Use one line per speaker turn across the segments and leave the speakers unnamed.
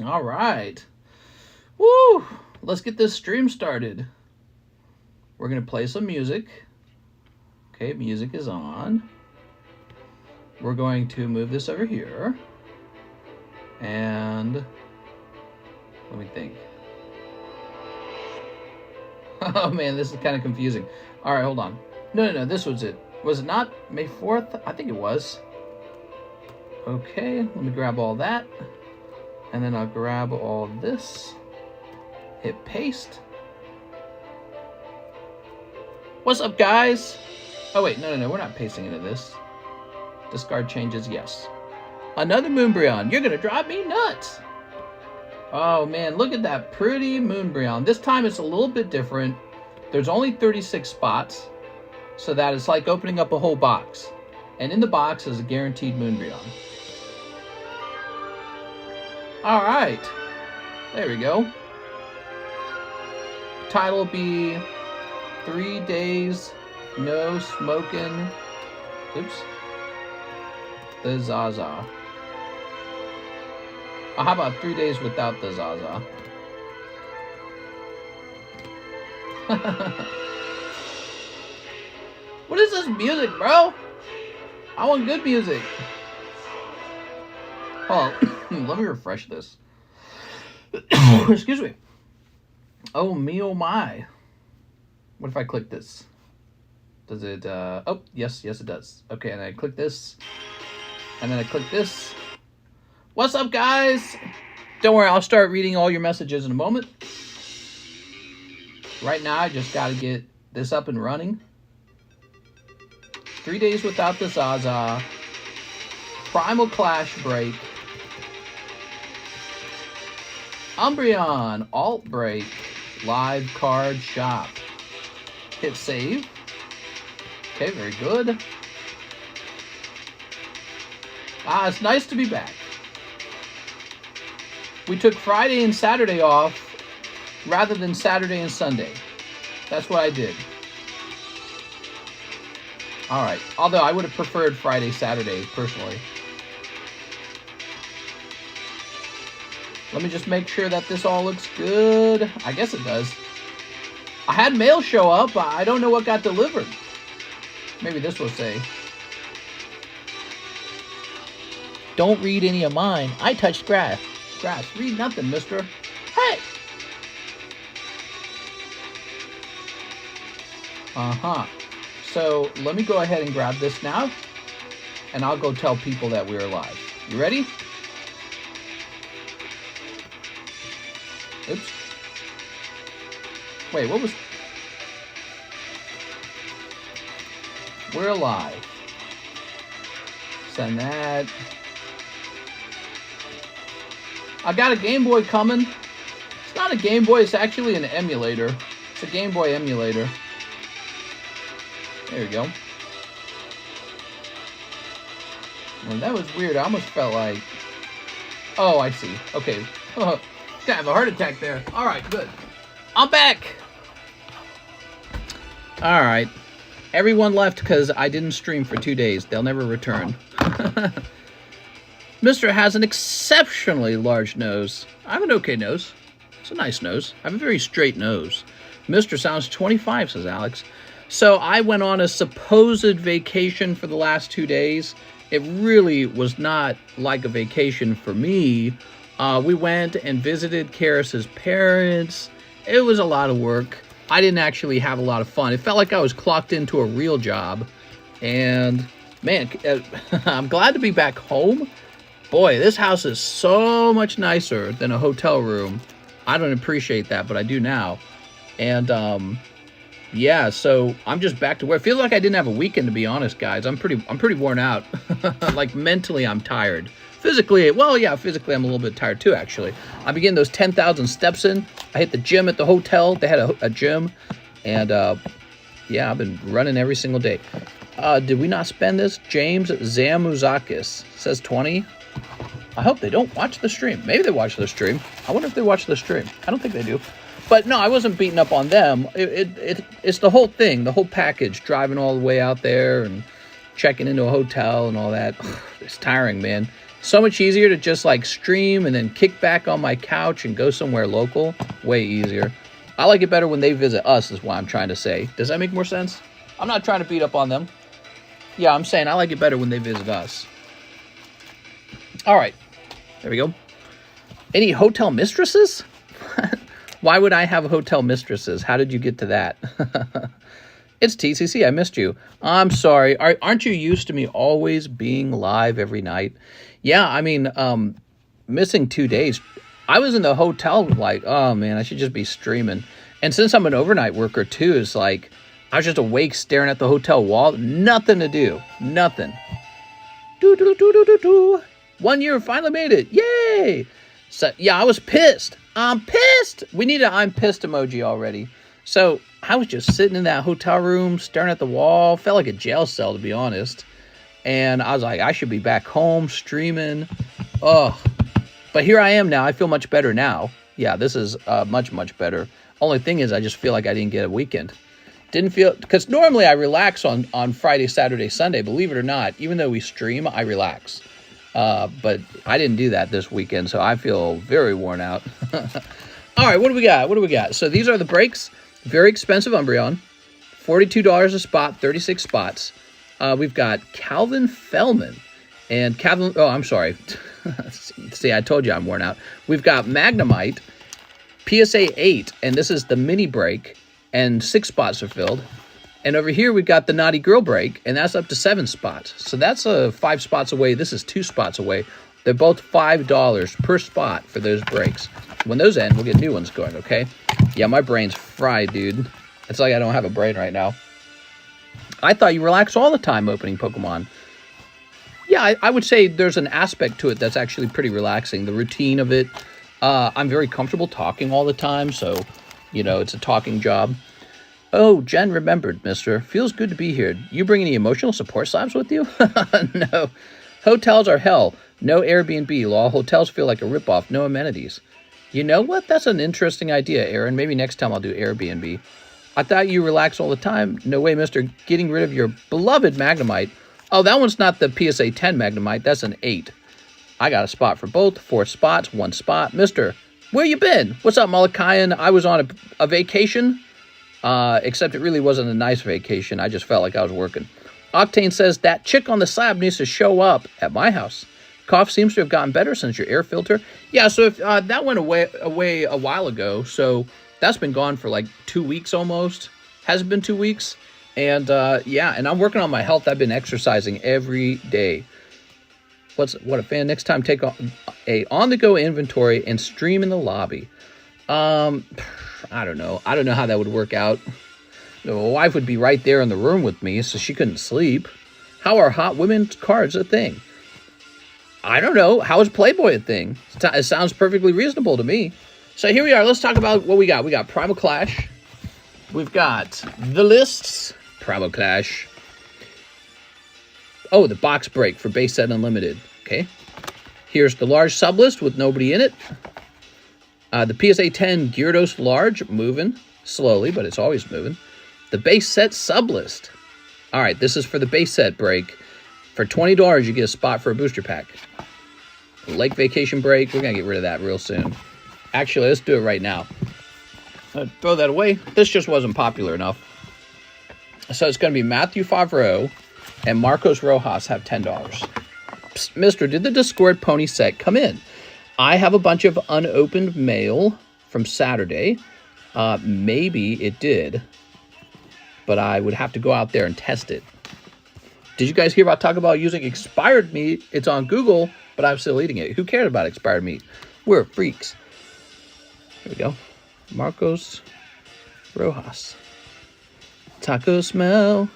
All right. Woo! Let's get this stream started. We're going to play some music. Okay, music is on. We're going to move this over here. And let me think. Oh man, this is kind of confusing. All right, hold on. No, this was it. Was it not May 4th? I think it was. Okay, let me grab all that. And then I'll grab all this. Hit paste. What's up, guys? Oh wait, no, we're not pasting into this. Discard changes, yes. Another Umbreon. You're gonna drive me nuts. Oh man, look at that pretty Umbreon. This time it's a little bit different. There's only 36 spots, so that it's like opening up a whole box. And in the box is a guaranteed Umbreon. All right, there we go. Title will be 3 days no smoking. Oops. The Zaza. Oh, how about 3 days without the Zaza? What is this music, bro? I want good music. Hold on. Let me refresh this. Excuse me. Oh, me, oh my. What if I click this? Does it, oh, yes, it does. Okay, and I click this. And then I click this. What's up, guys? Don't worry, I'll start reading all your messages in a moment. Right now, I just got to get this up and running. 3 days without the Zaza. Primal Clash Break. Umbreon Alt Break. Live Card Shop. Hit save. Okay, very good. It's nice to be back. We took Friday and Saturday off rather than Saturday and Sunday. That's what I did. All right. Although I would have preferred Friday, Saturday, personally. Let me just make sure that this all looks good. I guess it does. I had mail show up. I don't know what got delivered. Maybe this will say. Don't read any of mine. I touched grass. Read nothing, mister. Hey! Uh-huh. So, let me go ahead and grab this now. And I'll go tell people that we're live. You ready? Oops. Wait, what was... We're live. Send that. I got a Game Boy coming. It's not a Game Boy, it's actually an emulator. It's a Game Boy emulator. There we go. And that was weird. I almost felt like... Oh, I see. Okay. Gonna have a heart attack there. Alright, good. I'm back! Alright. Everyone left because I didn't stream for 2 days. They'll never return. Mr. has an exceptionally large nose. I have an okay nose. It's a nice nose. I have a very straight nose. Mr. sounds 25, says Alex. So I went on a supposed vacation for the last 2 days. It really was not like a vacation for me. We went and visited Karis's parents. It was a lot of work. I didn't actually have a lot of fun. It felt like I was clocked into a real job. And, man, I'm glad to be back home. Boy, this house is so much nicer than a hotel room. I don't appreciate that, but I do now. And, yeah, so I'm just back to work. It feels like I didn't have a weekend, to be honest, guys. I'm pretty worn out. Like, mentally, I'm tired. Physically, well, yeah, physically, I'm a little bit tired, too, actually. I began those 10,000 steps in. I hit the gym at the hotel. They had a gym. And, yeah, I've been running every single day. Did we not spend this? James Zamuzakis says 20. I hope they don't watch the stream. Maybe they watch the stream. I wonder if they watch the stream. I don't think they do. But no, I wasn't beating up on them. It's the whole thing, the whole package, driving all the way out there and checking into a hotel and all that. It's tiring, man. So much easier to just like stream and then kick back on my couch and go somewhere local. Way easier. I like it better when they visit us is what I'm trying to say. Does that make more sense? I'm not trying to beat up on them. Yeah, I'm saying I like it better when they visit us. All right. There we go. Any hotel mistresses? Why would I have hotel mistresses? How did you get to that? It's TCC. I missed you. I'm sorry. Aren't you used to me always being live every night? Yeah, I mean, missing 2 days. I was in the hotel like, oh, man, I should just be streaming. And since I'm an overnight worker, too, it's like I was just awake staring at the hotel wall. Nothing to do. Nothing. 1 year, finally made it. Yay! So, yeah, I was pissed. I'm pissed. We need an I'm pissed emoji already. So I was just sitting in that hotel room, staring at the wall. Felt like a jail cell, to be honest. And I was like, I should be back home streaming. Oh, but here I am now. I feel much better now. Yeah, this is much, much better. Only thing is, I just feel like I didn't get a weekend. Didn't feel, because normally I relax on Friday, Saturday, Sunday. Believe it or not, even though we stream, I relax. But I didn't do that this weekend, so I feel very worn out. All right, what do we got? What do we got? So these are the breaks. Very expensive Umbreon. $42 a spot, 36 spots. We've got Calvin Fellman. And Calvin, oh, I'm sorry. See, I told you I'm worn out. We've got Magnemite, PSA 8, and this is the mini break, and 6 spots are filled. And over here, we've got the Naughty Girl break, and that's up to 7 spots. So that's 5 spots away. This is 2 spots away. They're both $5 per spot for those breaks. When those end, we'll get new ones going, okay? Yeah, my brain's fried, dude. It's like I don't have a brain right now. I thought you relax all the time opening Pokemon. Yeah, I would say there's an aspect to it that's actually pretty relaxing. The routine of it. I'm very comfortable talking all the time, so, you know, it's a talking job. Oh, Jen remembered, mister. Feels good to be here. You bring any emotional support slabs with you? No. Hotels are hell. No Airbnb law. Hotels feel like a ripoff. No amenities. You know what? That's an interesting idea, Aaron. Maybe next time I'll do Airbnb. I thought you relax all the time. No way, mister. Getting rid of your beloved Magnemite. Oh, that one's not the PSA 10 Magnemite. That's an 8. I got a spot for both. 4 spots, 1 spot. Mister, where you been? What's up, Malachian? I was on a vacation. Except it really wasn't a nice vacation. I just felt like I was working. Octane says, that chick on the slab needs to show up at my house. Cough seems to have gotten better since your air filter. Yeah, so if that went away a while ago, so that's been gone for like 2 weeks almost. Has it been 2 weeks? And yeah, and I'm working on my health. I've been exercising every day. What a fan. Next time, take a on-the-go inventory and stream in the lobby. I don't know. I don't know how that would work out. My wife would be right there in the room with me, so she couldn't sleep. How are hot women's cards a thing? I don't know. How is Playboy a thing? It sounds perfectly reasonable to me. So here we are. Let's talk about what we got. We got Primal Clash. We've got the lists. Primal Clash. Oh, the box break for base set unlimited. Okay. Here's the large sublist with nobody in it. The PSA 10 Gyarados large, moving slowly, but it's always moving. The base set sublist. All right, this is for the base set break. For $20, you get a spot for a booster pack. Lake Vacation break, we're going to get rid of that real soon. Actually, let's do it right now. Throw that away. This just wasn't popular enough. So it's going to be Matthew Favreau and Marcos Rojas have $10. Psst, mister, did the Discord pony set come in? I have a bunch of unopened mail from Saturday. Maybe it did. But I would have to go out there and test it. Did you guys hear about talk about using expired meat? It's on Google, but I'm still eating it. Who cares about expired meat? We're freaks. Here we go. Marcos Rojas. Taco smell.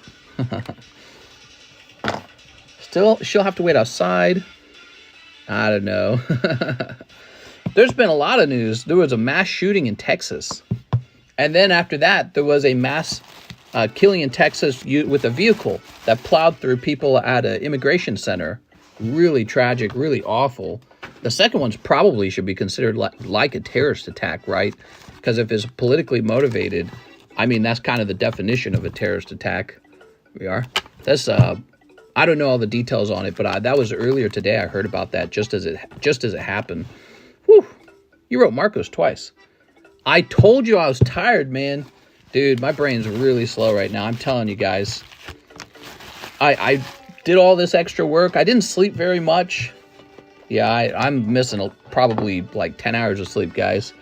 Still, she'll have to wait outside. I don't know. There's been a lot of news. There was a mass shooting in Texas. And then after that, there was a mass killing in Texas with a vehicle that plowed through people at an immigration center. Really tragic, really awful. The second one's probably should be considered like a terrorist attack, right? Because if it's politically motivated, I mean, that's kind of the definition of a terrorist attack. Here we are. That's I don't know all the details on it, but that was earlier today. I heard about that just as it happened. Whew. You wrote Marcos twice. I told you I was tired, man. Dude, my brain's really slow right now. I'm telling you guys. I did all this extra work. I didn't sleep very much. Yeah, I'm missing probably like 10 hours of sleep, guys.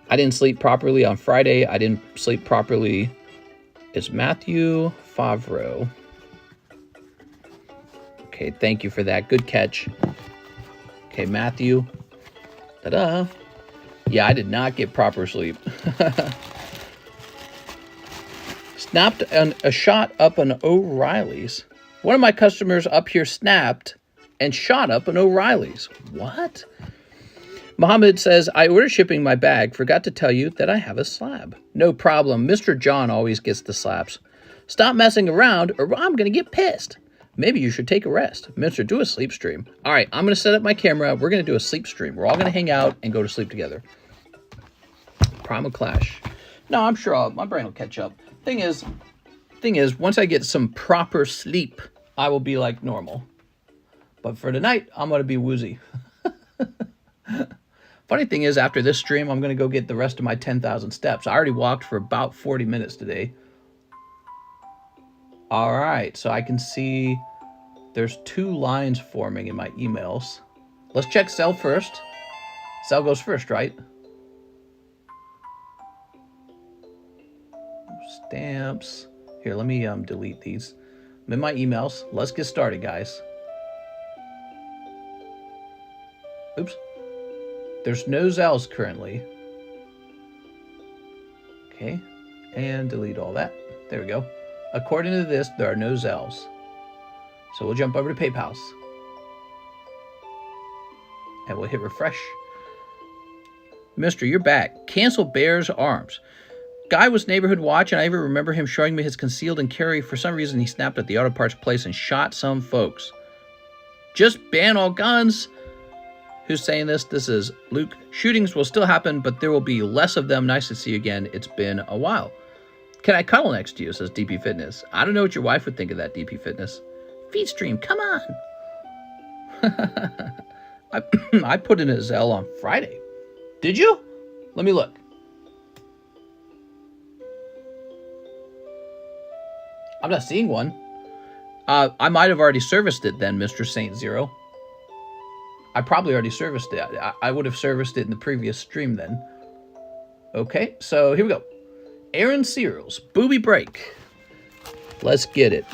I didn't sleep properly on Friday. I didn't sleep properly. It's Matthew Favreau. Okay, thank you for that. Good catch. Okay, Matthew. Ta-da. Yeah, I did not get proper sleep. Snapped a shot up an O'Reilly's. One of my customers up here snapped and shot up an O'Reilly's. What? Mohammed says, I ordered shipping my bag. Forgot to tell you that I have a slab. No problem. Mr. John always gets the slabs. Stop messing around or I'm going to get pissed. Maybe you should take a rest. Mister, do a sleep stream. All right, I'm going to set up my camera. We're going to do a sleep stream. We're all going to hang out and go to sleep together. Primal Clash. No, I'm sure my brain will catch up. Thing is, once I get some proper sleep, I will be like normal. But for tonight, I'm going to be woozy. Funny thing is, after this stream, I'm going to go get the rest of my 10,000 steps. I already walked for about 40 minutes today. All right, so I can see there's 2 lines forming in my emails. Let's check Zelle first. Zelle goes first, right? Stamps. Here, let me delete these. I'm in my emails. Let's get started, guys. Oops. There's no Zelles currently. Okay. And delete all that. There we go. According to this, there are no Zelles. So we'll jump over to PayPal. And we'll hit refresh. Mister, you're back. Cancel Bear's Arms. Guy was neighborhood watch, and I even remember him showing me his concealed and carry. For some reason, he snapped at the auto parts place and shot some folks. Just ban all guns. Who's saying this? This is Luke. Shootings will still happen, but there will be less of them. Nice to see you again. It's been a while. Can I cuddle next to you, says DP Fitness. I don't know what your wife would think of that, DP Fitness. Feed stream, come on. I put in a Zelle on Friday. Did you? Let me look. I'm not seeing one. I might have already serviced it then, Mr. Saint Zero. I probably already serviced it. I would have serviced it in the previous stream then. Okay, so here we go. Aaron Searles, Booby Break. Let's get it.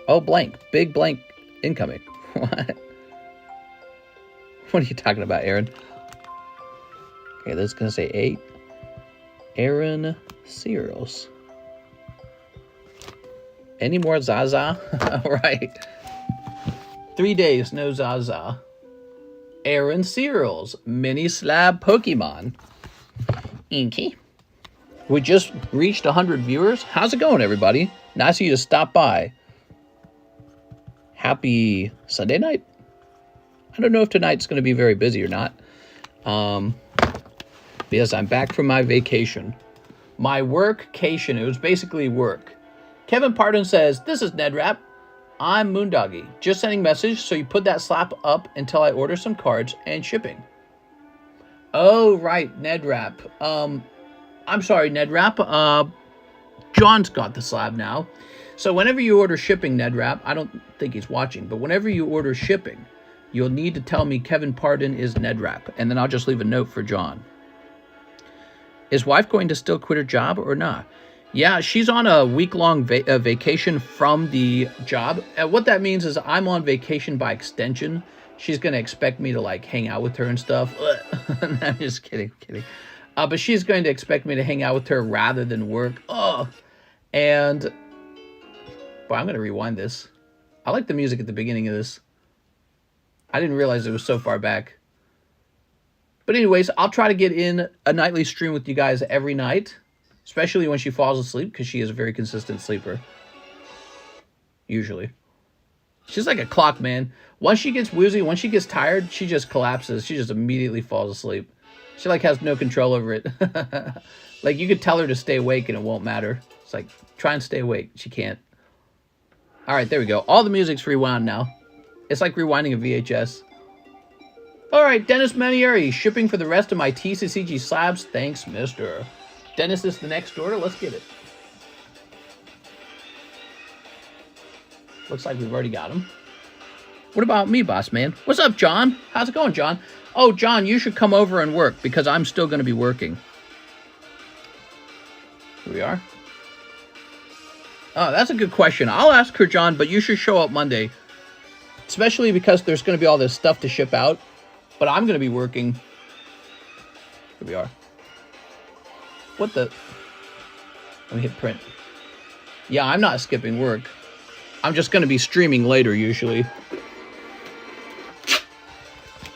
Oh, blank. Big blank incoming. What? What are you talking about, Aaron? Okay, that's going to say 8. Aaron Searles. Any more Zaza? All right. 3 days, no Zaza. Aaron Searles, mini slab Pokemon. Inky. We just reached 100 viewers. How's it going, everybody? Nice of you to stop by. Happy Sunday night. I don't know if tonight's going to be very busy or not. Because I'm back from my vacation. My workcation. It was basically work. Kevin Pardon says, this is NedRap. I'm Moondoggy. Just sending message, so you put that slap up until I order some cards and shipping. Oh, right, NedRap. I'm sorry, NedRap. John's got the slab now. So whenever you order shipping, NedRap, I don't think he's watching, but whenever you order shipping, you'll need to tell me Kevin Pardon is NedRap, and then I'll just leave a note for John. Is wife going to still quit her job or not? Yeah, she's on a week-long vacation from the job. And what that means is I'm on vacation by extension. She's going to expect me to, like, hang out with her and stuff. I'm just kidding. But she's going to expect me to hang out with her rather than work. Oh, and... Boy, I'm going to rewind this. I like the music at the beginning of this. I didn't realize it was so far back. But anyways, I'll try to get in a nightly stream with you guys every night. Especially when she falls asleep, because she is a very consistent sleeper. Usually. She's like a clock, man. Once she gets woozy, once she gets tired, she just collapses. She just immediately falls asleep. She, like, has no control over it. Like, you could tell her to stay awake and it won't matter. It's like, try and stay awake. She can't. All right, there we go. All the music's rewound now. It's like rewinding a VHS. All right, Dennis Manieri, shipping for the rest of my TCCG slabs. Thanks, mister. Dennis is the next order. Let's get it. Looks like we've already got him. What about me, boss man? What's up, John? How's it going, John? Oh, John, you should come over and work because I'm still going to be working. Here we are. Oh, that's a good question. I'll ask her, John, but you should show up Monday. Especially because there's going to be all this stuff to ship out. But I'm going to be working. Here we are. What the? Let me hit print. Yeah, I'm not skipping work. I'm just going to be streaming later, usually.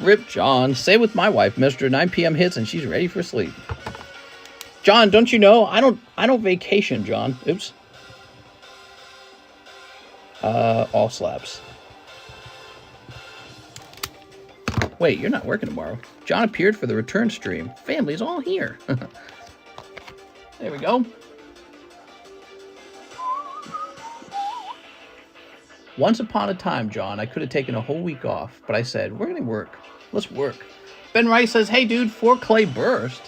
Rip John. Say with my wife, Mr. 9 p.m. hits and she's ready for sleep. John, don't you know? I don't vacation, John. Oops. All slabs. Wait, you're not working tomorrow. John appeared for the return stream. Family's all here. There we go. Once upon a time, John, I could have taken a whole week off, but I said, we're going to work. Let's work. Ben Rice says, hey, dude, 4 clay burst.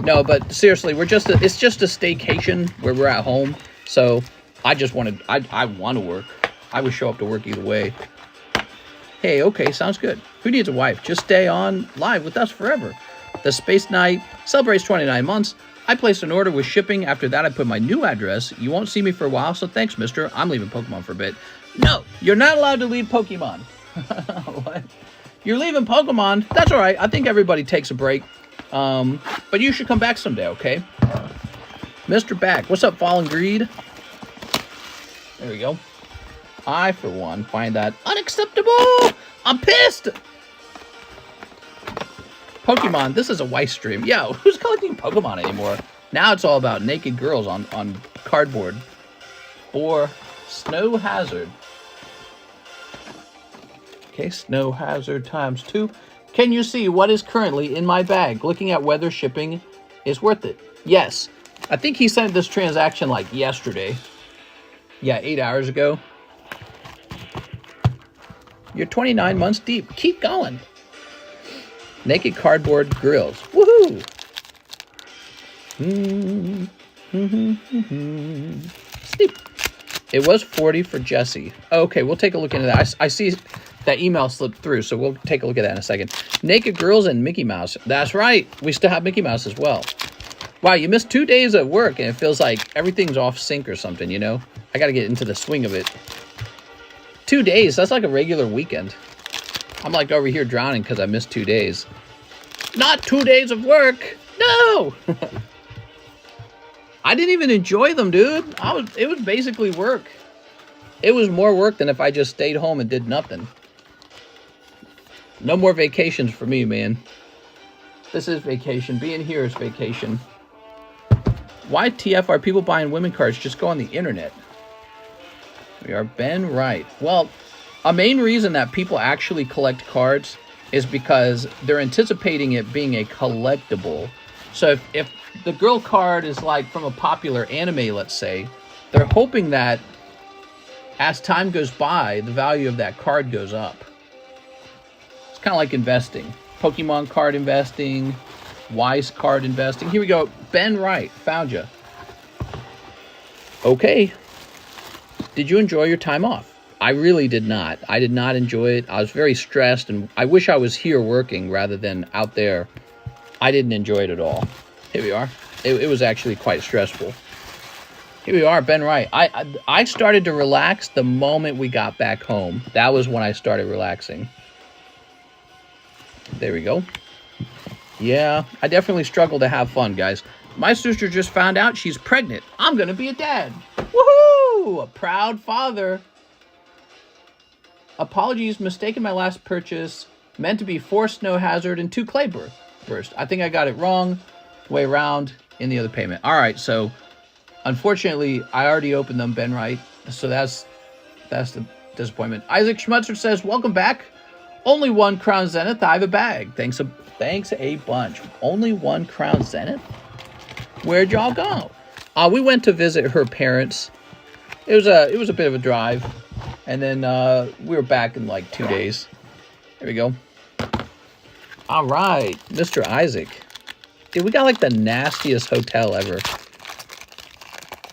No, but seriously, it's just a staycation where we're at home. So I just wanted, I want to work. I would show up to work either way. Hey, okay, sounds good. Who needs a wife? Just stay on live with us forever. The Space Knight celebrates 29 months. I placed an order with shipping. After that, I put my new address. You won't see me for a while, so thanks, mister. I'm leaving Pokemon for a bit. No, you're not allowed to leave Pokemon. What? You're leaving Pokemon? That's all right. I think everybody takes a break. But you should come back someday, okay? Mr. Back. What's up, Fallen Greed? There we go. I, for one, find that unacceptable. I'm pissed. Pokemon, this is a WEISS stream. Yo, who's collecting Pokemon anymore? Now it's all about naked girls on cardboard. Or Snow Hazard. Okay, Snow Hazard times 2. Can you see what is currently in my bag? Looking at whether shipping is worth it. Yes. I think he sent this transaction like yesterday. Yeah, 8 hours ago. You're 29 months deep. Keep going. Naked cardboard grills. Woohoo! Sleep. It was 40 for Jesse. Okay, we'll take a look into that. I see that email slipped through, so we'll take a look at that in a second. Naked girls and Mickey Mouse. That's right. We still have Mickey Mouse as well. Wow, you missed 2 days of work, and it feels like everything's off sync or something, you know? I got to get into the swing of it. 2 days, that's like a regular weekend. I'm like over here drowning because I missed 2 days. Not 2 days of work. No! I didn't even enjoy them, dude. It was basically work. It was more work than if I just stayed home and did nothing. No more vacations for me, man. This is vacation. Being here is vacation. Why TF are people buying women cards? Just go on the internet. We are Ben Wright. Well, a main reason that people actually collect cards is because they're anticipating it being a collectible. So if the girl card is like from a popular anime, let's say, they're hoping that as time goes by, the value of that card goes up. It's kind of like investing. Pokemon card investing, WEISS card investing. Here we go. Ben Wright, found you. Okay. Did you enjoy your time off? I really did not. I did not enjoy it. I was very stressed, and I wish I was here working rather than out there. I didn't enjoy it at all. Here we are. It was actually quite stressful. Here we are, Ben Wright. I started to relax the moment we got back home. That was when I started relaxing. There we go. Yeah, I definitely struggle to have fun, guys. My sister just found out she's pregnant. I'm going to be a dad. Woohoo! A proud father. Apologies, mistaken my last purchase. Meant to be 4 Snow Hazard and 2 Clay Burst. I think I got it wrong. Way around in the other payment. All right, so unfortunately, I already opened them, Ben Wright. So that's the disappointment. Isaac Schmutzer says, welcome back. Only 1 Crown Zenith. I have a bag. Thanks a bunch. Only 1 Crown Zenith? Where'd y'all go? We went to visit her parents. It was a bit of a drive, and then we were back in like 2 days. There we go. All right, Mr. Isaac. Dude, we got like the nastiest hotel ever.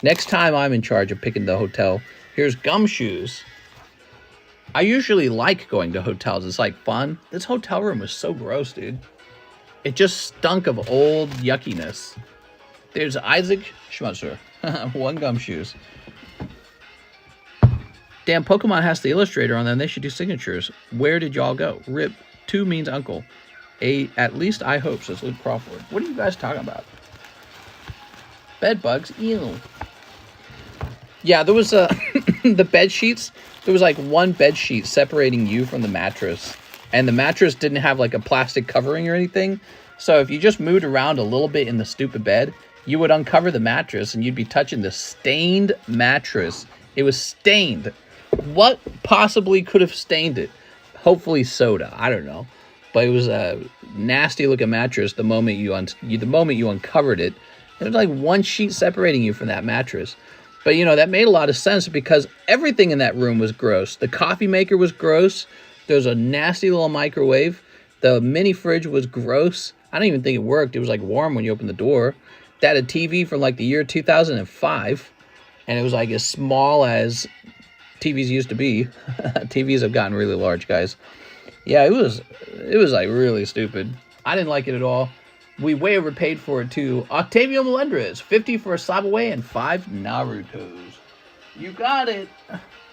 Next time I'm in charge of picking the hotel, here's Gumshoes. I usually like going to hotels. It's like fun. This hotel room was so gross, dude. It just stunk of old yuckiness. There's Isaac Schmutzer. One Gumshoes. Damn, Pokemon has the illustrator on them. They should do signatures. Where did y'all go? Rip. 2 means uncle. At least I hope, says Luke Crawford. What are you guys talking about? Bed bugs? Ew. Yeah, there was the bed sheets. There was like one bed sheet separating you from the mattress. And the mattress didn't have like a plastic covering or anything. So if you just moved around a little bit in the stupid bed, you would uncover the mattress and you'd be touching the stained mattress. It was stained. What possibly could have stained it? Hopefully soda. I don't know. But it was a nasty looking mattress the moment you uncovered it. There was like one sheet separating you from that mattress. But, you know, that made a lot of sense because everything in that room was gross. The coffee maker was gross. There was a nasty little microwave. The mini fridge was gross. I don't even think it worked. It was like warm when you opened the door. They had a TV from like the year 2005. And it was like as small as TVs used to be. TVs have gotten really large, guys. Yeah, it was like really stupid. I didn't like it at all. We way overpaid for it too. Octavio Melendrez, 50 for a SLAB-AWAY and 5 Narutos. You got it.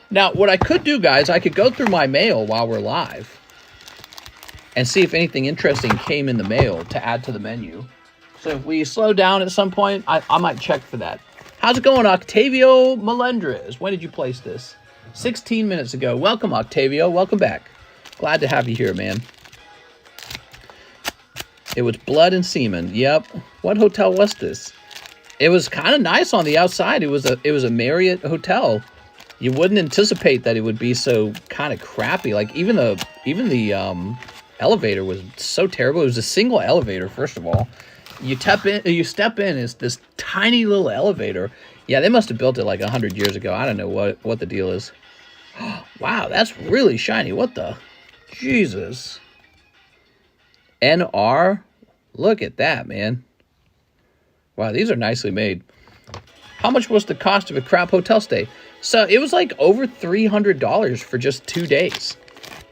Now, what I could do, guys, I could go through my mail while we're live and see if anything interesting came in the mail to add to the menu. So if we slow down at some point, I might check for that. How's it going, Octavio Melendrez? When did you place this? 16 minutes ago. Welcome, Octavio. Welcome back. Glad to have you here, man. It was blood and semen. Yep. What hotel was this? It was kind of nice on the outside. It was a Marriott hotel. You wouldn't anticipate that it would be so kind of crappy. Like even the elevator was so terrible. It was a single elevator, first of all. You step in, it's this tiny little elevator. Yeah, they must have built it like 100 years ago. I don't know what the deal is. Wow, that's really shiny. What the? Jesus. NR? Look at that, man. Wow, these are nicely made. How much was the cost of a crap hotel stay? So it was like over $300 for just 2 days.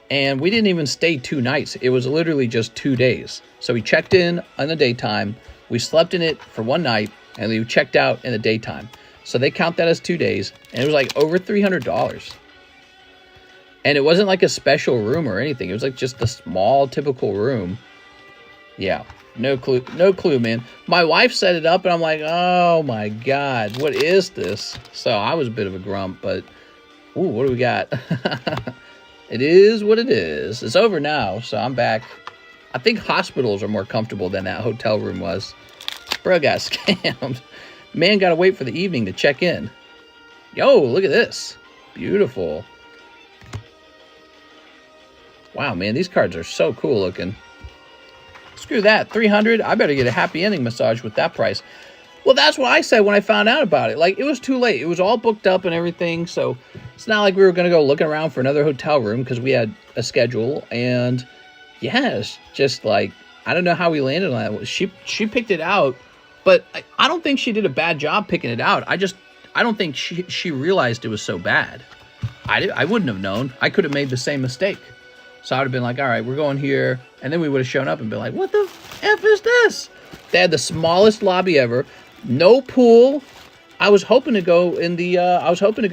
And we didn't even stay 2 nights. It was literally just 2 days. So we checked in the daytime. We slept in it for 1 night. And we checked out in the daytime. So they count that as 2 days. And it was like over $300. And it wasn't like a special room or anything. It was like just a small, typical room. Yeah, no clue, man. My wife set it up, and I'm like, oh, my God, what is this? So I was a bit of a grump, but, ooh, what do we got? It is what it is. It's over now, so I'm back. I think hospitals are more comfortable than that hotel room was. Bro got scammed. Man got to wait for the evening to check in. Yo, look at this. Beautiful. Wow, man, these cards are so cool looking. Screw that, 300. I better get a happy ending massage with that price. Well, that's what I said when I found out about it. Like, it was too late. It was all booked up and everything, so it's not like we were going to go looking around for another hotel room because we had a schedule. And, yeah, it's just like, I don't know how we landed on that. She picked it out, but I don't think she did a bad job picking it out. I don't think she realized it was so bad. I wouldn't have known. I could have made the same mistake. So I would have been like, all right, we're going here. And then we would have shown up and been like, what the F is this? They had the smallest lobby ever. No pool. I was hoping to go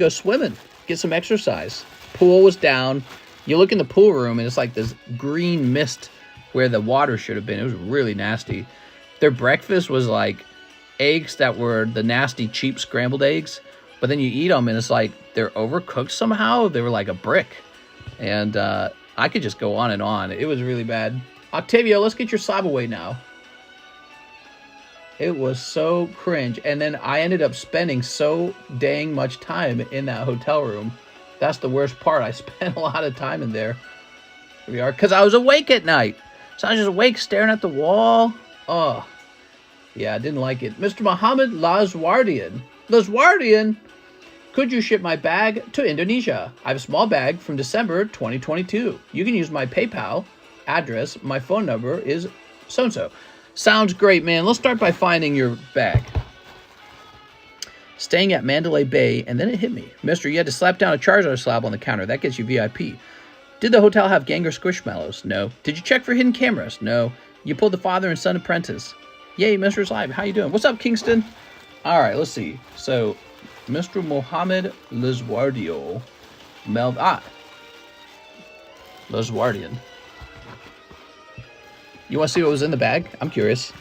swimming, get some exercise. Pool was down. You look in the pool room and it's like this green mist where the water should have been. It was really nasty. Their breakfast was like eggs that were the nasty, cheap scrambled eggs. But then you eat them and it's like they're overcooked somehow. They were like a brick. And, I could just go on and on. It was really bad. Octavio, let's get your SLAB-AWAY now. It was so cringe. And then I ended up spending so dang much time in that hotel room. That's the worst part. I spent a lot of time in there. Here we are. Because I was awake at night. So I was just awake staring at the wall. Oh. Yeah, I didn't like it. Mr. Muhammad Lazwardian. Lazwardian? Could you ship my bag to Indonesia? I have a small bag from December 2022. You can use my PayPal address. My phone number is so-and-so. Sounds great, man. Let's start by finding your bag. Staying at Mandalay Bay, and then it hit me. Mister, you had to slap down a Charizard slab on the counter. That gets you VIP. Did the hotel have Gengar Squishmallows? No. Did you check for hidden cameras? No. You pulled the father and son apprentice. Yay, Mr. Live. How you doing? What's up, Kingston? All right, let's see. So, Mr. Mohammed Lizwardio. Lizwardian. You want to see what was in the bag? I'm curious.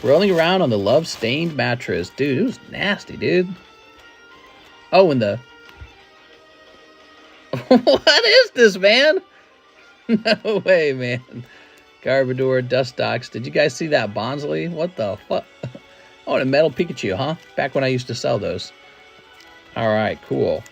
Rolling around on the love-stained mattress. Dude, it was nasty, dude. Oh, and the... What is this, man? No way, man. Garbodor, Dustox. Did you guys see that Bonsley? What the fuck? Oh, and a metal Pikachu, huh? Back when I used to sell those. Alright, cool.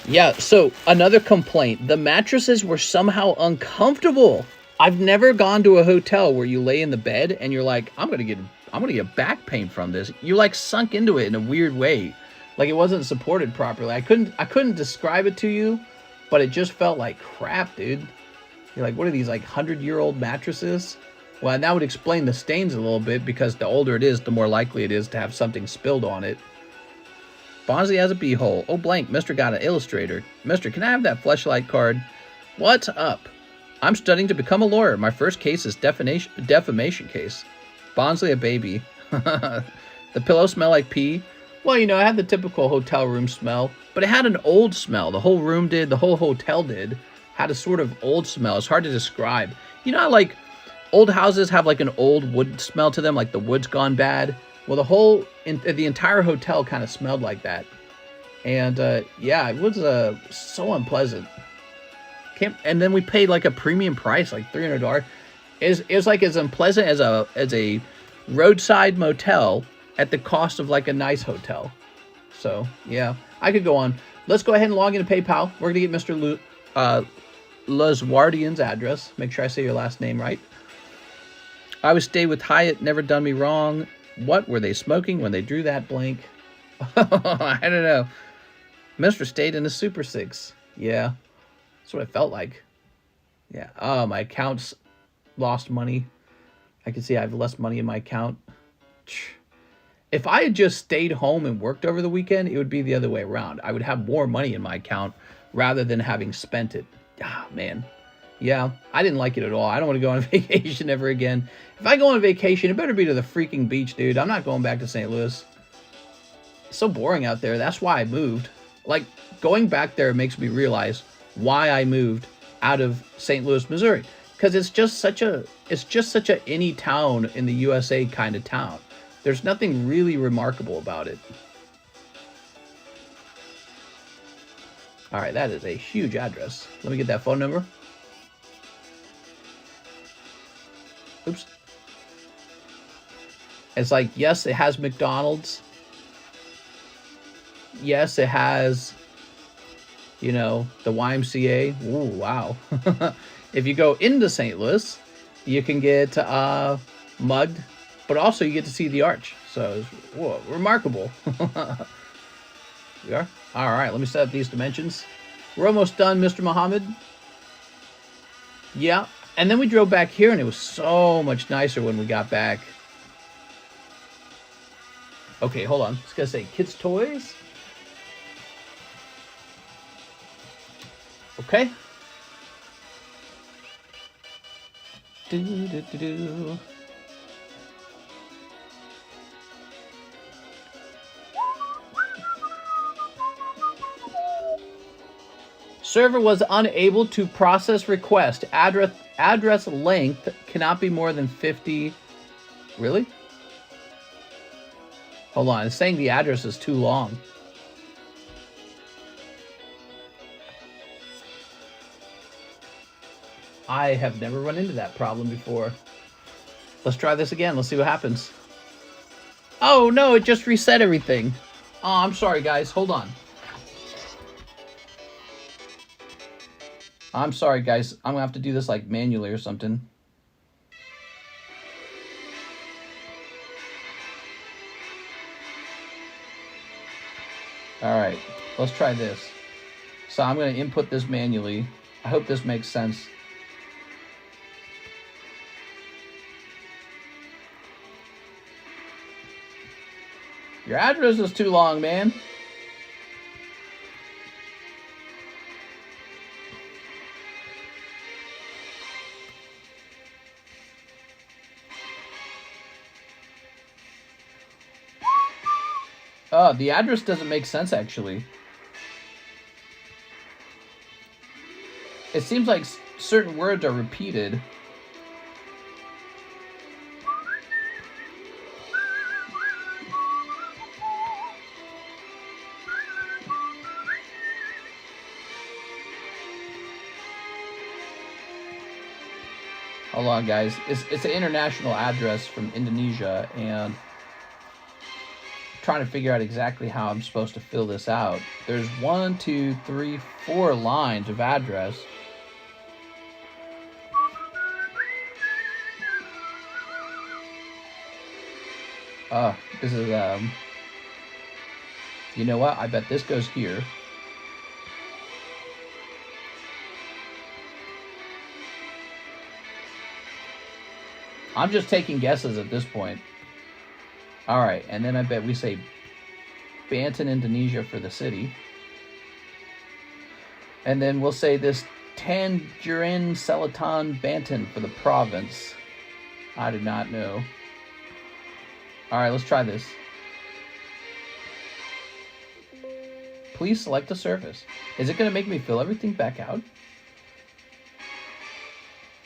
Yeah, so another complaint. The mattresses were somehow uncomfortable. I've never gone to a hotel where you lay in the bed and you're like, I'm gonna get back pain from this. You like sunk into it in a weird way. Like it wasn't supported properly. I couldn't describe it to you, but it just felt like crap, dude. You're like, what are these, like 100-year-old mattresses? Well, and that would explain the stains a little bit, because the older it is, the more likely it is to have something spilled on it. Bonzi has a beehole. Oh, blank. Mister got an illustrator. Mister, can I have that fleshlight card? What's up? I'm studying to become a lawyer. My first case is defamation case. Bonsley a baby. The pillow smell like pee. Well, you know, it had the typical hotel room smell, but it had an old smell. The whole room did. The whole hotel did. Had a sort of old smell. It's hard to describe. You know how, like, old houses have, like, an old wood smell to them, like the wood's gone bad? Well, the entire hotel kind of smelled like that. And, yeah, it was so unpleasant. And then we paid like a premium price, like $300. It was like as unpleasant as a roadside motel at the cost of like a nice hotel. So yeah, I could go on. Let's go ahead and log into PayPal. We're gonna get Mr. Lazwardian's address. Make sure I say your last name right. I would stay with Hyatt. Never done me wrong. What were they smoking when they drew that blank? I don't know. Mr. stayed in a Super 6. Yeah. That's what it felt like. Yeah. Oh, my account's lost money. I can see I have less money in my account. If I had just stayed home and worked over the weekend, it would be the other way around. I would have more money in my account rather than having spent it. Ah, man. Yeah, I didn't like it at all. I don't want to go on vacation ever again. If I go on vacation, it better be to the freaking beach, dude. I'm not going back to St. Louis. It's so boring out there. That's why I moved. Like, going back there makes me realize why I moved out of St. Louis, Missouri, because it's just such a any town in the USA kind of town. There's nothing really remarkable about it. All right, that is a huge address. Let me get that phone number. Oops. It's like, yes, it has McDonald's. Yes, it has, you know, the YMCA. Ooh, wow. If you go into St. Louis, you can get mugged, but also you get to see the arch. So it's whoa, remarkable. We are? All right, let me set up these dimensions. We're almost done, Mr. Muhammad. Yeah, and then we drove back here, and it was so much nicer when we got back. Okay, hold on. It's going to say kids' toys. Okay. Do. Server was unable to process request. Address length cannot be more than 50. Really? Hold on. It's saying the address is too long. I have never run into that problem before. Let's try this again. Let's see what happens. Oh, no, it just reset everything. Oh, I'm sorry, guys. Hold on. I'm sorry, guys. I'm going to have to do this like manually or something. All right, let's try this. So I'm going to input this manually. I hope this makes sense. Your address is too long, man. Oh, the address doesn't make sense, actually. It seems like certain words are repeated. Hold on, guys. It's an international address from Indonesia, and trying to figure out exactly how I'm supposed to fill this out. There's 1, 2, 3, 4 lines of address. This is you know what? I bet this goes here. I'm just taking guesses at this point. All right, and then I bet we say Banten, Indonesia for the city. And then we'll say this Tangerine Selatan Banten for the province. I do not know. All right, let's try this. Please select a surface. Is it going to make me fill everything back out?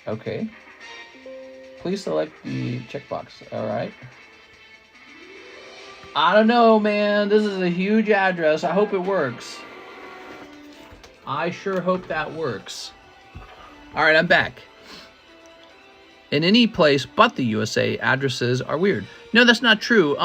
Okay. Please select the checkbox. All right. I don't know, man. This is a huge address. I hope it works. I sure hope that works. All right, I'm back. In any place but the USA, addresses are weird. No, that's not true.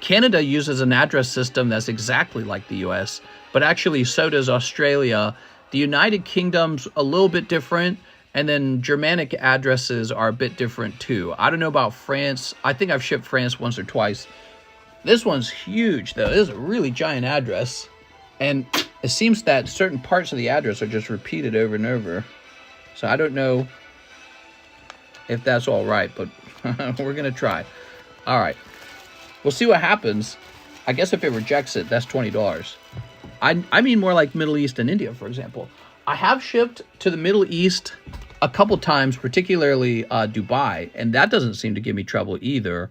Canada uses an address system that's exactly like the US, but actually so does Australia. The United Kingdom's a little bit different, and then Germanic addresses are a bit different too. I don't know about France. I think I've shipped France once or twice. This one's huge, though. This is a really giant address. And it seems that certain parts of the address are just repeated over and over. So I don't know if that's all right, but we're going to try. All right. We'll see what happens. I guess if it rejects it, that's $20. I mean more like Middle East and India, for example. I have shipped to the Middle East a couple times, particularly Dubai, and that doesn't seem to give me trouble either.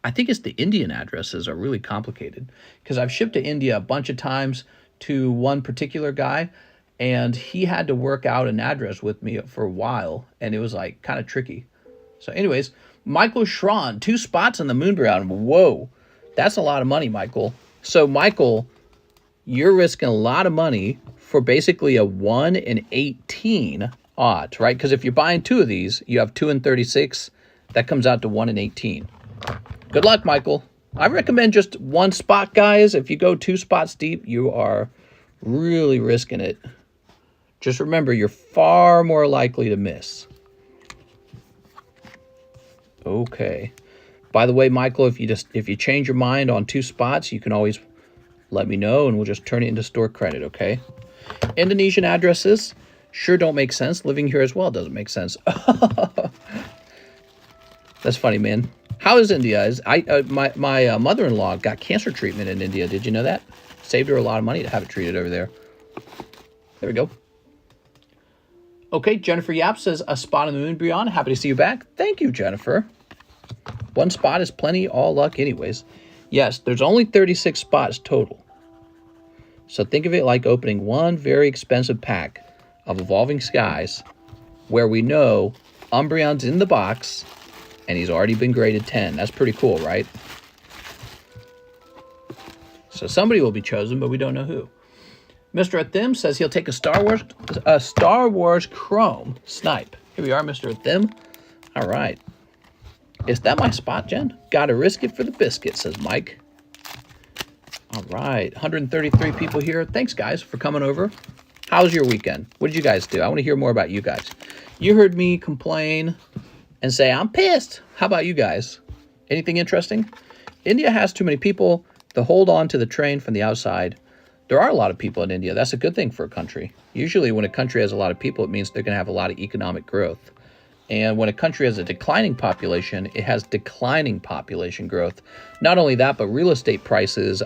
I think it's the Indian addresses are really complicated, because I've shipped to India a bunch of times to one particular guy, and he had to work out an address with me for a while, and it was like kind of tricky. So anyways, Michael Schron, 2 spots in the Moonbrown. Whoa, that's a lot of money, Michael. So Michael, you're risking a lot of money for basically a 1 in 18 odds, right? Because if you're buying 2 of these, you have 2 in 36. That comes out to 1 in 18. Good luck, Michael. I recommend just 1 spot, guys. If you go 2 spots deep, you are really risking it. Just remember, you're far more likely to miss. Okay. By the way, Michael, if you change your mind on 2 spots, you can always let me know, and we'll just turn it into store credit, okay? Indonesian addresses sure don't make sense. Living here as well doesn't make sense. That's funny, man. How is India? My mother-in-law got cancer treatment in India. Did you know that? Saved her a lot of money to have it treated over there. There we go. Okay, Jennifer Yap says, a spot on the Umbreon. Happy to see you back. Thank you, Jennifer. 1 spot is plenty, all luck anyways. Yes, there's only 36 spots total. So think of it like opening 1 very expensive pack of Evolving Skies, where we know Umbreon's in the box, and he's already been graded 10. That's pretty cool, right? So somebody will be chosen, but we don't know who. Mr. Athim says he'll take a Star Wars Chrome Snipe. Here we are, Mr. Athim. All right. Is that my spot, Jen? Gotta risk it for the biscuit, says Mike. All right. 133 people here. Thanks, guys, for coming over. How was your weekend? What did you guys do? I want to hear more about you guys. You heard me complain and say, I'm pissed. How about you guys? Anything interesting? India has too many people. the hold on to the train from the outside. There are a lot of people in India. That's a good thing for a country. Usually when a country has a lot of people, it means they're going to have a lot of economic growth. And when a country has a declining population, it has declining population growth. Not only that, but real estate prices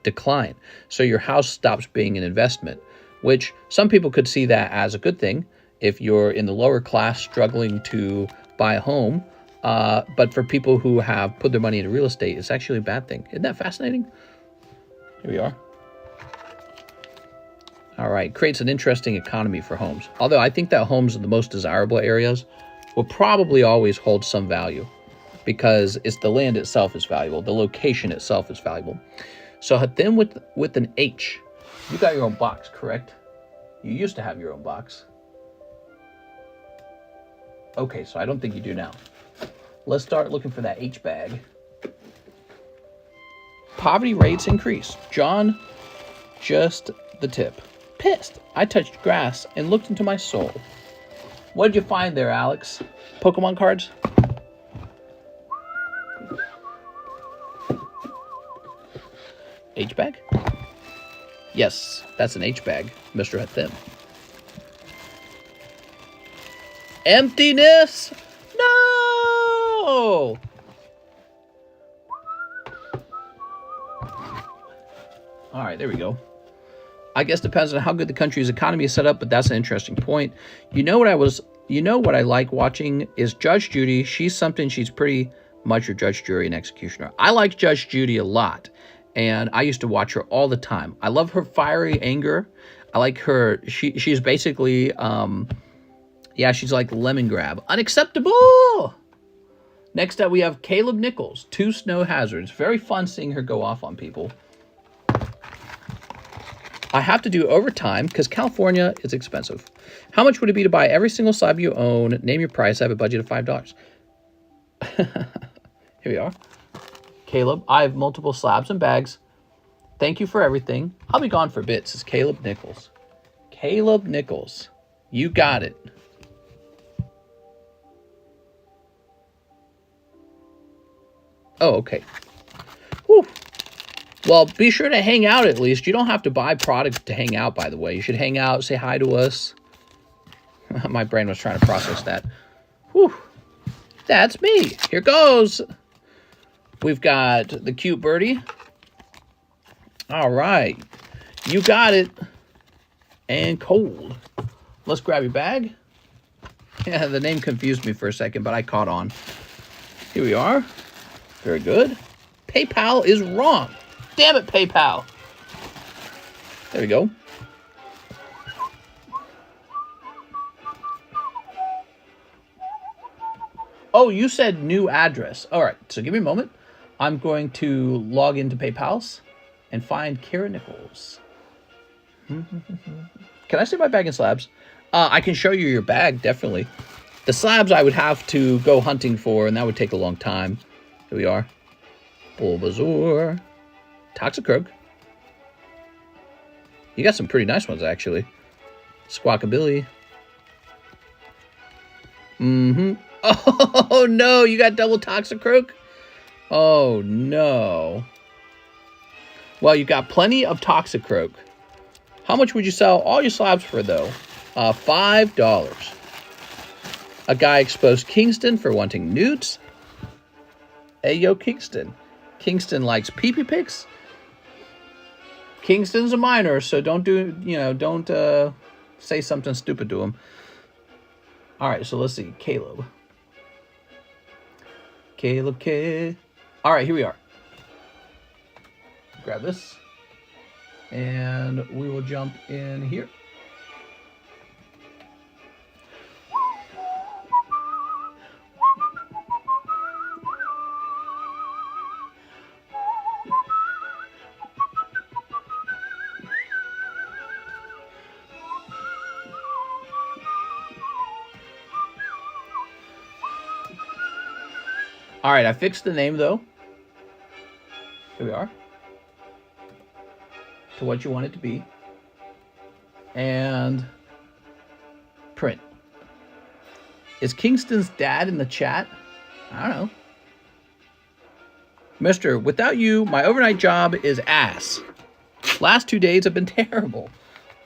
decline. So your house stops being an investment, which some people could see that as a good thing if you're in the lower class struggling to buy a home. But for people who have put their money into real estate, it's actually a bad thing. Isn't that fascinating? Here we are. All right, creates an interesting economy for homes. Although I think that homes in the most desirable areas will probably always hold some value because it's the land itself is valuable. The location itself is valuable. So then with an H, you got your own box, correct? You used to have your own box. Okay, so I don't think you do now. Let's start looking for that H bag. Poverty rates increase. John, just the tip. Pissed. I touched grass and looked into my soul. What did you find there, Alex? Pokemon cards? H bag? Yes, that's an H bag, Mr. Hathim. Emptiness? No! All right, there we go. I guess depends on how good the country's economy is set up, but that's an interesting point. You know what I like watching is Judge Judy. She's pretty much your judge, jury, and executioner. I like Judge Judy a lot, and I used to watch her all the time. I love her fiery anger. I like her. She's basically, she's like lemon grab. Unacceptable! Next up, we have Caleb Nichols, 2 snow hazards. Very fun seeing her go off on people. I have to do overtime because California is expensive. How much would it be to buy every single slab you own? Name your price. I have a budget of $5. Here we are. Caleb, I have multiple slabs and bags. Thank you for everything. I'll be gone for bits. It's Caleb Nichols. Caleb Nichols. You got it. Oh, okay. Whew. Well, be sure to hang out at least. You don't have to buy products to hang out, by the way. You should hang out, say hi to us. My brain was trying to process that. Whew. That's me. Here goes. We've got the cute birdie. All right. You got it. And cold. Let's grab your bag. Yeah, the name confused me for a second, but I caught on. Here we are. Very good. PayPal is wrong. Damn it, PayPal. There we go. Oh, you said new address. All right, so give me a moment. I'm going to log into PayPal's and find Kara Nichols. Can I say my bag in slabs? I can show you your bag, definitely. The slabs I would have to go hunting for, and that would take a long time. Here we are. Bulbasaur. Toxicroak. You got some pretty nice ones, actually. Squawkabilly. Oh, no. You got double Toxicroak? Oh, no. Well, you got plenty of Toxicroak. How much would you sell all your slabs for, though? $5. A guy exposed Kingston for wanting newts. Hey, yo, Kingston. Kingston likes pee-pee pics. Kingston's a minor, so don't say something stupid to him. All right, so let's see. Caleb. All right, here we are. Grab this. And we will jump in here. All right, I fixed the name, though. Here we are. To what you want it to be. And print. Is Kingston's dad in the chat? I don't know. Mister, without you, my overnight job is ass. Last 2 days have been terrible.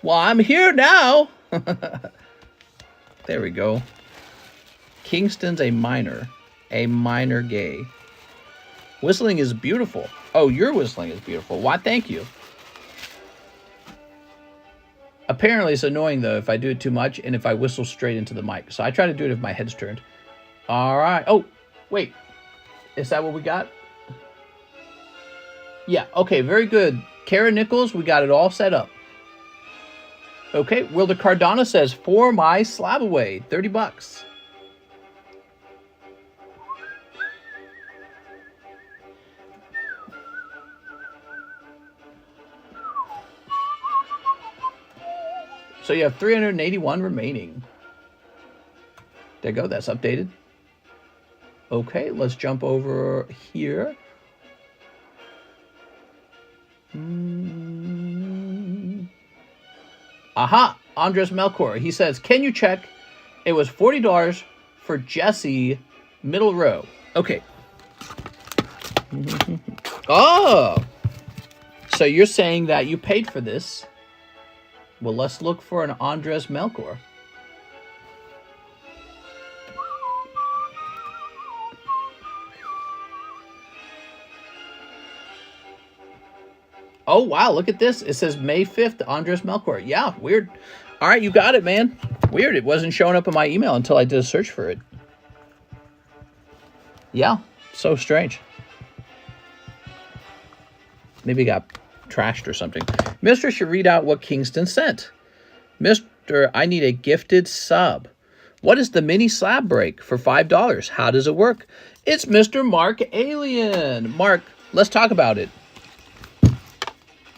Well, I'm here now. There we go. Kingston's a minor gay. Whistling is beautiful. Oh, your whistling is beautiful. Why, thank you. Apparently, it's annoying, though, if I do it too much and if I whistle straight into the mic. So I try to do it if my head's turned. All right. Oh, wait. Is that what we got? Yeah, okay, very good. Kara Nichols, we got it all set up. Okay, Wilder Cardona says, for my SLAB-AWAY, 30 bucks. So you have 381 remaining. There you go, that's updated. Okay, let's jump over here. Aha, Andres Melkor. He says, can you check? It was $40 for Jesse, middle row. Okay. Oh! So you're saying that you paid for this. Well, let's look for an Andres Melkor. Oh, wow, look at this. It says May 5th, Andres Melkor. Yeah, weird. All right, you got it, man. Weird. It wasn't showing up in my email until I did a search for it. Yeah, so strange. Maybe it got trashed or something. Mister should read out what Kingston sent. Mister, I need a gifted sub. What is the mini slab break for $5? How does it work? It's Mr. Mark Alien. Mark, let's talk about it.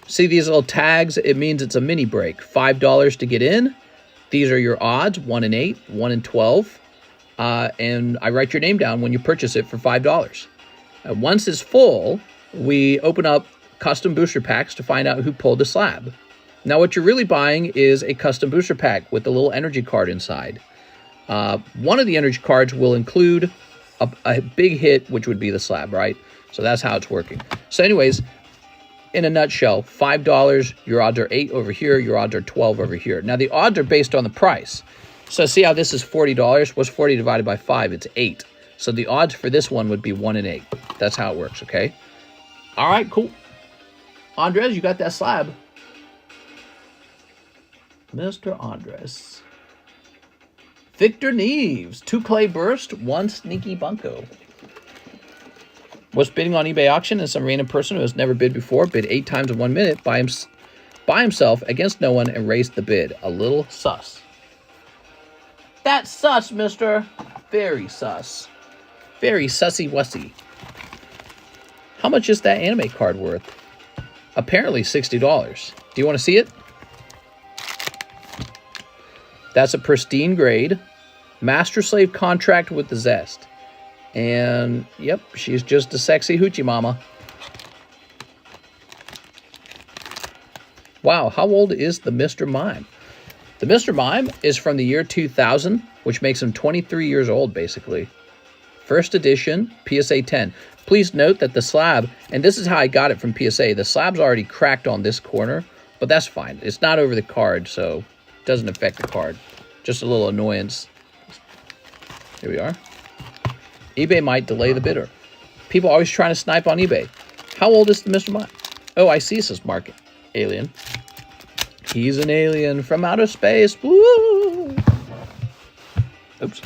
See these little tags? It means it's a mini break. $5 to get in. These are your odds, 1 in 8, 1 in 12. And I write your name down when you purchase it for $5. Once it's full, we open up custom booster packs to find out who pulled the slab. Now what you're really buying is a custom booster pack with a little energy card inside. One of the energy cards will include a big hit, which would be the slab, right? So that's how it's working. So anyways, in a nutshell, $5, your odds are 8 over here, your odds are 12 over here. Now, the odds are based on the price. So see how this is $40? What's 40 divided by 5? It's 8. So the odds for this one would be 1 in 8. That's how it works, okay? All right, cool. Andres, you got that slab. Mr. Andres. Victor Neves. 2 clay burst, 1 sneaky bunko. Was bidding on eBay auction, and some random person who has never bid before bid 8 times in 1 minute by himself against no one and raised the bid. A little sus. That's sus, mister. Very sus. Very sussy-wussy. How much is that anime card worth? Apparently $60. Do you want to see it? That's a pristine grade. Master Slave contract with the zest. And, yep, she's just a sexy hoochie mama. Wow, how old is the Mr. Mime? The Mr. Mime is from the year 2000, which makes him 23 years old, basically. First edition, PSA 10. Please note that the slab, and this is how I got it from PSA, the slab's already cracked on this corner, but that's fine. It's not over the card, so it doesn't affect the card. Just a little annoyance. Here we are. eBay might delay the bidder. People always trying to snipe on eBay. How old is the Mr. Mime? Oh, I see, says Mark Alien. He's an alien from outer space. Woo! Oops.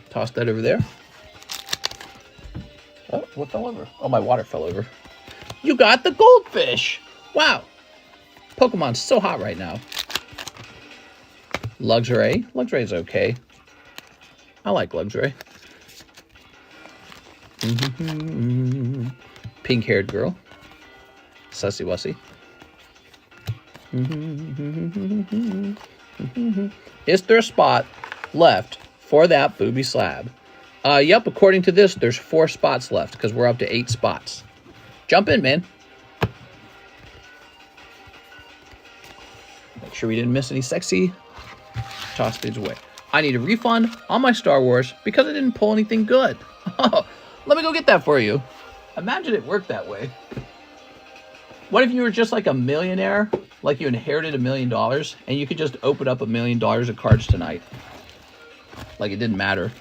Toss that over there. Oh, what fell over? Oh, my water fell over. You got the goldfish. Wow. Pokemon's so hot right now. Luxray. Luxray's okay. I like Luxray. Pink-haired girl. Sussy-wussy. Is there a spot left for that booby slab? Yep, according to this, there's 4 spots left because we're up to 8 spots. Jump in, man. Make sure we didn't miss any sexy. Toss these away. I need a refund on my Star Wars because I didn't pull anything good. Let me go get that for you. Imagine it worked that way. What if you were just like a millionaire, like you inherited $1 million, and you could just open up $1 million of cards tonight? Like it didn't matter.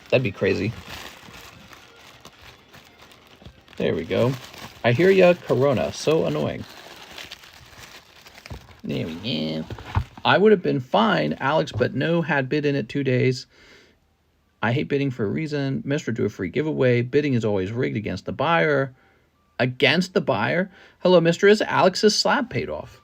That'd be crazy. There we go. I hear ya, Corona. So annoying. There we go. I would have been fine, Alex, but no, had bid in it 2 days. I hate bidding for a reason. Mr. Do a free giveaway. Bidding is always rigged against the buyer. Against the buyer? Hello, Mr. Is Alex's slab paid off?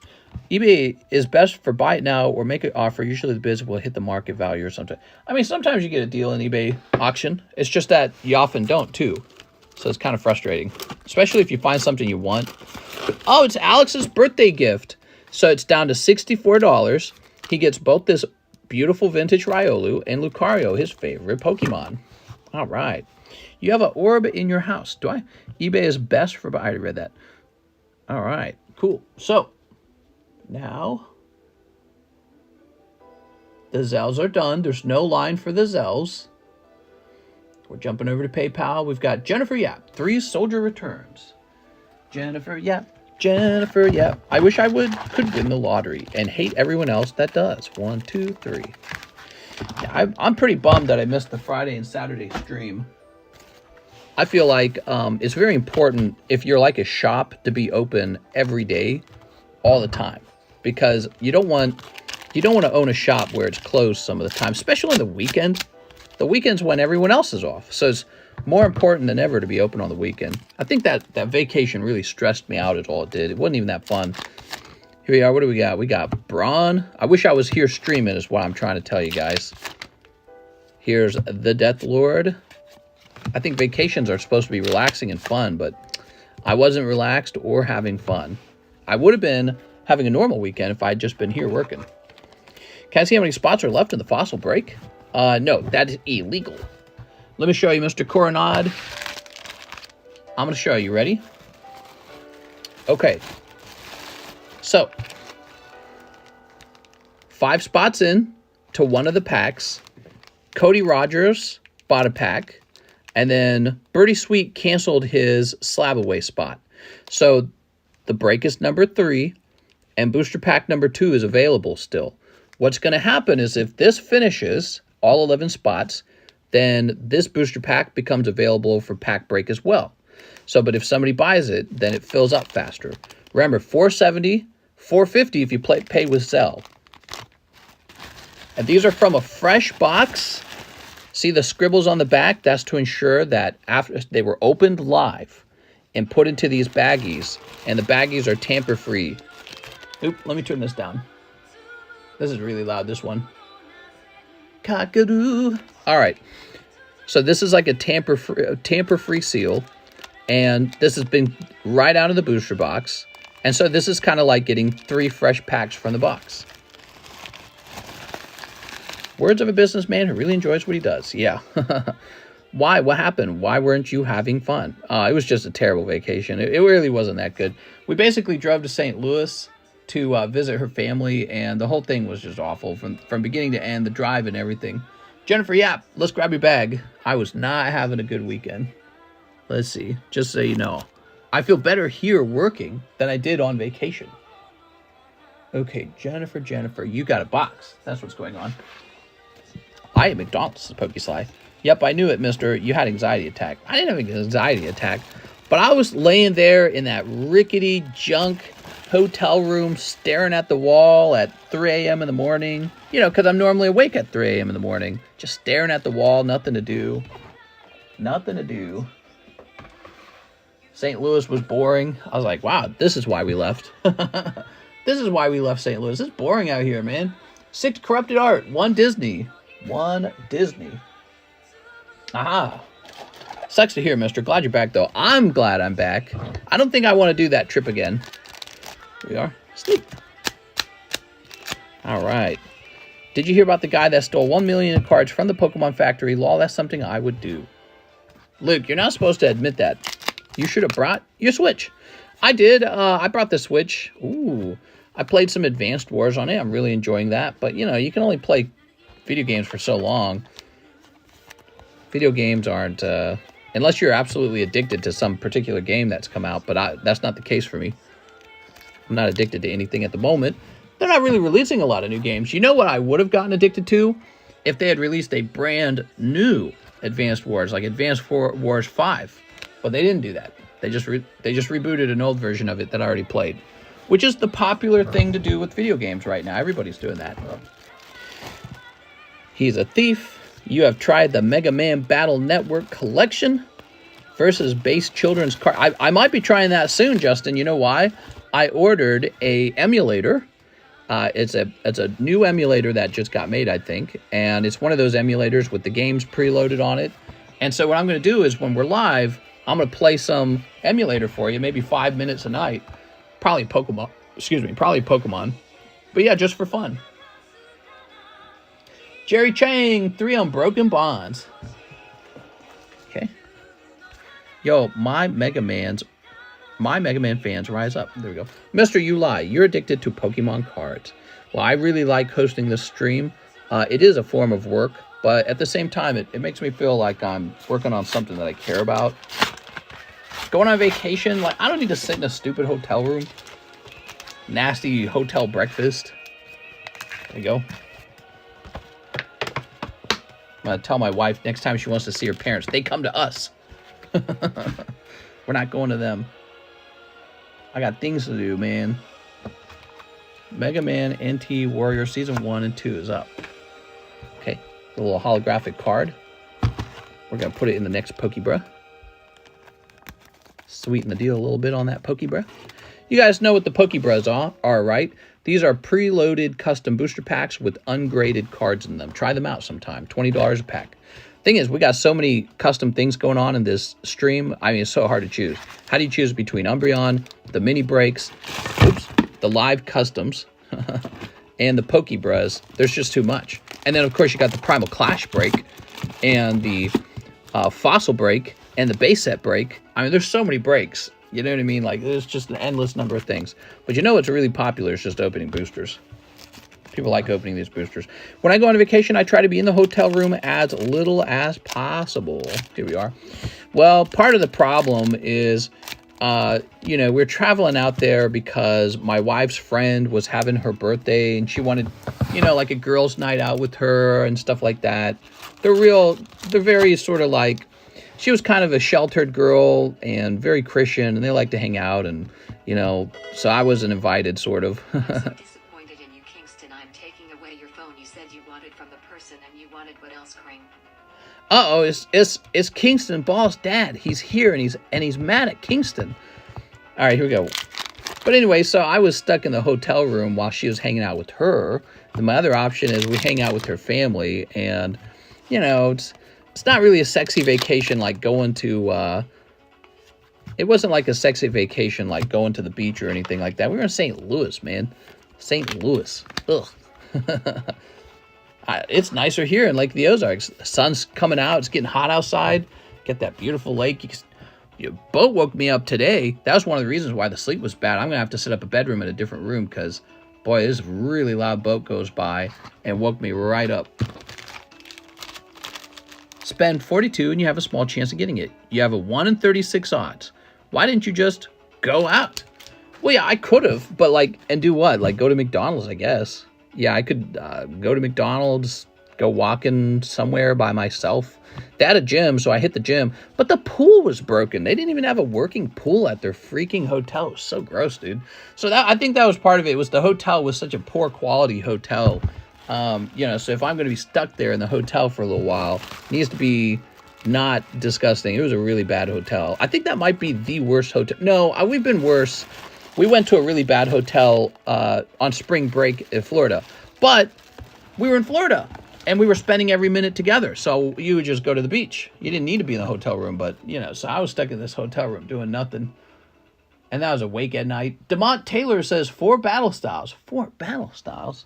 eBay is best for buy it now or make an offer. Usually the bids will hit the market value or something. I mean, sometimes you get a deal in eBay auction. It's just that you often don't, too. So it's kind of frustrating, especially if you find something you want. Oh, it's Alex's birthday gift. So it's down to $64. He gets both this beautiful vintage Riolu and Lucario, his favorite Pokemon. All right. You have an orb in your house. Do I? eBay is best for... I already read that. All right. Cool. So, now, the Zells are done. There's no line for the Zells. We're jumping over to PayPal. We've got Jennifer Yap. 3 soldier returns. Jennifer Yap. Jennifer Yap. I wish I could win the lottery and hate everyone else that does. 1, 2, 3. Yeah, I'm pretty bummed that I missed the Friday and Saturday stream. I feel like it's very important if you're like a shop to be open every day, all the time, because you don't want to own a shop where it's closed some of the time, especially on the weekend. The weekend's when everyone else is off, so it's more important than ever to be open on the weekend. I think that vacation really stressed me out is all it did. It wasn't even that fun. Here we are. What do we got? We got Braun. I wish I was here streaming is what I'm trying to tell you guys. Here's the Death Lord. I think vacations are supposed to be relaxing and fun, but I wasn't relaxed or having fun. I would have been having a normal weekend if I'd just been here working. Can I see how many spots are left in the fossil break? No, that is illegal. Let me show you, Mr. Coronado. I'm going to show you. Ready? Okay. So, 5 spots in to one of the packs. Cody Rogers bought a pack. And then Birdie Sweet canceled his SLAB-AWAY spot. So, the break is number 3. And booster pack number 2 is available still. What's going to happen is if this finishes all 11 spots, then this booster pack becomes available for pack break as well. So, but if somebody buys it, then it fills up faster. Remember, $470, $450 if you pay with ZELLE. And these are from a fresh box. See the scribbles on the back? That's to ensure that after they were opened live and put into these baggies, and the baggies are tamper-free. Oop, let me turn this down. This is really loud, this one. Cockadoo. All right. So this is like a tamper-free seal, and this has been right out of the booster box. And so this is kind of like getting 3 fresh packs from the box. Words of a businessman who really enjoys what he does. Yeah. Why? What happened? Why weren't you having fun? It was just a terrible vacation. It really wasn't that good. We basically drove to St. Louis to visit her family, and the whole thing was just awful from beginning to end, the drive and everything. Jennifer Yap, let's grab your bag. I was not having a good weekend. Let's see. Just so you know. I feel better here working than I did on vacation. Okay, Jennifer, you got a box. That's what's going on. I am McDonald's, Pokesly. Yep, I knew it, mister. You had anxiety attack. I didn't have an anxiety attack, but I was laying there in that rickety junk hotel room staring at the wall at 3 a.m. in the morning. You know, because I'm normally awake at 3 a.m. in the morning. Just staring at the wall, nothing to do. Nothing to do. St. Louis was boring. I was like, wow, this is why we left. This is why we left St. Louis. It's boring out here, man. 6 corrupted art, 1 Disney. 1 Disney. Aha. Sucks to hear, mister. Glad you're back, though. I'm glad I'm back. I don't think I want to do that trip again. Here we are. Sleep. All right. Did you hear about the guy that stole 1 million cards from the Pokemon factory? Lol, that's something I would do. Luke, you're not supposed to admit that. You should have brought your Switch. I did. I brought the Switch. Ooh. I played some Advanced Wars on it. I'm really enjoying that. But, you know, you can only play video games for so long. Video games aren't Unless you're absolutely addicted to some particular game that's come out, but that's not the case for me. I'm not addicted to anything at the moment. They're not really releasing a lot of new games. You know what I would have gotten addicted to? If they had released a brand new Advanced Wars, like Advanced Wars 5. But they didn't do that. They just rebooted an old version of it that I already played, which is the popular thing to do with video games right now. Everybody's doing that. He's a thief. You have tried the Mega Man Battle Network Collection versus base children's card. I might be trying that soon, Justin. You know why? I ordered a emulator. It's a new emulator that just got made, I think. And it's one of those emulators with the games preloaded on it. And so what I'm going to do is when we're live, I'm going to play some emulator for you, maybe 5 minutes a night. Probably Pokemon. Excuse me, probably Pokemon. But yeah, just for fun. Jerry Chang, 3 Unbroken Bonds. Okay. Yo, my Mega Man fans, rise up. There we go. Mr. You Lie, you're addicted to Pokemon cards. Well, I really like hosting this stream. It is a form of work, but at the same time, it makes me feel like I'm working on something that I care about. Going on vacation, like, I don't need to sit in a stupid hotel room. Nasty hotel breakfast. There you go. I'm going to tell my wife next time she wants to see her parents, they come to us. We're not going to them. I got things to do, man. Mega Man NT Warrior Season 1 and 2 is up. Okay, a little holographic card. We're going to put it in the next Pokebra. Sweeten the deal a little bit on that Pokebra. You guys know what the Pokebras are, right? These are preloaded custom booster packs with ungraded cards in them. Try them out sometime. $20 a pack. Thing is, we got so many custom things going on in this stream. I mean, it's so hard to choose. How do you choose between Umbreon, the mini breaks, the live customs, and the Pokebras? There's just too much. And then, of course, you got the Primal Clash break and the Fossil break and the base set break. I mean, there's so many breaks. You know what I mean? Like, there's just an endless number of things. But you know what's really popular is just opening boosters. People like opening these boosters. When I go on vacation, I try to be in the hotel room as little as possible. Here we are. Well, part of the problem is, you know, we're traveling out there because my wife's friend was having her birthday and she wanted, you know, like a girls' night out with her and stuff like that. They're very sort of like, she was kind of a sheltered girl and very Christian, and they like to hang out, and, you know, so I wasn't invited, sort of.
I'm so disappointed in you, Kingston. I'm taking away your phone you said you wanted from the person, and you wanted what else, Crane?
Uh-oh, it's Kingston Ball's dad. He's here, and he's mad at Kingston. All right, here we go. But anyway, so I was stuck in the hotel room while she was hanging out with her. And my other option is we hang out with her family, and, you know, it's not really a sexy vacation like going to, it wasn't like a sexy vacation like going to the beach or anything like that. We were in St. Louis, man. St. Louis. Ugh. It's nicer here in Lake of the Ozarks. The sun's coming out. It's getting hot outside. Get that beautiful lake. Your boat woke me up today. That was one of the reasons why the sleep was bad. I'm going to have to set up a bedroom in a different room because, boy, this really loud boat goes by and woke me right up. Spend 42 and you have a small chance of getting it. You have a 1 in 36 odds. Why didn't you just go out? Well, yeah, I could have, but like, and do what? Like go to McDonald's, I guess. Yeah, I could go to McDonald's, go walking somewhere by myself. They had a gym, so I hit the gym, but the pool was broken. They didn't even have a working pool at their freaking hotel. It was so gross, dude. So I think that was part of it. Was the hotel was such a poor quality hotel. You know, so if I'm going to be stuck there in the hotel for a little while, it needs to be not disgusting. It was a really bad hotel. I think that might be the worst hotel. No, we've been worse. We went to a really bad hotel on spring break in Florida, but we were in Florida and we were spending every minute together. So you would just go to the beach. You didn't need to be in the hotel room, but, you know, so I was stuck in this hotel room doing nothing. And that was awake at night. DeMont Taylor says 4 battle styles. 4 battle styles?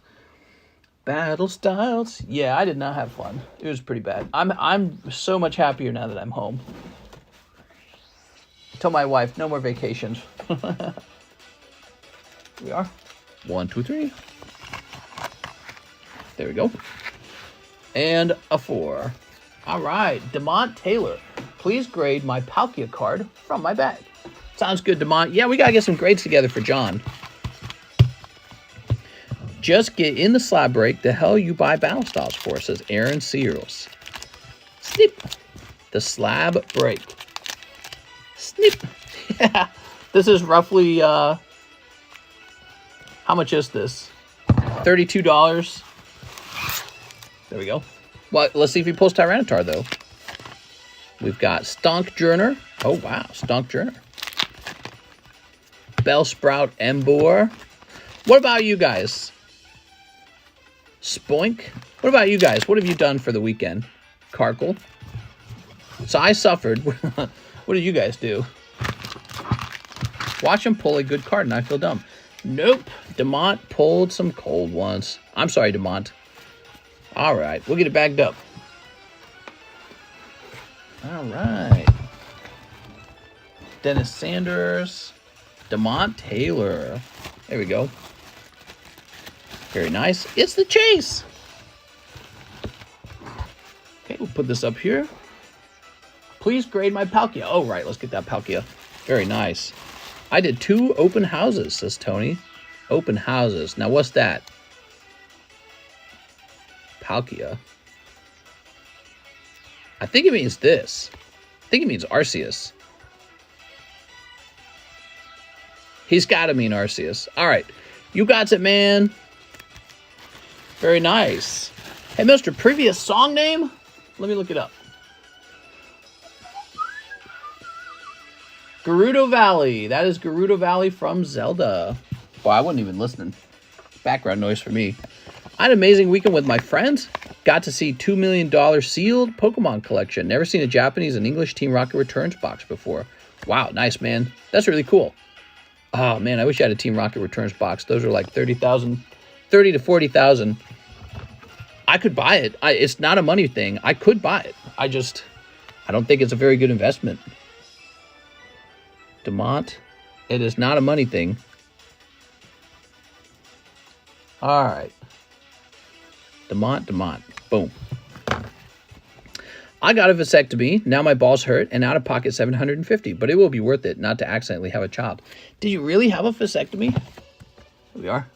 Battle styles. Yeah, I did not have fun. It was pretty bad. I'm so much happier now that I'm home. Tell my wife, no more vacations. Here we are. 1, 2, 3. There we go. And a 4. All right, DeMont Taylor. Please grade my Palkia card from my bag. Sounds good, Demont. Yeah, we got to get some grades together for John. Just get in the slab break. The hell you buy battle styles for, says Aaron Searles. Snip. The slab break. Snip. Yeah. This is roughly, how much is this? $32. There we go. Well, let's see if he pulls Tyranitar, though. We've got Stonkjourner. Oh, wow. Stonkjourner. Bellsprout Emboar. What about you guys? Spoink. What about you guys? What have you done for the weekend? Karkle. So I suffered. What did you guys do? Watch him pull a good card and I feel dumb. Nope. Demont pulled some cold ones. I'm sorry, Demont. All right. We'll get it bagged up. All right. Dennis Sanders. Demont Taylor. There we go. Very nice. It's the chase. Okay, we'll put this up here. Please grade my Palkia. Oh, right. Let's get that Palkia. Very nice. I did 2 open houses, says Tony. Open houses. Now, what's that? Palkia. I think it means this. I think it means Arceus. He's got to mean Arceus. All right. You got it, man. Very nice. Hey, Mr. Previous song name? Let me look it up. Gerudo Valley. That is Gerudo Valley from Zelda. Boy, I wasn't even listening. Background noise for me. I had an amazing weekend with my friends. Got to see $2 million sealed Pokemon collection. Never seen a Japanese and English Team Rocket Returns box before. Wow, nice, man. That's really cool. Oh, man, I wish I had a Team Rocket Returns box. Those are like 30,000, 30 to 40,000. I could buy it. It's not a money thing. I could buy it. I don't think it's a very good investment. Demont, it is not a money thing. All right. Demont. Boom. I got a vasectomy. Now my balls hurt and out of pocket $750, but it will be worth it not to accidentally have a child. Did you really have a vasectomy? Here we are.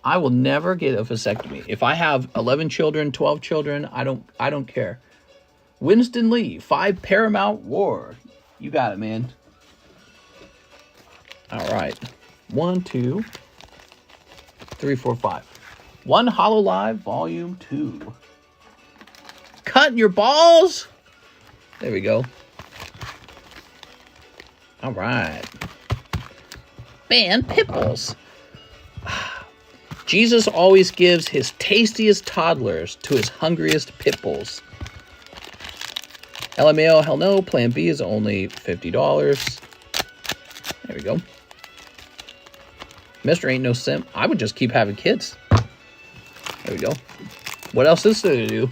I will never get a vasectomy. If I have 11 children, 12 children, I don't care. Winston Lee, 5 Paramount War. You got it, man. All right. 1, 2, 3, 4, 5. 1 Hololive Volume 2. Cutting your balls. There we go. All right. Ban Pipples. Jesus always gives his tastiest toddlers to his hungriest pitbulls. LMAO, hell no. Plan B is only $50. There we go. Mr. Ain't No Simp. I would just keep having kids. There we go. What else is there to do?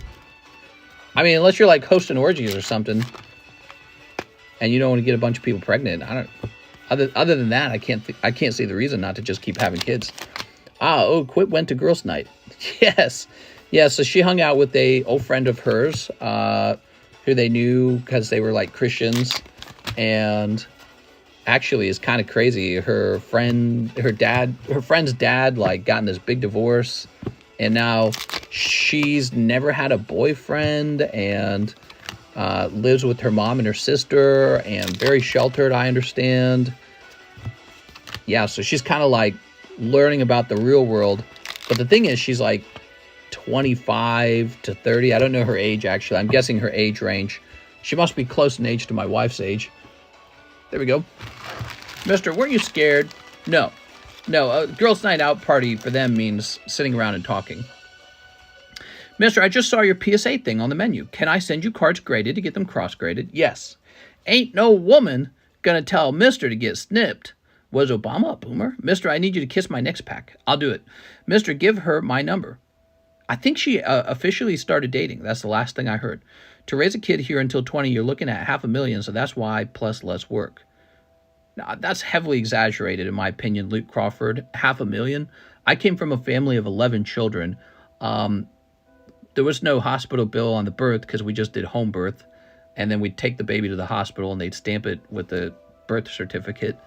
I mean, unless you're like hosting orgies or something, and you don't want to get a bunch of people pregnant. I don't. Other than that, I can't see the reason not to just keep having kids. Quit went to girls' night. Yes. Yeah, so she hung out with a old friend of hers, who they knew because they were like Christians, and actually is kind of crazy. Her friend's dad like got in this big divorce, and now she's never had a boyfriend and lives with her mom and her sister and very sheltered, I understand. Yeah, so she's kind of like learning about the real world. But the thing is, she's like 25 to 30. I don't know her age, actually. I'm guessing her age range. She must be close in age to my wife's age. There we go. Mister, weren't you scared? No. No, a girls' night out party for them means sitting around and talking. Mister, I just saw your PSA thing on the menu. Can I send you cards graded to get them cross-graded? Yes. Ain't no woman gonna tell Mister to get snipped. Was Obama a boomer? Mister, I need you to kiss my next pack. I'll do it. Mister, give her my number. I think she officially started dating. That's the last thing I heard. To raise a kid here until 20, you're looking at $500,000, so that's why, plus less work. Now, that's heavily exaggerated, in my opinion, Luke Crawford. $500,000? I came from a family of 11 children. There was no hospital bill on the birth because we just did home birth. and then we'd take the baby to the hospital and they'd stamp it with the birth certificate.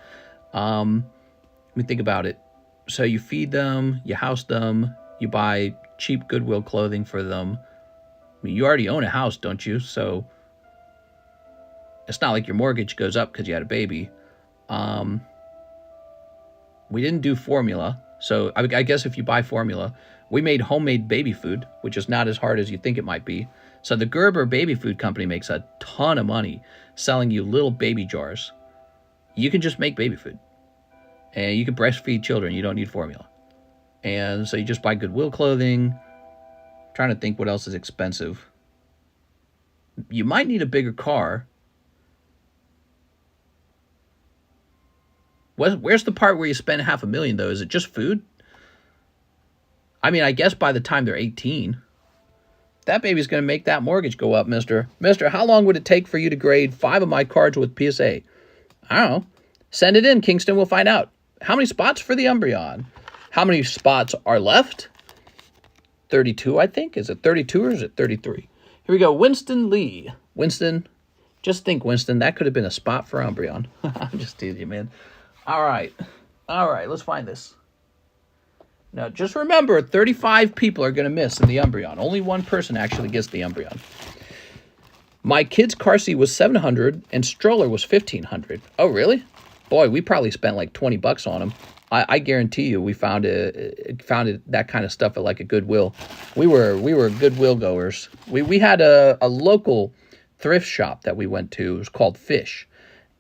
Let me think about it. So you feed them, you house them, you buy cheap Goodwill clothing for them. I mean, you already own a house, don't you? So it's not like your mortgage goes up because you had a baby. We didn't do formula. So I guess if you buy formula, we made homemade baby food, which is not as hard as you think it might be. So the Gerber baby food company makes a ton of money selling you little baby jars. You can just make baby food. And you can breastfeed children. You don't need formula. And so you just buy Goodwill clothing. I'm trying to think what else is expensive. You might need a bigger car. Where's the part where you spend $500,000 though? Is it just food? I mean, I guess by the time they're 18, that baby's going to make that mortgage go up, mister. Mister, how long would it take for you to grade 5 of my cards with PSA? I don't know. Send it in, Kingston. We'll find out. How many spots for the Umbreon? How many spots are left? 32, I think. Is it 32 or is it 33? Here we go. Winston Lee. Winston, just think, Winston, that could have been a spot for Umbreon. I'm just teasing you, man. All right. All right, let's find this. Now, just remember, 35 people are going to miss in the Umbreon. Only one person actually gets the Umbreon. My kid's car seat was $700 and stroller was $1,500. Oh, really? Boy, we probably spent like $20 on them. I guarantee you, we found that kind of stuff at like a Goodwill. We were Goodwill goers. We had a local thrift shop that we went to. It was called Fish,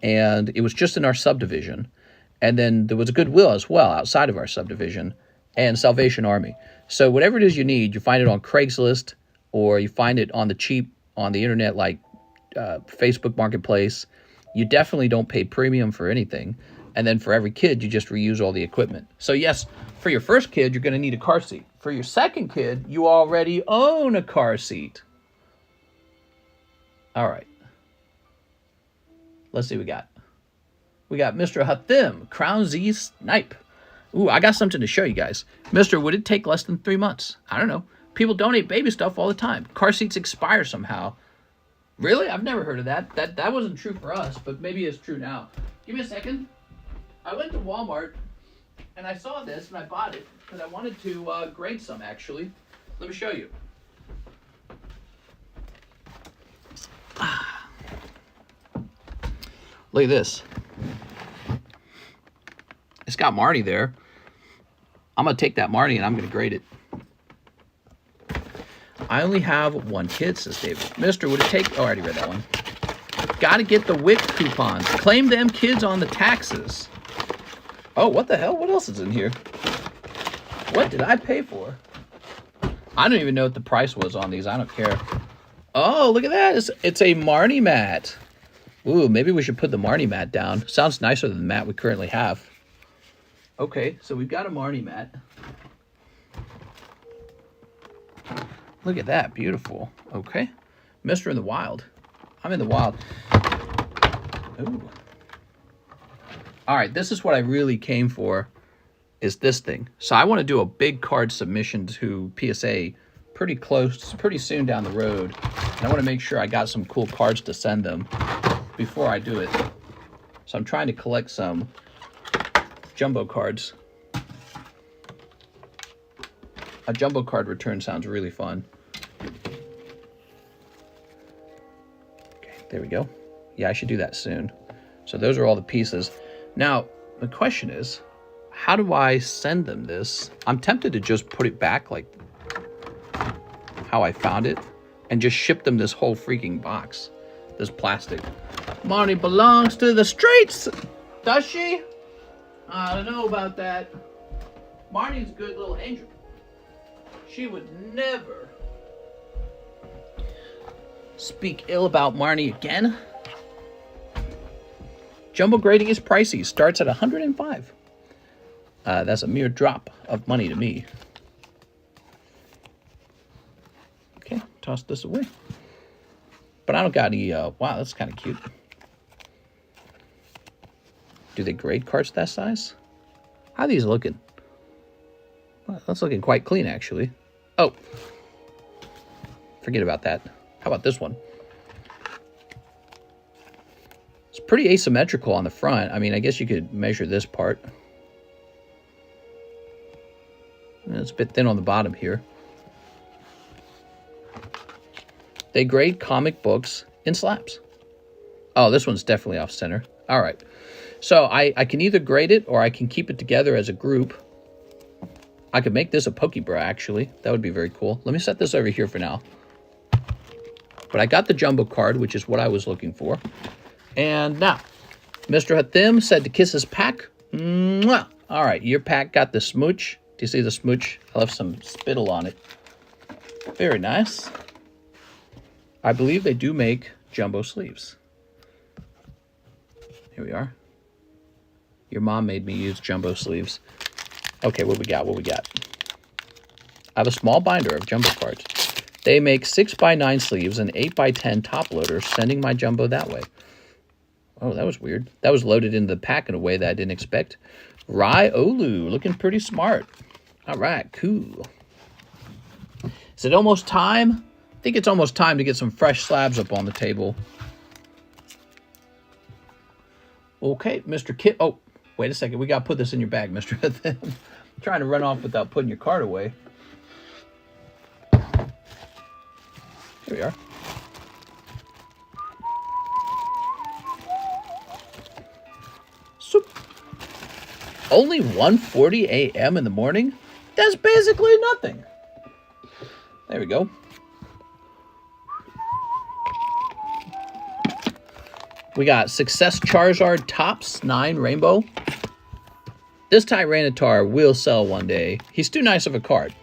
and it was just in our subdivision. And then there was a Goodwill as well outside of our subdivision, and Salvation Army. So whatever it is you need, you find it on Craigslist, or you find it on the cheap on the internet like Facebook Marketplace. You definitely don't pay premium for anything. And then for every kid, you just reuse all the equipment. So yes, for your first kid, you're going to need a car seat. For your second kid, you already own a car seat. All right. Let's see what we got. We got Mr. Hathim, Crown Z Snipe. Ooh, I got something to show you guys. Mister, would it take less than 3 months? I don't know. People donate baby stuff all the time. Car seats expire somehow. Really? I've never heard of that. That wasn't true for us, but maybe it's true now. Give me a second. I went to Walmart, and I saw this, and I bought it, because I wanted to grade some, actually. Let me show you. Look at this. It's got Marnie there. I'm going to take that Marnie, and I'm going to grade it. I only have one kid, says David. Mister, would it take... Oh, I already read that one. Got to get the WIC coupons. Claim them kids on the taxes. Oh, what the hell? What else is in here? What did I pay for? I don't even know what the price was on these. I don't care. Oh, look at that. It's a Marnie mat. Ooh, maybe we should put the Marnie mat down. Sounds nicer than the mat we currently have. Okay, so we've got a Marnie mat. Look at that. Beautiful. Okay. Mister in the wild. I'm in the wild. Ooh. All right, this is what I really came for, is this thing. So I want to do a big card submission to PSA pretty soon down the road. And I want to make sure I got some cool cards to send them before I do it. So I'm trying to collect some jumbo cards. A jumbo card return sounds really fun. Okay, there we go. Yeah, I should do that soon. So those are all the pieces. Now, the question is, how do I send them this? I'm tempted to just put it back like how I found it and just ship them this whole freaking box, this plastic. Marnie belongs to the streets, does she? I don't know about that. Marnie's a good little angel. She would never speak ill about Marnie again. Jumbo grading is pricey. Starts at $105. That's a mere drop of money to me. Okay, toss this away. But I don't got any... wow, that's kind of cute. Do they grade cards that size? How are these looking? Well, that's looking quite clean, actually. Oh. Forget about that. How about this one? pretty asymmetrical on the front. I mean, I guess you could measure this part. It's a bit thin on the bottom here. They grade comic books in slabs. Oh, this one's definitely off center. All right. So I can either grade it or I can keep it together as a group. I could make this a Pokebra, actually. That would be very cool. Let me set this over here for now. But I got the jumbo card, which is what I was looking for. And now, Mr. Hathim said to kiss his pack. Mwah! All right, your pack got the smooch. Do you see the smooch? I left some spittle on it. Very nice. I believe they do make jumbo sleeves. Here we are. Your mom made me use jumbo sleeves. Okay, what we got? What we got? I have a small binder of jumbo cards. They make 6x9 sleeves and 8x10 top loaders, sending my jumbo that way. Oh, that was weird. That was loaded into the pack in a way that I didn't expect. Rai Olu, looking pretty smart. All right, cool. Is it almost time? I think it's almost time to get some fresh slabs up on the table. Okay, Mr. Kip. Oh, wait a second. We got to put this in your bag, Mr. I'm trying to run off without putting your card away. Here we are. So, only 1:40 a.m. in the morning? That's basically nothing. There we go. We got Success Charizard Tops 9 Rainbow. This Tyranitar will sell one day. He's too nice of a card.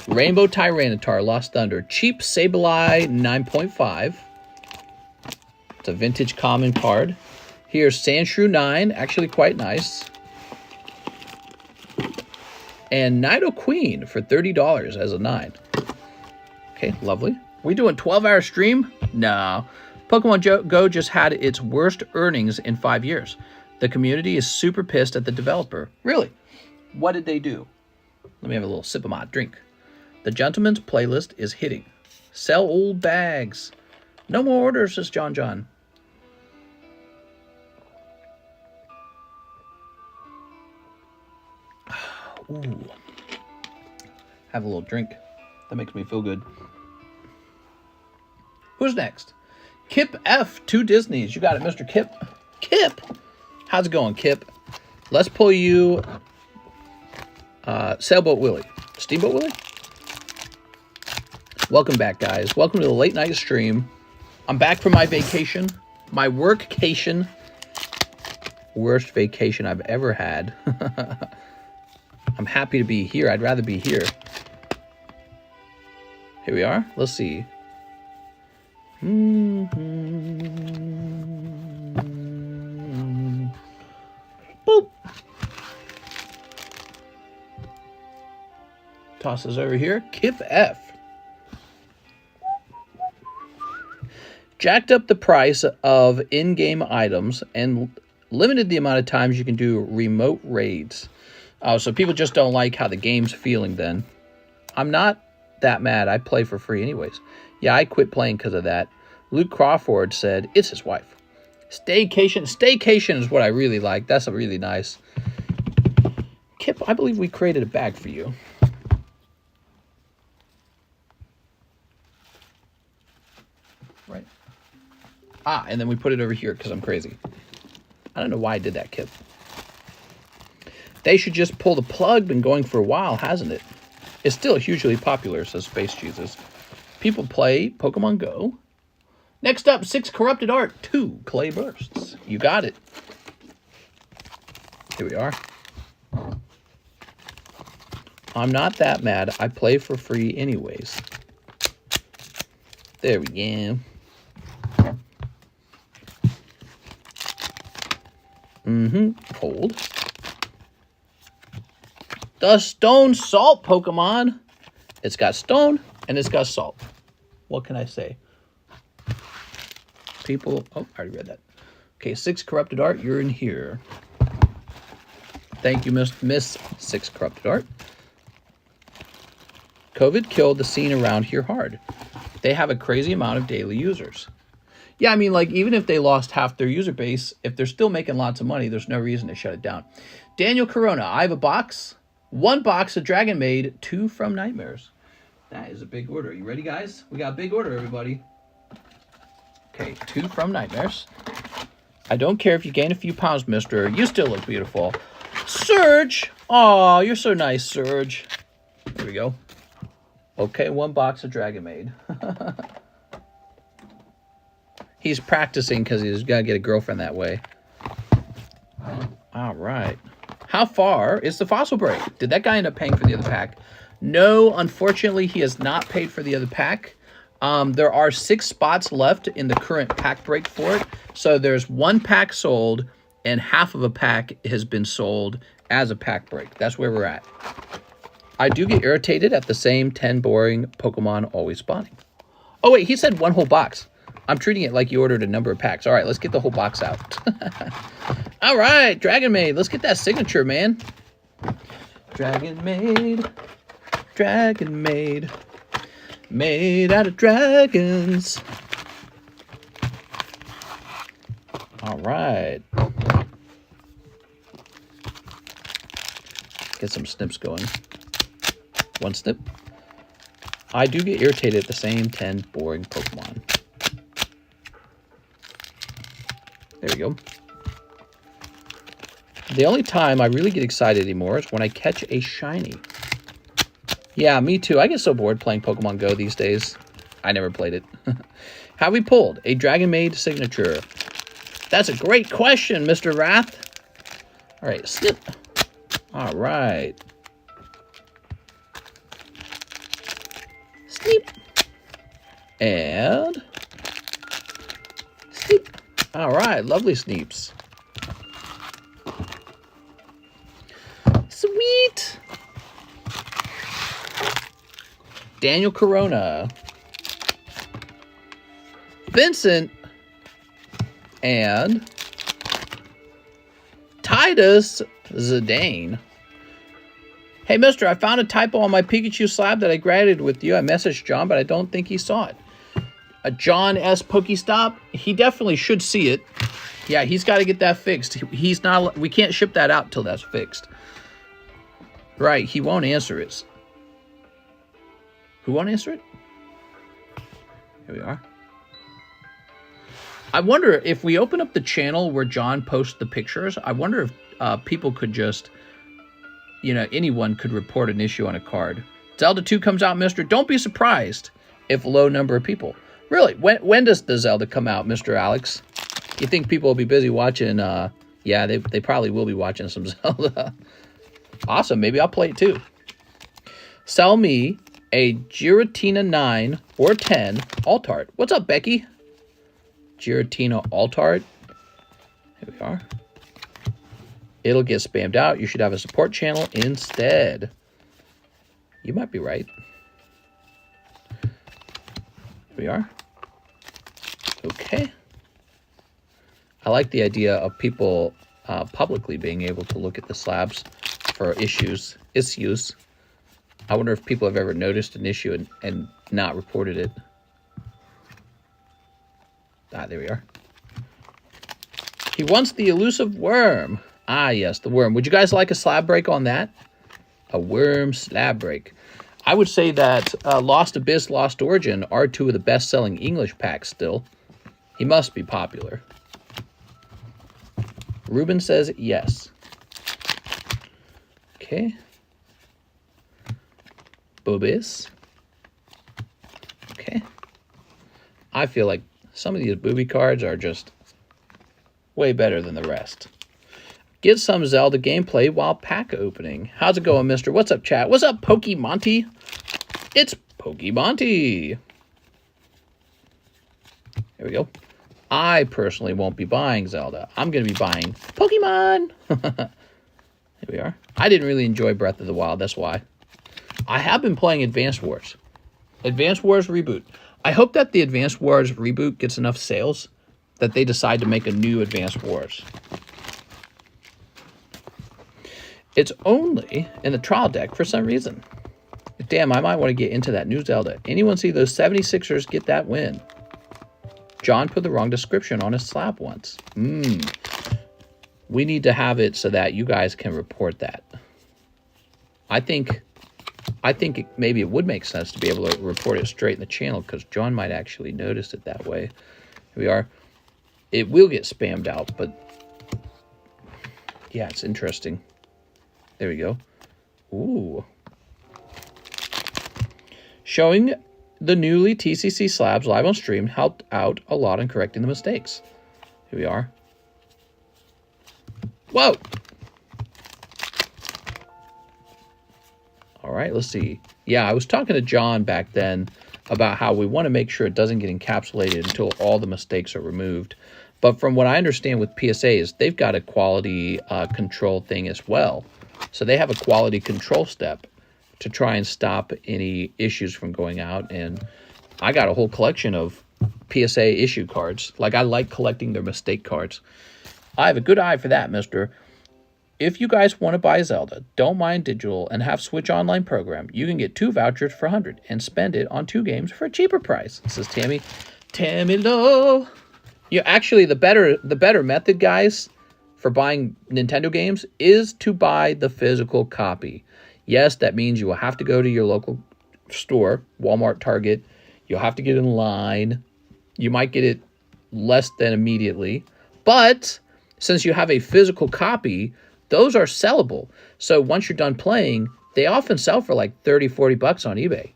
Rainbow Tyranitar Lost Thunder. Cheap Sableye 9.5. It's a vintage common card. Here's Sandshrew 9. Actually quite nice. And Nidoqueen for $30 as a 9. Okay, lovely. We doing 12-hour stream? No. Pokemon Go just had its worst earnings in 5 years. The community is super pissed at the developer. Really? What did they do? Let me have a little sip of my drink. The gentleman's playlist is hitting. Sell old bags. No more orders, says John John. Ooh. Have a little drink. That makes me feel good. Who's next? Kip F. 2 Disneys. You got it, Mr. Kip. Kip! How's it going, Kip? Let's pull you Sailboat Willie. Steamboat Willie? Welcome back, guys. Welcome to the late night stream. I'm back from my vacation. My workcation. Worst vacation I've ever had. I'm happy to be here. I'd rather be here. Here we are. Let's see. Boop. Toss this over here. Kip F. Jacked up the price of in-game items and limited the amount of times you can do remote raids. Oh, so people just don't like how the game's feeling then. I'm not that mad. I play for free anyways. Yeah, I quit playing because of that. Luke Crawford said, it's his wife. Staycation. Staycation is what I really like. That's a really nice. Kip, I believe we created a bag for you. Right. Ah, and then we put it over here because I'm crazy. I don't know why I did that, Kip. They should just pull the plug. Been going for a while, hasn't it? It's still hugely popular, says Space Jesus. People play Pokemon Go. Next up, 6 Corrupted Art, 2 Clay Bursts. You got it. Here we are. I'm not that mad. I play for free anyways. There we go. Hold. The Stone Salt Pokemon. It's got stone and it's got salt. What can I say? People. Oh, I already read that. Okay, 6 Corrupted Art. You're in here. Thank you, Miss 6 Corrupted Art. COVID killed the scene around here hard. They have a crazy amount of daily users. Yeah, I mean, like, even if they lost half their user base, if they're still making lots of money, there's no reason to shut it down. Daniel Corona, I have a box. 1 box of Dragon Maid, 2 from Nightmares. That is a big order. You ready, guys? We got a big order, everybody. Okay, 2 from Nightmares. I don't care if you gain a few pounds, mister. You still look beautiful. Surge! Aw, you're so nice, Surge. There we go. Okay, 1 box of Dragon Maid. He's practicing because he's got to get a girlfriend that way. All right. How far is the fossil break? Did that guy end up paying for the other pack? No, unfortunately, he has not paid for the other pack. There are 6 spots left in the current pack break for it. So there's 1 pack sold, and half of a pack has been sold as a pack break. That's where we're at. I do get irritated at the same 10 boring Pokemon always spawning. Oh, wait, he said 1 whole box. I'm treating it like you ordered a number of packs. All right, let's get the whole box out. All right, Dragon Maid. Let's get that signature, man. Dragon Maid. Dragon Maid. Made out of dragons. All right. Get some snips going. 1 snip. I do get irritated at the same 10 boring Pokemon. There we go. The only time I really get excited anymore is when I catch a shiny. Yeah, me too. I get so bored playing Pokemon Go these days. I never played it. Have we pulled a Dragon Maid signature? That's a great question, Mr. Wrath. All right, snip. All right. Snip. And snip. All right, lovely sneeps. Sweet. Daniel Corona. Vincent. And Titus Zidane. Hey, mister, I found a typo on my Pikachu slab that I graded with you. I messaged John, but I don't think he saw it. A John S. Pokestop, he definitely should see it. Yeah, he's got to get that fixed. He's not. We can't ship that out till that's fixed. Right, he won't answer it. Who won't answer it? Here we are. I wonder if we open up the channel where John posts the pictures, I wonder if people could just, you know, anyone could report an issue on a card. Zelda 2 comes out, mister. Don't be surprised if a low number of people. Really, when does the Zelda come out, Mr. Alex? You think people will be busy watching? Yeah, they probably will be watching some Zelda. Awesome, maybe I'll play it too. Sell me a Giratina 9 or 10 Altart. What's up, Becky? Giratina Altart. Here we are. It'll get spammed out. You should have a support channel instead. You might be right. Here we are. Okay. I like the idea of people publicly being able to look at the slabs for issues. I wonder if people have ever noticed an issue and not reported it. Ah, there we are. He wants the elusive worm. Ah, yes, the worm. Would you guys like a slab break on that? A worm slab break. I would say that Lost Abyss, Lost Origin are 2 of the best-selling English packs still. He must be popular. Ruben says yes. Okay. Bobis. Okay. I feel like some of these booby cards are just way better than the rest. Get some Zelda gameplay while pack opening. How's it going, mister? What's up, chat? What's up, Pokemonty? It's Pokemonty. Here we go. I personally won't be buying Zelda. I'm going to be buying Pokemon. Here we are. I didn't really enjoy Breath of the Wild. That's why. I have been playing Advanced Wars. Advanced Wars Reboot. I hope that the Advanced Wars Reboot gets enough sales that they decide to make a new Advanced Wars. It's only in the trial deck for some reason. Damn, I might want to get into that new Zelda. Anyone see those 76ers get that win? John put the wrong description on his slab once. We need to have it so that you guys can report that. I think maybe it would make sense to be able to report it straight in the channel, because John might actually notice it that way. Here we are. It will get spammed out, but yeah, it's interesting. There we go. Ooh. Showing the newly TCC slabs live on stream helped out a lot in correcting the mistakes. Here we are. Whoa! All right, let's see. Yeah, I was talking to John back then about how we want to make sure it doesn't get encapsulated until all the mistakes are removed. But from what I understand with PSAs, they've got a quality control thing as well. So they have a quality control step to try and stop any issues from going out. And I got a whole collection of PSA issue cards. Like, I like collecting their mistake cards. I have a good eye for that, mister. If you guys want to buy Zelda, don't mind digital, and have Switch Online program, you can get 2 vouchers for 100 and spend it on 2 games for a cheaper price. This is Tammy. Tammy Low. Yeah, actually, the better method, guys, for buying Nintendo games is to buy the physical copy. Yes, that means you will have to go to your local store, Walmart, Target. You'll have to get in line. You might get it less than immediately. But since you have a physical copy, those are sellable. So once you're done playing, they often sell for like 30, 40 bucks on eBay.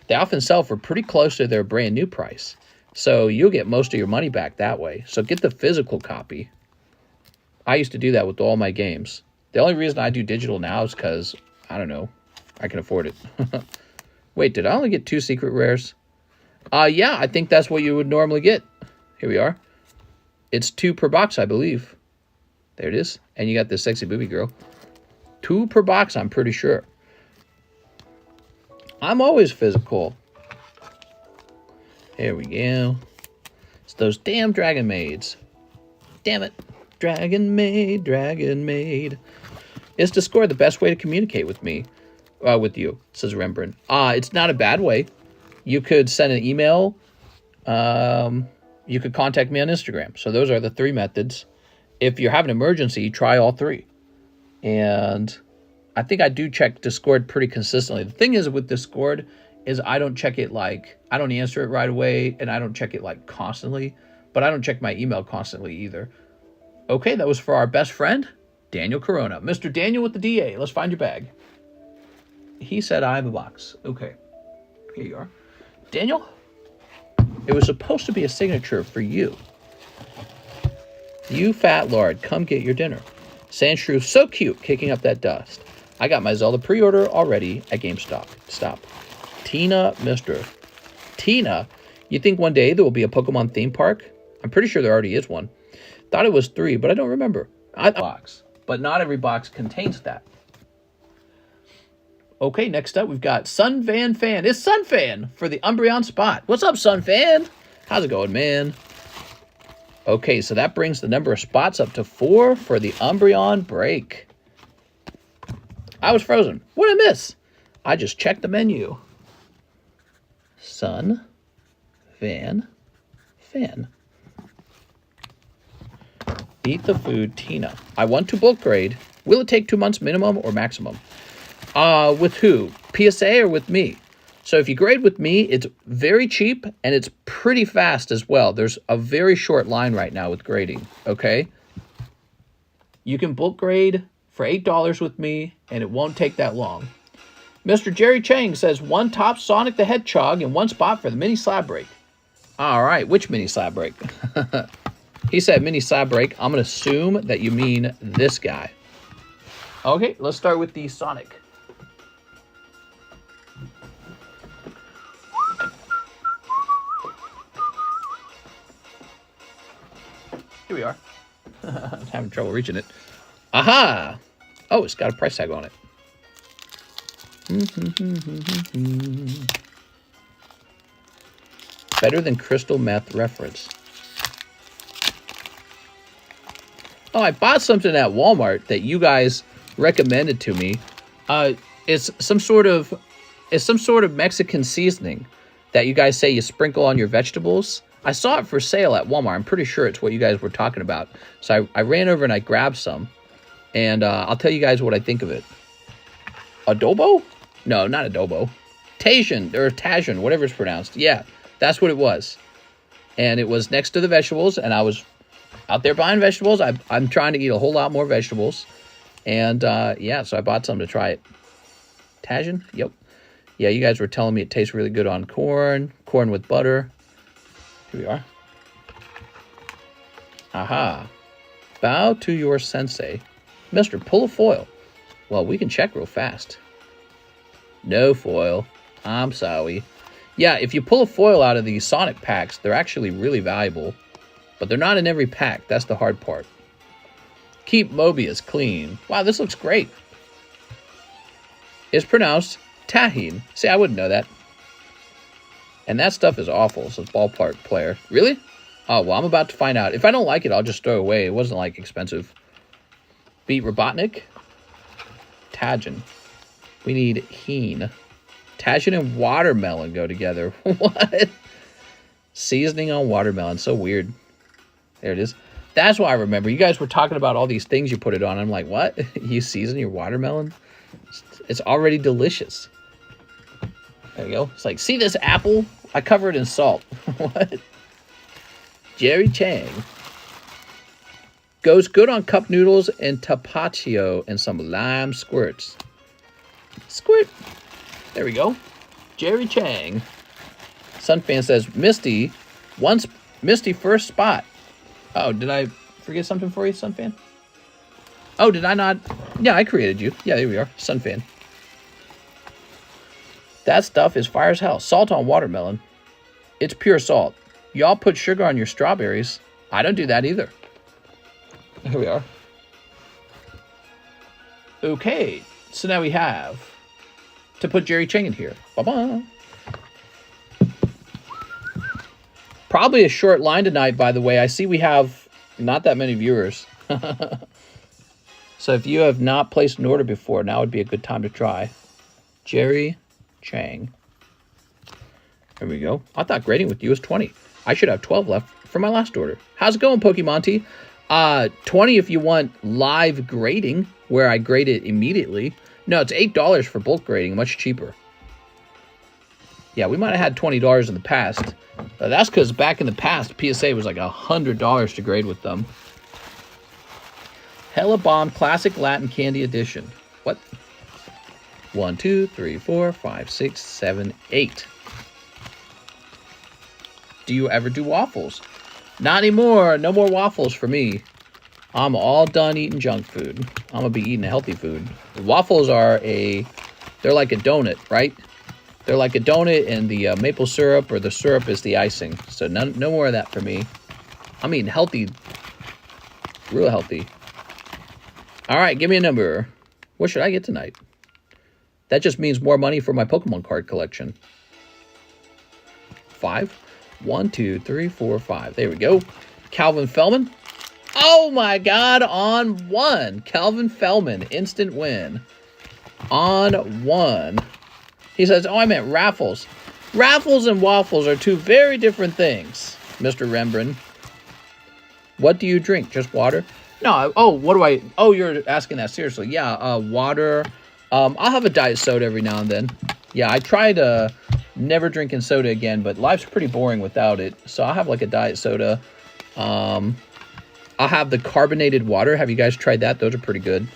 They often sell for pretty close to their brand new price. So you'll get most of your money back that way. So get the physical copy. I used to do that with all my games. The only reason I do digital now is because, I don't know, I can afford it. Wait, did I only get 2 secret rares? Yeah, I think that's what you would normally get. Here we are. It's 2 per box, I believe. There it is. And you got this sexy booby girl. 2 per box, I'm pretty sure. I'm always physical. Here we go. It's those damn dragon maids. Damn it. Dragon maid, dragon maid. Is Discord the best way to communicate with me? With you, says Rembrandt. It's not a bad way. You could send an email. You could contact me on Instagram. So those are the 3 methods. If you have an emergency, try all 3. And I think I do check Discord pretty consistently. The thing is with Discord is I don't check it I don't answer it right away, and I don't check it constantly, but I don't check my email constantly either. Okay, that was for our best friend, Daniel Corona. Mr. Daniel with the DA, let's find your bag. He said I have a box. Okay, here you are. Daniel, it was supposed to be a signature for you. You fat lord, come get your dinner. Sandshrew, so cute, kicking up that dust. I got my Zelda pre-order already at GameStop. Stop. Tina, mister. Tina, you think one day there will be a Pokemon theme park? I'm pretty sure there already is one. Thought it was 3, but I don't remember. Box, but not every box contains that. Okay, next up we've got Sunfan Fan. It's Sunfan for the Umbreon spot. What's up, Sunfan? How's it going, man? Okay, so that brings the number of spots up to 4 for the Umbreon break. I was frozen. What did I miss? I just checked the menu. Sun, Fan, Fan. Eat the food, Tina. I want to bulk grade. Will it take 2 months minimum or maximum? With who? PSA or with me? So if you grade with me, it's very cheap and it's pretty fast as well. There's a very short line right now with grading, okay? You can bulk grade for $8 with me and it won't take that long. Mr. Jerry Chang says 1 top Sonic the Hedgehog and 1 spot for the mini slab break. All right, which mini slab break? He said mini slab break. I'm going to assume that you mean this guy. Okay, let's start with the Sonic. Here we are. I'm having trouble reaching it. Aha! Oh, it's got a price tag on it. Better than crystal meth reference. Oh, I bought something at Walmart that you guys recommended to me. It's some sort of Mexican seasoning that you guys say you sprinkle on your vegetables. I saw it for sale at Walmart. I'm pretty sure it's what you guys were talking about. So I ran over and I grabbed some. And I'll tell you guys what I think of it. Adobo? No, not adobo. Tajin, whatever it's pronounced. Yeah, that's what it was. And it was next to the vegetables. And I was out there buying vegetables. I'm trying to eat a whole lot more vegetables. And yeah, so I bought some to try it. Tajin? Yep. Yeah, you guys were telling me it tastes really good on corn. Corn with butter. Here we are. Aha. Bow to your sensei. Mister, pull a foil. Well, we can check real fast. No foil. I'm sorry. Yeah, if you pull a foil out of these Sonic packs, they're actually really valuable. But they're not in every pack. That's the hard part. Keep Mobius clean. Wow, this looks great. It's pronounced Tahine. See, I wouldn't know that. And that stuff is awful, says Ballpark Player. Really? Oh, well, I'm about to find out. If I don't like it, I'll just throw it away. It wasn't, like, expensive. Beat Robotnik. Tajin. We need Heen. Tajin and watermelon go together. What? Seasoning on watermelon. So weird. There it is. That's why I remember. You guys were talking about all these things you put it on. I'm like, what? You season your watermelon? It's already delicious. There you go. It's like, see this apple? I cover it in salt. What? Jerry Chang. Goes good on cup noodles and tapatio and some lime squirts. Squirt. There we go. Jerry Chang. Sunfan says, Misty, Misty first spot. Oh, did I forget something for you, Sunfan? Oh, did I not? Yeah, I created you. Yeah, there we are. Sunfan. That stuff is fire as hell. Salt on watermelon. It's pure salt. Y'all put sugar on your strawberries. I don't do that either. Here we are. Okay. So now we have to put Jerry Chang in here. Bye-bye. Probably a short line tonight, by the way. I see we have not that many viewers. So if you have not placed an order before, now would be a good time to try. Jerry Chang. There we go. I thought grading with you was 20. I should have 12 left for my last order. How's it going, Pokemonty? 20 if you want live grading, where I grade it immediately. No, it's $8 for bulk grading, much cheaper. Yeah, we might have had $20 in the past. That's because back in the past, PSA was like $100 to grade with them. Hella Bomb Classic Latin Candy Edition. What? 1, 2, 3, 4, 5, 6, 7, 8. Do you ever do waffles? Not anymore. No more waffles for me. I'm all done eating junk food. I'm going to be eating healthy food. The waffles are they're like a donut, right? They're like a donut, and the maple syrup or the syrup is the icing. So no more of that for me. I'm eating healthy. Real healthy. All right, give me a number. What should I get tonight? That just means more money for my Pokemon card collection. 5. 1, 2, 3, 4, 5. There we go. Calvin Fellman. Oh my God, on 1. Calvin Fellman, instant win. On 1. He says, oh, I meant raffles. Raffles and waffles are two very different things, Mr. Rembrandt. What do you drink? Just water? No, oh, what do I... Oh, you're asking that seriously. Yeah, water. I'll have a diet soda every now and then. Yeah, I try to never drinking soda again, but life's pretty boring without it. So I'll have like a diet soda. I'll have the carbonated water. Have you guys tried that? Those are pretty good.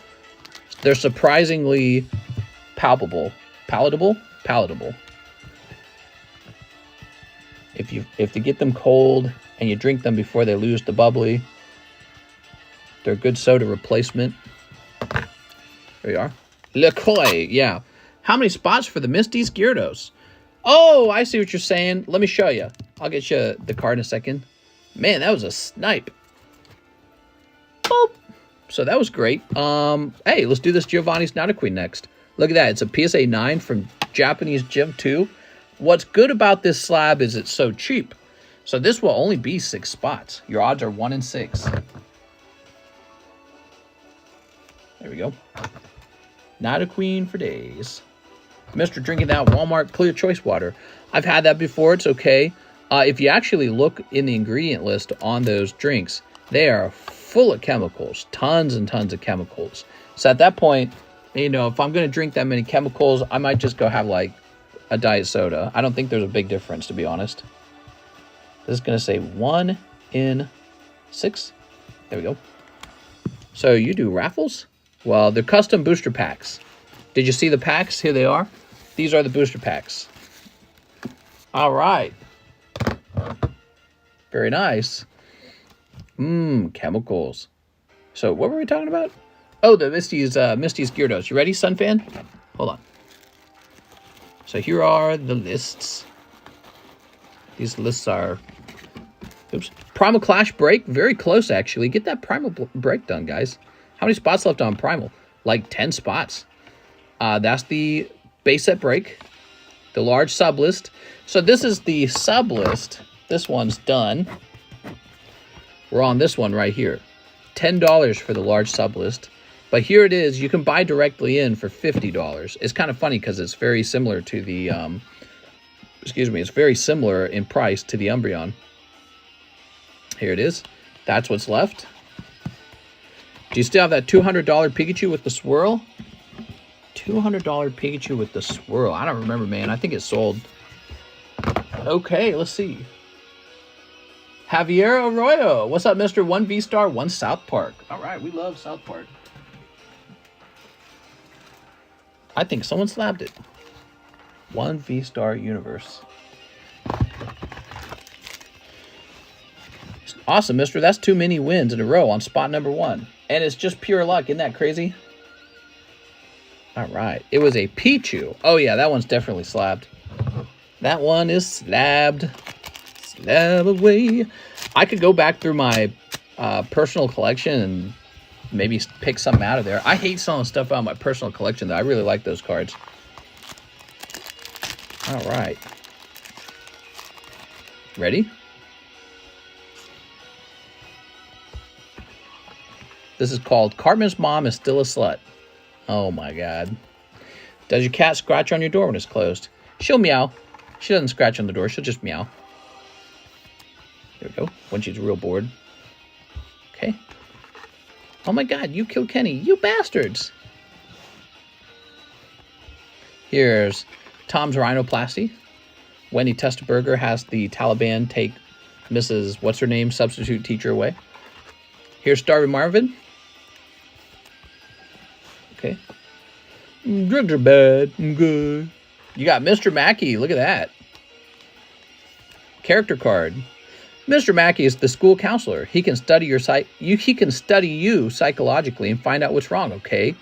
They're surprisingly palatable. If you get them cold and you drink them before they lose the bubbly, they're a good soda replacement. There we are. LaCroix, yeah. How many spots for the Misty's Gyarados? Oh, I see what you're saying. Let me show you. I'll get you the card in a second. Man, that was a snipe. Boop. So that was great. Hey, let's do this Giovanni's Nidoqueen next. Look at that. It's a PSA 9 from Japanese Gym 2. What's good about this slab is it's so cheap. So this will only be 6 spots. Your odds are 1 in 6. There we go. Nidoqueen for days. Mr. Drinking that Walmart Clear Choice water. I've had that before. It's okay. If you actually look in the ingredient list on those drinks, they are full of chemicals, tons and tons of chemicals. So at that point, you know, if I'm going to drink that many chemicals, I might just go have like a diet soda. I don't think there's a big difference, to be honest. This is going to say 1 in 6. There we go. So you do raffles? Well, they're custom booster packs. Did you see the packs? Here they are. These are the booster packs. All right. Very nice. Chemicals. So what were we talking about? Oh, the Misty's Gyarados. You ready, Sunfan? Hold on. So here are the lists. These lists are... Oops. Primal Clash Break. Very close, actually. Get that Primal Break done, guys. How many spots left on Primal? Like 10 spots. That's the base set break. The large Sublist. So this is the Sublist. This one's done. We're on this one right here. $10 for the large Sublist. But here it is. You can buy directly in for $50. It's kind of funny because it's very similar to the... it's very similar in price to the Umbreon. Here it is. That's what's left. Do you still have that $200 Pikachu with the swirl? $200 Pikachu with the swirl. I don't remember, man. I think it sold. Okay, let's see. Javier Arroyo. What's up, Mr. 1V Star, 1 South Park. All right, we love South Park. I think someone slabbed it. 1V Star Universe. Awesome, mister. That's too many wins in a row on spot number 1. And it's just pure luck. Isn't that crazy? All right. It was a Pichu. Oh, yeah. That one's definitely slabbed. That one is slabbed. SLAB-AWAY. I could go back through my personal collection and maybe pick something out of there. I hate selling stuff out of my personal collection, though. I really like those cards. All right. Ready? This is called Cartman's Mom is Still a Slut. Oh my God. Does your cat scratch on your door when it's closed? She'll meow. She doesn't scratch on the door. She'll just meow. There we go. When she's real bored. Okay. Oh my God, you killed Kenny. You bastards. Here's Tom's Rhinoplasty. Wendy Testaburger has the Taliban take Mrs. What's-her-name substitute teacher away. Here's Starving Marvin. Okay. Drugs are bad. I'm good. You got Mr. Mackey. Look at that. Character card. Mr. Mackey is the school counselor. He can study he can study you psychologically and find out what's wrong, okay?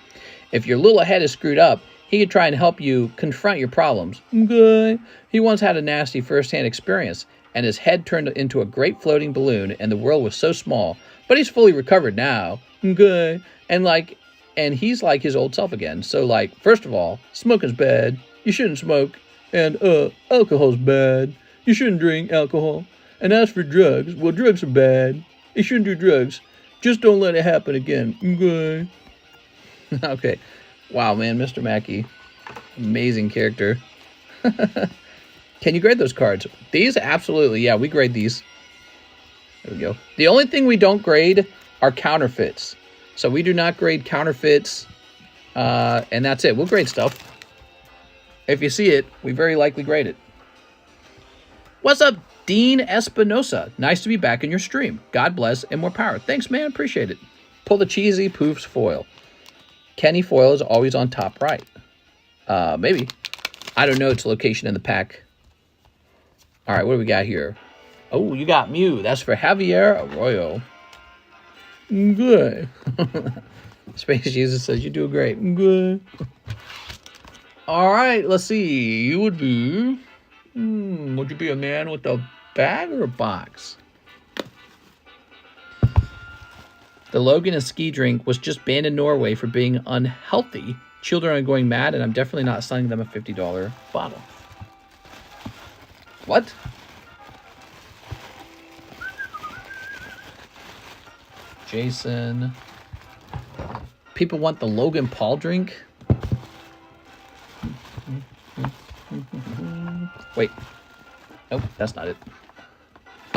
If your little head is screwed up, he can try and help you confront your problems. Okay. He once had a nasty first-hand experience, and his head turned into a great floating balloon, and the world was so small. But he's fully recovered now. Okay. And he's like his old self again. So, like, first of all, smoking's bad. You shouldn't smoke. And, alcohol's bad. You shouldn't drink alcohol. And as for drugs, well, drugs are bad. You shouldn't do drugs. Just don't let it happen again. Okay. Okay. Wow, man, Mr. Mackey. Amazing character. Can you grade those cards? These? Absolutely. Yeah, we grade these. There we go. The only thing we don't grade are counterfeits. So we do not grade counterfeits. And that's it. We'll grade stuff. If you see it, we very likely grade it. What's up, Dean Espinosa? Nice to be back in your stream. God bless and more power. Thanks, man. Appreciate it. Pull the cheesy poofs foil. Kenny foil is always on top right. Maybe. I don't know its location in the pack. All right, what do we got here? Oh, you got Mew. That's for Javier Arroyo. Good. Space Jesus says you do great. Good. All right, let's see. You would be... would you be a man with a bag or a box? The Logan and Ski drink was just banned in Norway for being unhealthy. Children are going mad, and I'm definitely not selling them a $50 bottle. What? Jason. People want the Logan Paul drink? Wait. Nope, that's not it.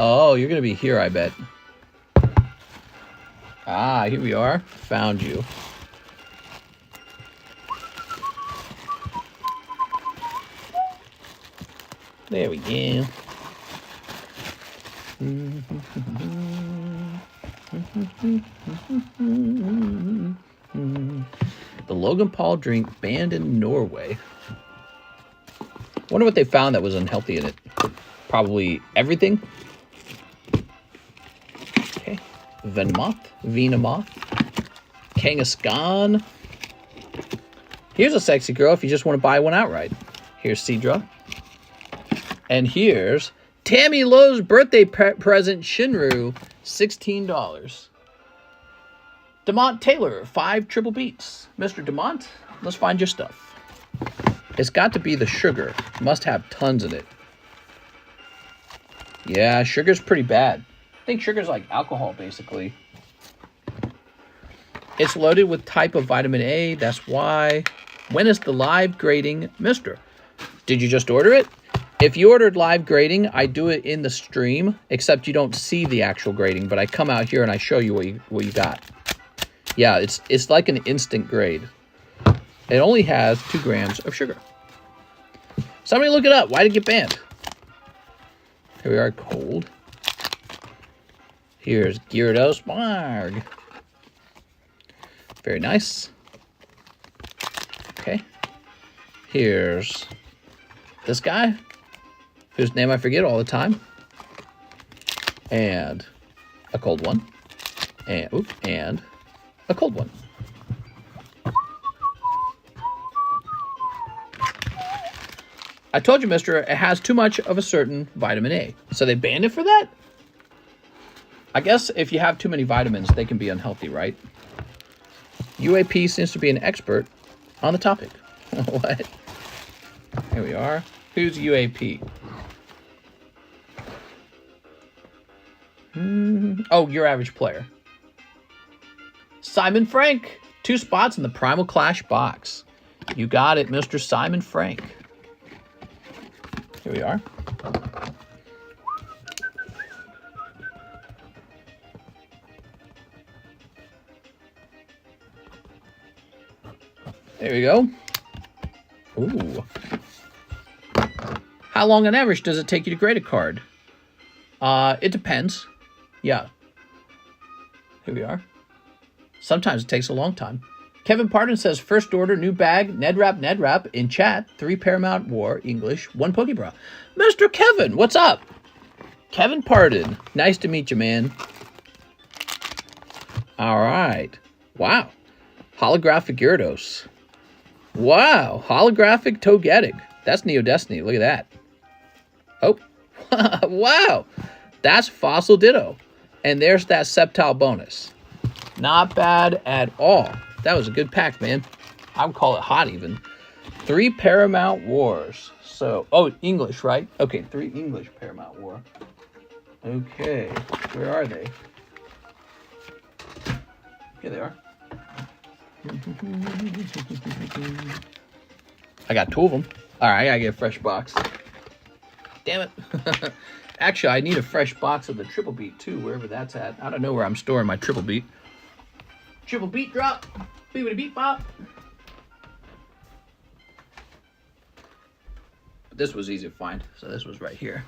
Oh, you're going to be here, I bet. Ah, here we are. Found you. There we go. The Logan Paul drink banned in Norway. Wonder what they found that was unhealthy in it. Probably everything. Okay. Venomoth. Kangaskhan. Here's a sexy girl if you just want to buy one outright. Here's Seadra. And here's Tammy Lowe's birthday present, Shinru, $16. Demont Taylor, 5 triple beats. Mr. Demont, let's find your stuff. It's got to be the sugar. Must have tons in it. Yeah, sugar's pretty bad. I think sugar's like alcohol, basically. It's loaded with type of vitamin A. That's why. When is the live grading, Mr.? Did you just order it? If you ordered live grading, I do it in the stream, except you don't see the actual grading, but I come out here and I show you what you got. Yeah, it's like an instant grade. It only has 2 grams of sugar. Somebody look it up. Why did it get banned? Here we are, cold. Here's Gyarados. Marg. Very nice. Okay. Here's this guy, whose name I forget all the time. And a cold one. And a cold one. I told you, mister, it has too much of a certain vitamin A. So they banned it for that? I guess if you have too many vitamins, they can be unhealthy, right? UAP seems to be an expert on the topic. What? Here we are. Who's UAP? Oh, your average player. Simon Frank. 2 spots in the Primal Clash box. You got it, Mr. Simon Frank. Here we are. There we go. Ooh. How long on average does it take you to grade a card? It depends. Yeah. Here we are. Sometimes it takes a long time. Kevin Pardon says, first order, new bag, Nedrap, in chat, 3 Paramount War, English, 1 Pokebra. Mr. Kevin, what's up? Kevin Pardon, nice to meet you, man. All right. Wow. Holographic Gyarados. Wow. Holographic Togetic. That's Neo Destiny. Look at that. Oh. Wow. That's Fossil Ditto. And there's that Sceptile bonus. Not bad at all. That was a good pack, man. I would call it hot even. 3 Paramount Wars. So, oh, English, right? Okay, 3 English Paramount War. Okay, where are they? Here they are. I got 2 of them. All right, I gotta get a fresh box. Damn it. Actually, I need a fresh box of the Triple Beat, too, wherever that's at. I don't know where I'm storing my Triple Beat. Triple Beat drop. Beat beat bop. But this was easy to find, so this was right here.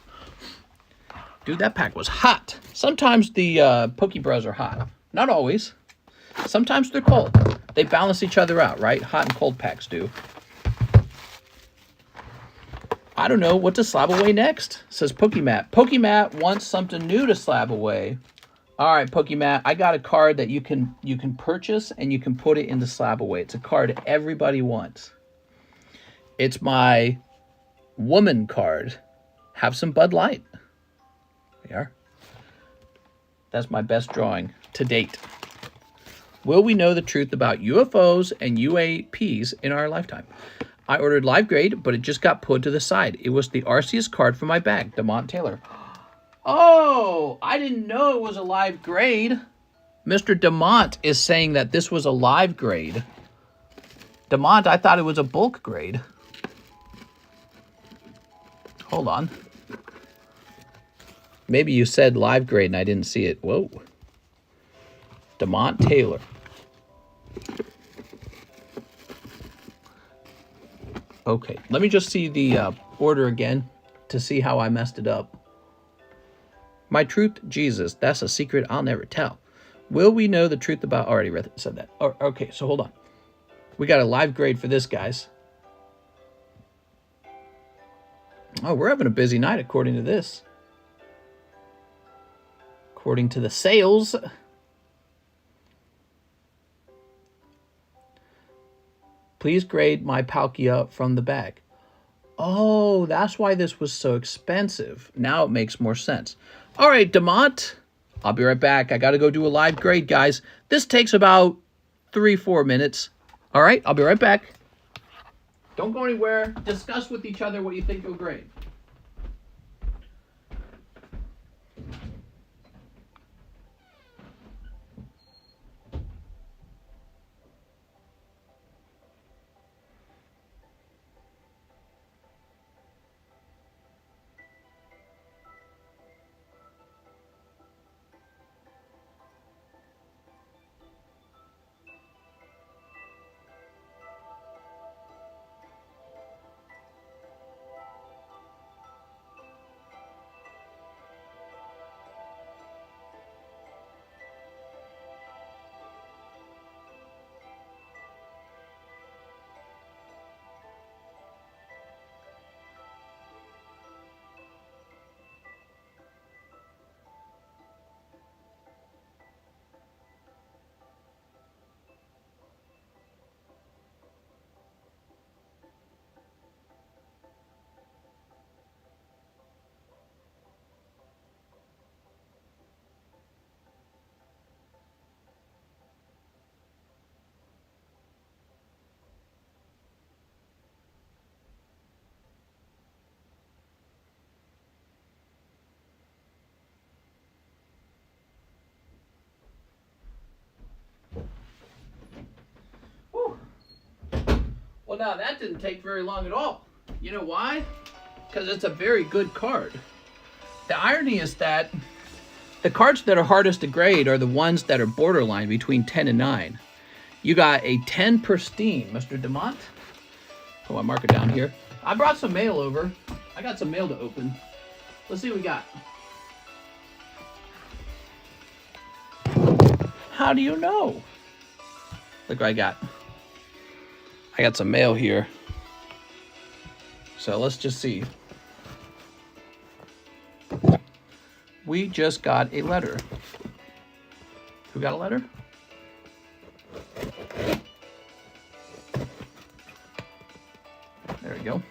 Dude, that pack was hot. Sometimes the Pokebros are hot. Not always. Sometimes they're cold. They balance each other out, right? Hot and cold packs do. I don't know. What does SLAB-AWAY next? Says Pokemat. Pokemat wants something new to SLAB-AWAY. All right, Pokemat, I got a card that you can purchase and you can put it into SLAB-AWAY. It's a card everybody wants. It's my woman card. Have some Bud Light. There you are. That's my best drawing to date. Will we know the truth about UFOs and UAPs in our lifetime? I ordered live grade, but it just got put to the side. It was the Arceus card for my bag, Demont Taylor. Oh, I didn't know it was a live grade. Mr. Demont is saying that this was a live grade. Demont, I thought it was a bulk grade. Hold on. Maybe you said live grade and I didn't see it. Whoa. DeMont Taylor. Okay, let me just see the order again to see how I messed it up. My truth, Jesus, that's a secret I'll never tell. Will we know the truth about... Already said that. Oh, okay, so hold on. We got a live grade for this, guys. Oh, we're having a busy night according to this. According to the sales... Please grade my Palkia from the bag. Oh, that's why this was so expensive. Now it makes more sense. All right, DeMont. I'll be right back. I got to go do a live grade, guys. This takes about 3-4 minutes. All right, I'll be right back. Don't go anywhere. Discuss with each other what you think you'll grade. Well, now that didn't take very long at all. You know why? Because it's a very good card. The irony is that the cards that are hardest to grade are the ones that are borderline between 10 and 9. You got a 10 pristine, Mr. DeMont. Oh, I mark it down here. I brought some mail over. I got some mail to open. Let's see what we got. How do you know? Look what I got. I got some mail here. So let's just see. We just got a letter. Who got a letter? There we go.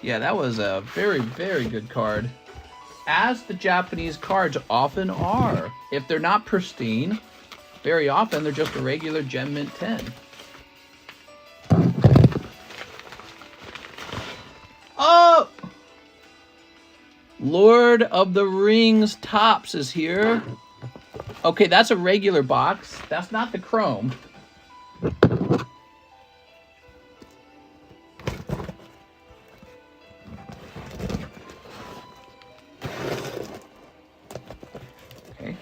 Yeah, that was a very, very good card. As the Japanese cards often are. If they're not pristine, very often they're just a regular Gem Mint 10. Oh! Lord of the Rings Tops is here. Okay, that's a regular box. That's not the chrome. Okay.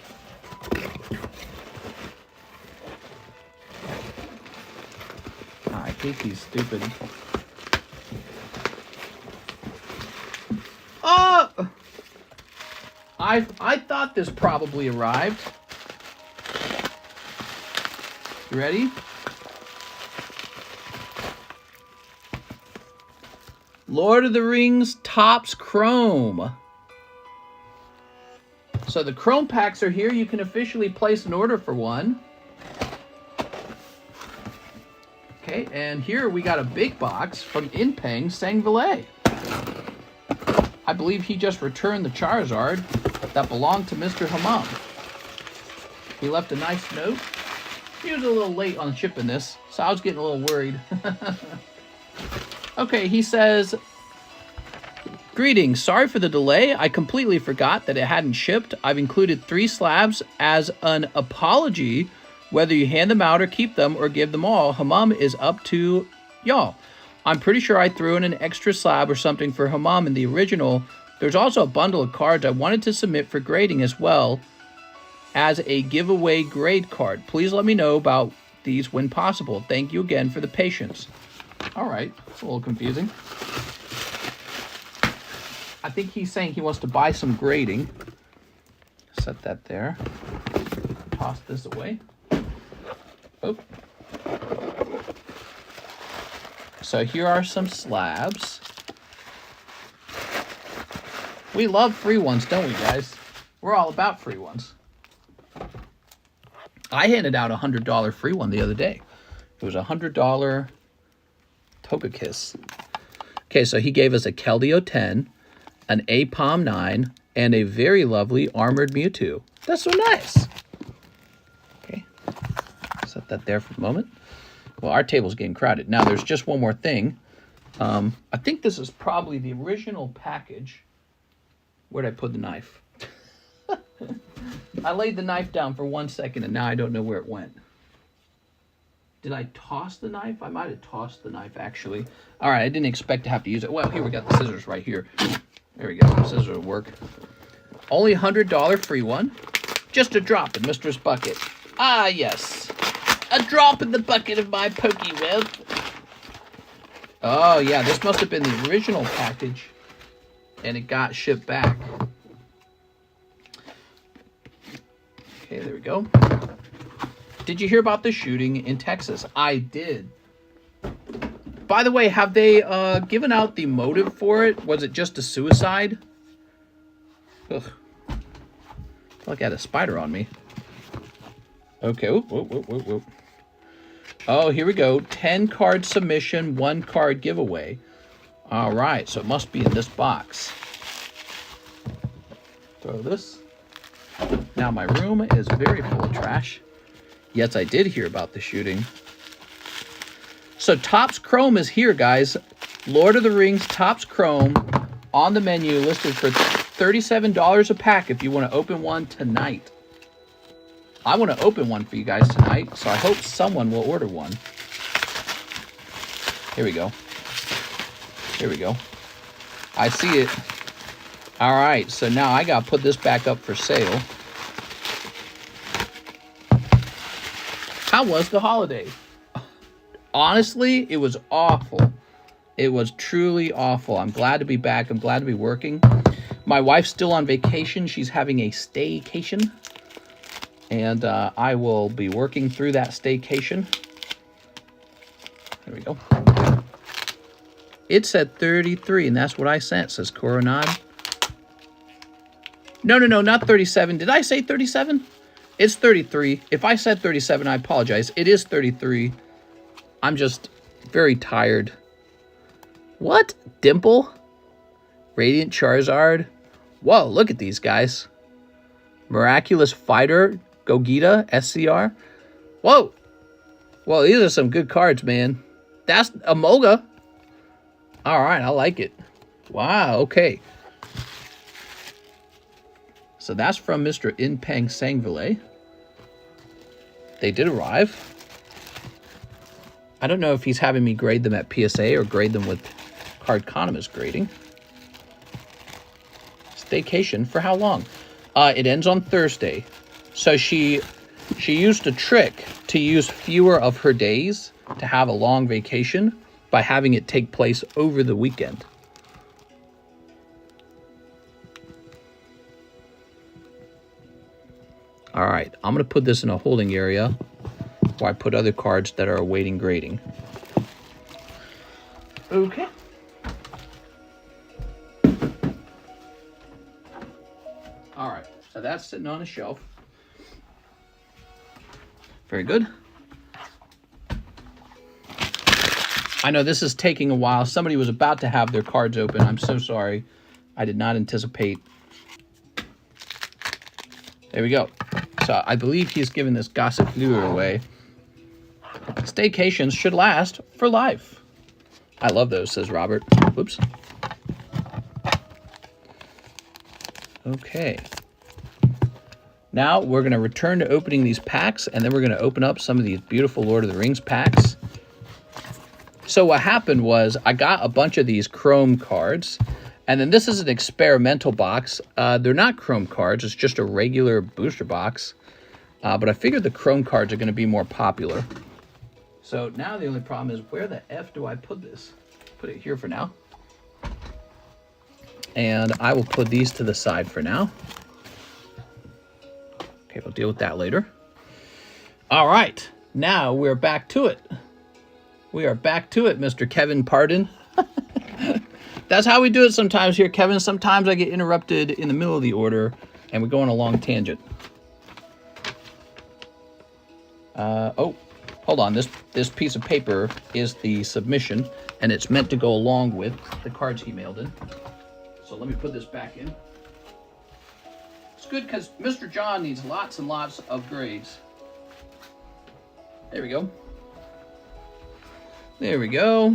I hate these stupid... Oh! I thought this probably arrived. You ready? Lord of the Rings Topps Chrome. So the Chrome packs are here. You can officially place an order for one. Okay, and here we got a big box from Inpeng Sangvile. I believe he just returned the Charizard that belonged to Mr. Hammam. He left a nice note. He was a little late on shipping this, so I was getting a little worried. Okay, he says, "Greetings, sorry for the delay. I completely forgot that it hadn't shipped. I've included 3 slabs as an apology. Whether you hand them out or keep them or give them all, Hammam is up to y'all. I'm pretty sure I threw in an extra slab or something for Hamam in the original. There's also a bundle of cards I wanted to submit for grading as well as a giveaway grade card. Please let me know about these when possible. Thank you again for the patience. All right, it's a little confusing. I think he's saying he wants to buy some grading. Set that there. Toss this away. Oh. So here are some slabs. We love free ones, don't we, guys? We're all about free ones. I handed out a $100 free one the other day. It was a $100 Togekiss. Okay, so he gave us a Keldeo 10, an Apom 9, and a very lovely Armored Mewtwo. That's so nice. Okay, set that there for a moment. Well, our table's getting crowded. Now, there's just one more thing. I think this is probably the original package. Where'd I put the knife? I laid the knife down for 1 second, and now I don't know where it went. Did I toss the knife? I might have tossed the knife, actually. All right, I didn't expect to have to use it. Well, here, we got the scissors right here. There we go. The scissors will work. Only $100 free one. Just a drop in Mistress Bucket. Ah, yes. A drop in the bucket of my Pokeweb. Oh, yeah, this must have been the original package, and it got shipped back. Okay, there we go. Did you hear about the shooting in Texas? I did. By the way, have they given out the motive for it? Was it just a suicide? Ugh. I feel like I had a spider on me. Okay. Whoop. Oh, here we go. 10 card submission, 1 card giveaway. All right, so it must be in this box. Throw this. Now my room is very full of trash. Yes, I did hear about the shooting. So Topps Chrome is here, guys. Lord of the Rings Topps Chrome on the menu, listed for $37 a pack if you want to open one tonight. I want to open one for you guys tonight, so I hope someone will order one. Here we go. Here we go. I see it. All right, so now I got to put this back up for sale. How was the holiday? Honestly, it was awful. It was truly awful. I'm glad to be back. I'm glad to be working. My wife's still on vacation. She's having a staycation. And I will be working through that staycation. There we go. It said 33, and that's what I sent, says Coronado. No, not 37. Did I say 37? It's 33. If I said 37, I apologize. It is 33. I'm just very tired. What? Dimple? Radiant Charizard? Whoa, look at these guys. Miraculous Fighter, Gogeta, SCR. Whoa. Well, these are some good cards, man. That's a Moga. All right, I like it. Wow, okay. So that's from Mr. Inpeng Sangvile. They did arrive. I don't know if he's having me grade them at PSA or grade them with Cardconomist grading. Staycation for how long? It ends on Thursday. So she used a trick to use fewer of her days to have a long vacation by having it take place over the weekend. All right, I'm going to put this in a holding area where I put other cards that are awaiting grading. Okay. All right, so that's sitting on a shelf. Very good. I know this is taking a while. Somebody was about to have their cards open. I'm so sorry. I did not anticipate. There we go. So I believe he's giving this Gossip Lure away. Staycations should last for life. I love those, says Robert. Whoops. Okay. Now we're going to return to opening these packs, and then we're going to open up some of these beautiful Lord of the Rings packs. So what happened was I got a bunch of these Chrome cards, and then this is an experimental box. They're not Chrome cards. It's just a regular booster box. But I figured the Chrome cards are going to be more popular. So now the only problem is, where the F do I put this? Put it here for now. And I will put these to the side for now. Okay, we'll deal with that later. All right, now we're back to it. We are back to it, Mr. Kevin Pardon. That's how we do it sometimes here, Kevin. Sometimes I get interrupted in the middle of the order, and we go on a long tangent. Oh, hold on. This piece of paper is the submission, and it's meant to go along with the cards he mailed in. So let me put this back in. It's good because Mr. John needs lots and lots of grades. There we go. There we go.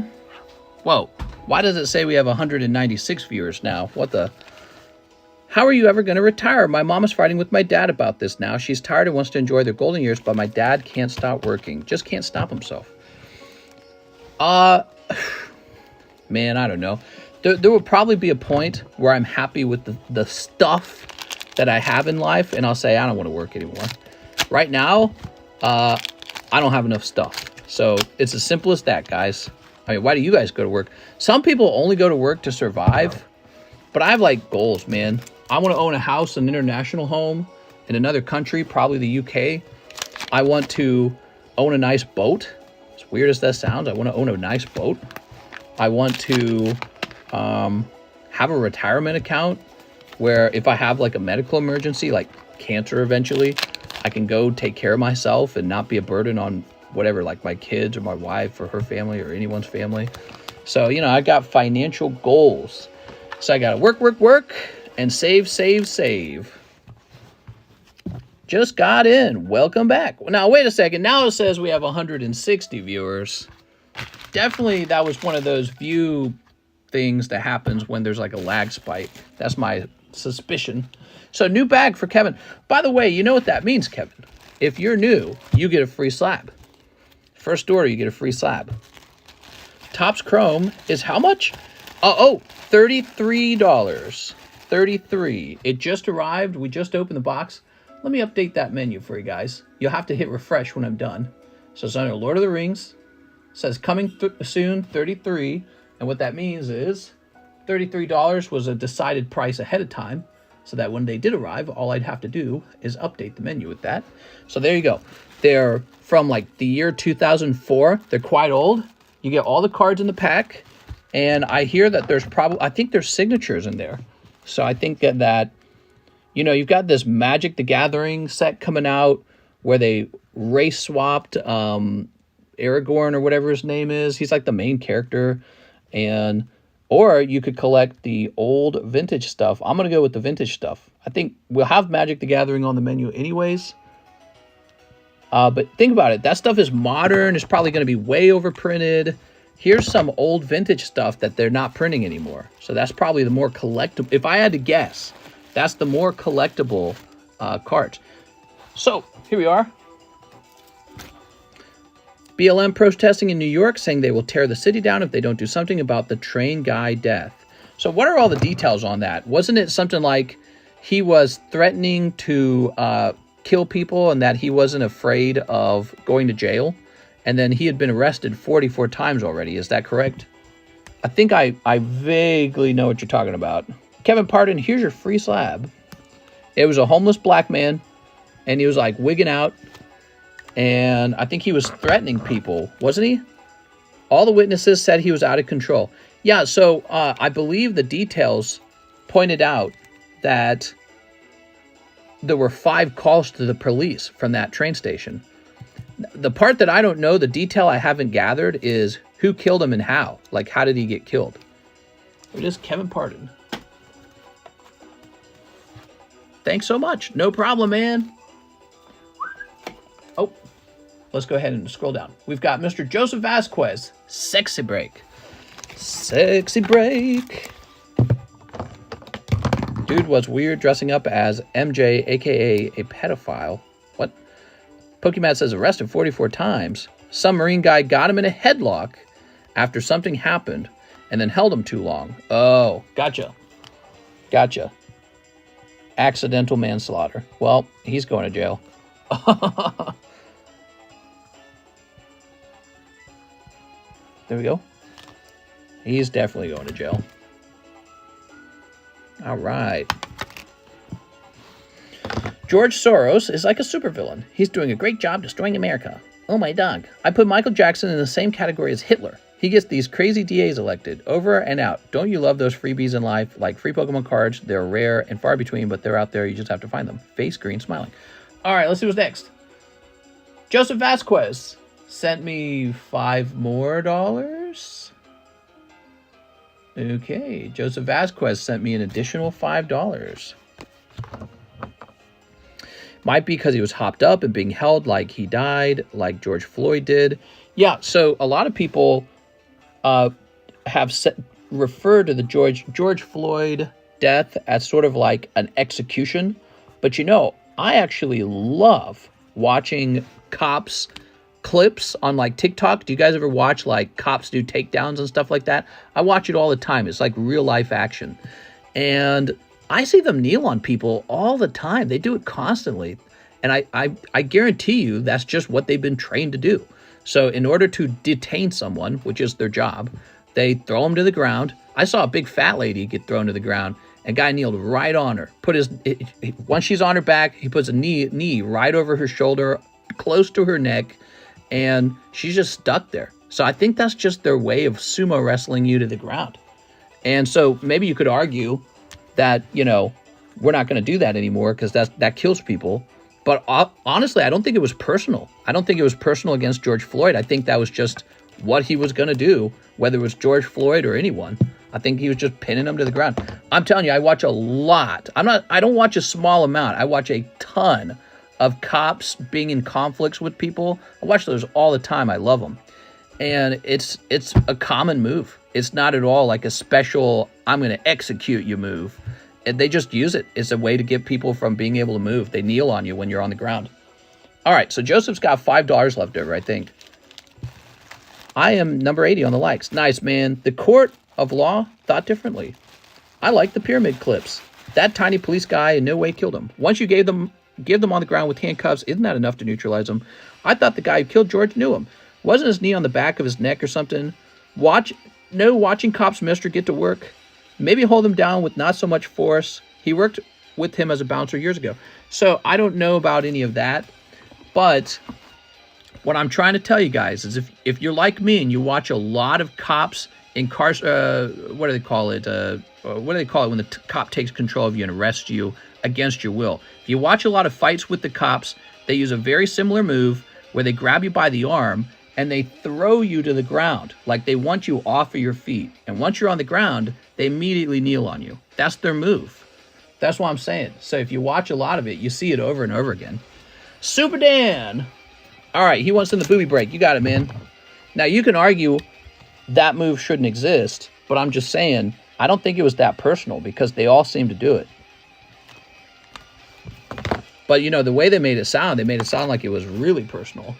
Whoa. Why does it say we have 196 viewers now? What the? How are you ever going to retire? My mom is fighting with my dad about this now. She's tired and wants to enjoy their golden years, but my dad can't stop working. Just can't stop himself. Man, I don't know. There will probably be a point where I'm happy with the stuff that I have in life, and I'll say I don't want to work anymore. Right now, I don't have enough stuff. So it's as simple as that, guys. I mean, why do you guys go to work? Some people only go to work to survive, but I have like goals, man. I want to own a house, an international home in another country, probably the UK. I want to own a nice boat. As weird as that sounds, I want to own a nice boat. I want to have a retirement account where if I have like a medical emergency, like cancer eventually, I can go take care of myself and not be a burden on whatever, like my kids or my wife or her family or anyone's family. So, you know, I got financial goals. So I got to work, and save. Just got in. Welcome back. Now, wait a second. Now it says we have 160 viewers. Definitely that was one of those view things that happens when there's like a lag spike. That's my suspicion. So new bag for Kevin. By the way, you know what that means, Kevin. If you're new, you get a free slab. First order, you get a free slab. Topps Chrome is how much? Oh, $33. $33. It just arrived. We just opened the box. Let me update that menu for you guys. You'll have to hit refresh when I'm done. So it's under Lord of the Rings. It says coming soon, 33. And what that means is $33 was a decided price ahead of time. So that when they did arrive, all I'd have to do is update the menu with that. So there you go. They're from like the year 2004. They're quite old. You get all the cards in the pack. And I hear that there's probably, I think there's signatures in there. So I think that, you know, you've got this Magic the Gathering set coming out where they race swapped Aragorn or whatever his name is. He's like the main character. And, or you could collect the old vintage stuff. I'm going to go with the vintage stuff. I think we'll have Magic the Gathering on the menu anyways. But think about it. That stuff is modern. It's probably going to be way overprinted. Here's some old vintage stuff that they're not printing anymore. So that's probably the more collectible. If I had to guess, that's the more collectible cards. So here we are. BLM protesting in New York saying they will tear the city down if they don't do something about the train guy death. So what are all the details on that? Wasn't it something like he was threatening to kill people and that he wasn't afraid of going to jail? And then he had been arrested 44 times already. Is that correct? I think I vaguely know what you're talking about. Kevin Pardon, here's your free slab. It was a homeless black man, and he was like wigging out. And I think he was threatening people, wasn't he? All the witnesses said he was out of control. Yeah, so I believe the details pointed out that there were 5 calls to the police from that train station. The part that I don't know, the detail I haven't gathered, is who killed him and how. Like, how did he get killed? It is Kevin Pardon. Thanks so much. No problem, man. Oh, let's go ahead and scroll down. We've got Mr. Joseph Vasquez. Sexy break. Sexy break. Dude was weird dressing up as MJ, a.k.a. a pedophile. What? Pokemon says arrested 44 times. Some Marine guy got him in a headlock after something happened and then held him too long. Oh, gotcha. Gotcha. Accidental manslaughter. Well, he's going to jail. There we go. He's definitely going to jail. All right. George Soros is like a supervillain. He's doing a great job destroying America. Oh my dog. I put Michael Jackson in the same category as Hitler. He gets these crazy DAs elected, over and out. Don't you love those freebies in life? Like free Pokemon cards, they're rare and far between, but they're out there. You just have to find them. Face green smiling. All right, let's see what's next. Joseph Vasquez sent me $5 more. Okay, Joseph Vasquez sent me an additional $5. Might be because he was hopped up and being held like he died, like George Floyd did. Yeah, so a lot of people have referred to the George Floyd death as sort of like an execution. But you know, I actually love watching cops clips on like TikTok. Do you guys ever watch like cops do takedowns and stuff like that? I watch it all the time. It's like real life action. And I see them kneel on people all the time. They do it constantly. And I guarantee you that's just what they've been trained to do. So in order to detain someone, which is their job, they throw them to the ground. I saw a big fat lady get thrown to the ground. And guy kneeled right on her. Once she's on her back, he puts a knee right over her shoulder, close to her neck, and she's just stuck there. So I think that's just their way of sumo wrestling you to the ground. And so maybe you could argue that, you know, we're not going to do that anymore because that kills people. But honestly, I don't think it was personal. I don't think it was personal against George Floyd. I think that was just what he was going to do, whether it was George Floyd or anyone. I think he was just pinning them to the ground. I'm telling you, I watch a lot. I don't watch a small amount. I watch a ton of cops being in conflicts with people. I watch those all the time. I love them. And it's a common move. It's not at all like a special, I'm going to execute you move. And they just use it. It's a way to get people from being able to move. They kneel on you when you're on the ground. All right, so Joseph's got $5 left over, I think. I am number 80 on the likes. Nice, man. The court of law thought differently. I like the pyramid clips. That tiny police guy in no way killed him. Once you give them on the ground with handcuffs, isn't that enough to neutralize them? I thought the guy who killed George knew him. Wasn't his knee on the back of his neck or something? Watching cops mister get to work. Maybe hold him down with not so much force. He worked with him as a bouncer years ago. So I don't know about any of that. But what I'm trying to tell you guys is if you're like me and you watch a lot of cops in cars, what do they call it? What do they call it when the cop takes control of you and arrests you against your will? If you watch a lot of fights with the cops, they use a very similar move where they grab you by the arm and they throw you to the ground. Like they want you off of your feet. And once you're on the ground, they immediately kneel on you. That's their move. That's what I'm saying. So if you watch a lot of it, you see it over and over again. Super Dan. All right, he wants in the booby break. You got it, man. Now, you can argue that move shouldn't exist, but I'm just saying, I don't think it was that personal because they all seem to do it. But, you know, the way they made it sound like it was really personal.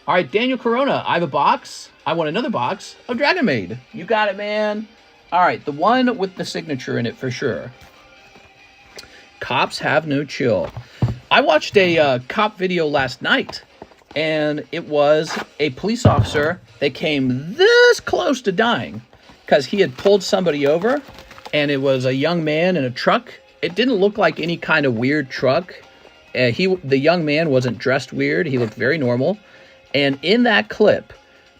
All right, Daniel Corona, I have a box. I want another box of Dragon Maid. You got it, man. All right, the one with the signature in it for sure. Cops have no chill. I watched a cop video last night, and it was a police officer that came this close to dying because he had pulled somebody over, and it was a young man in a truck. It didn't look like any kind of weird truck. The young man wasn't dressed weird. He looked very normal. And in that clip,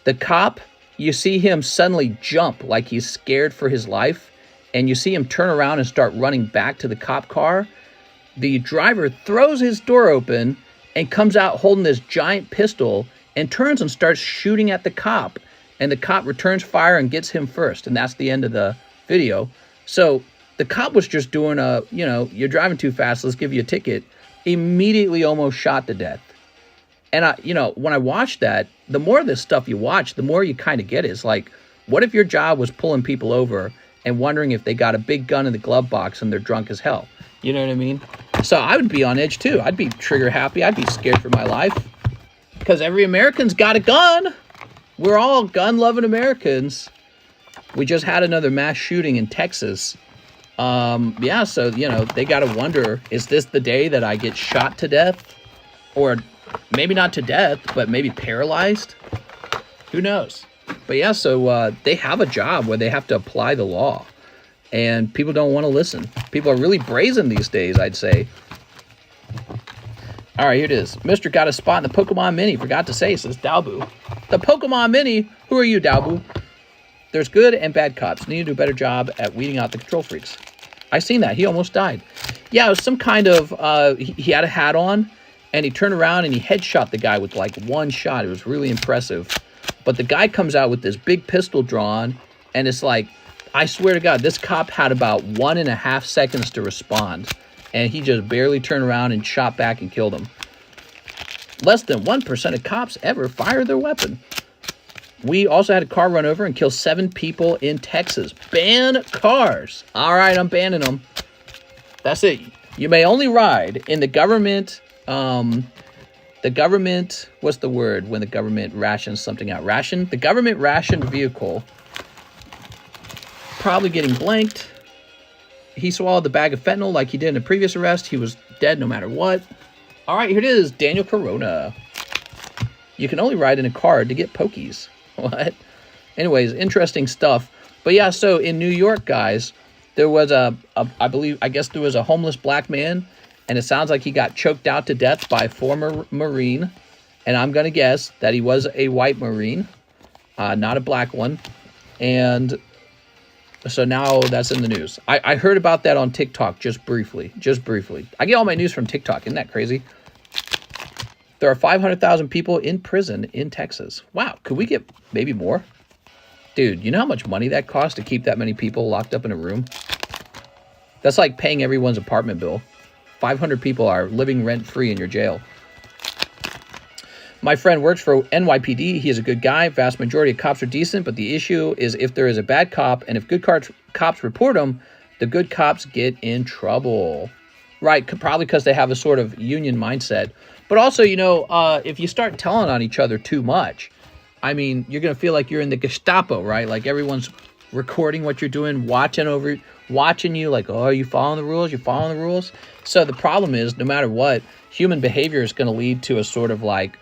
the cop, you see him suddenly jump like he's scared for his life, and you see him turn around and start running back to the cop car. The driver throws his door open and comes out holding this giant pistol and turns and starts shooting at the cop. And the cop returns fire and gets him first. And that's the end of the video. So the cop was just doing you're driving too fast, let's give you a ticket. Immediately almost shot to death. And when I watched that, the more of this stuff you watch, the more you kind of get it. It's like, what if your job was pulling people over and wondering if they got a big gun in the glove box and they're drunk as hell? You know what I mean? So I would be on edge too. I'd be trigger happy. I'd be scared for my life because every American's got a gun. we're all gun-loving Americans. We just had another mass shooting in Texas. Yeah, so, you know, they got to wonder, is this the day that I get shot to death? Or maybe not to death, but maybe paralyzed? Who knows? But yeah, so they have a job where they have to apply the law. And people don't want to listen. People are really brazen these days, I'd say. All right, here it is. Mr. got a spot in the Pokemon Mini. Forgot to say, says Dalbu. The Pokemon Mini? Who are you, Dalbu? There's good and bad cops. Need to do a better job at weeding out the control freaks. I seen that. He almost died. Yeah, it was some kind of, he had a hat on, and he turned around and he headshot the guy with like one shot. It was really impressive. But the guy comes out with this big pistol drawn, and it's like, I swear to God, this cop had about 1.5 seconds to respond, and he just barely turned around and shot back and killed him. Less than 1% of cops ever fire their weapon. We also had a car run over and kill 7 people in Texas. Ban cars. All right, I'm banning them. That's it. You may only ride in the government, what's the word when the government rations something out? Ration? The government rationed vehicle. Probably getting blanked. He swallowed the bag of fentanyl like he did in a previous arrest. He was dead no matter what. All right, here it is. Daniel Corona. You can only ride in a car to get pokies. What? Anyways, interesting stuff. But yeah, so in New York, guys, there was I guess there was a homeless black man, and it sounds like he got choked out to death by a former Marine. And I'm going to guess that he was a white Marine, not a black one. And so now that's in the news. I heard about that on TikTok just briefly. I get all my news from TikTok. Isn't that crazy? There are 500,000 people in prison in Texas. Wow, could we get maybe more? Dude, you know how much money that costs to keep that many people locked up in a room? That's like paying everyone's apartment bill. 500 people are living rent-free in your jail. My friend works for NYPD. He is a good guy. Vast majority of cops are decent, but the issue is if there is a bad cop, and if good cops report them, the good cops get in trouble. Right, probably because they have a sort of union mindset. But also, you know, if you start telling on each other too much, I mean, you're going to feel like you're in the Gestapo, right? Like everyone's recording what you're doing, watching you, like, oh, are you following the rules? You're following the rules? So the problem is, no matter what, human behavior is going to lead to a sort of like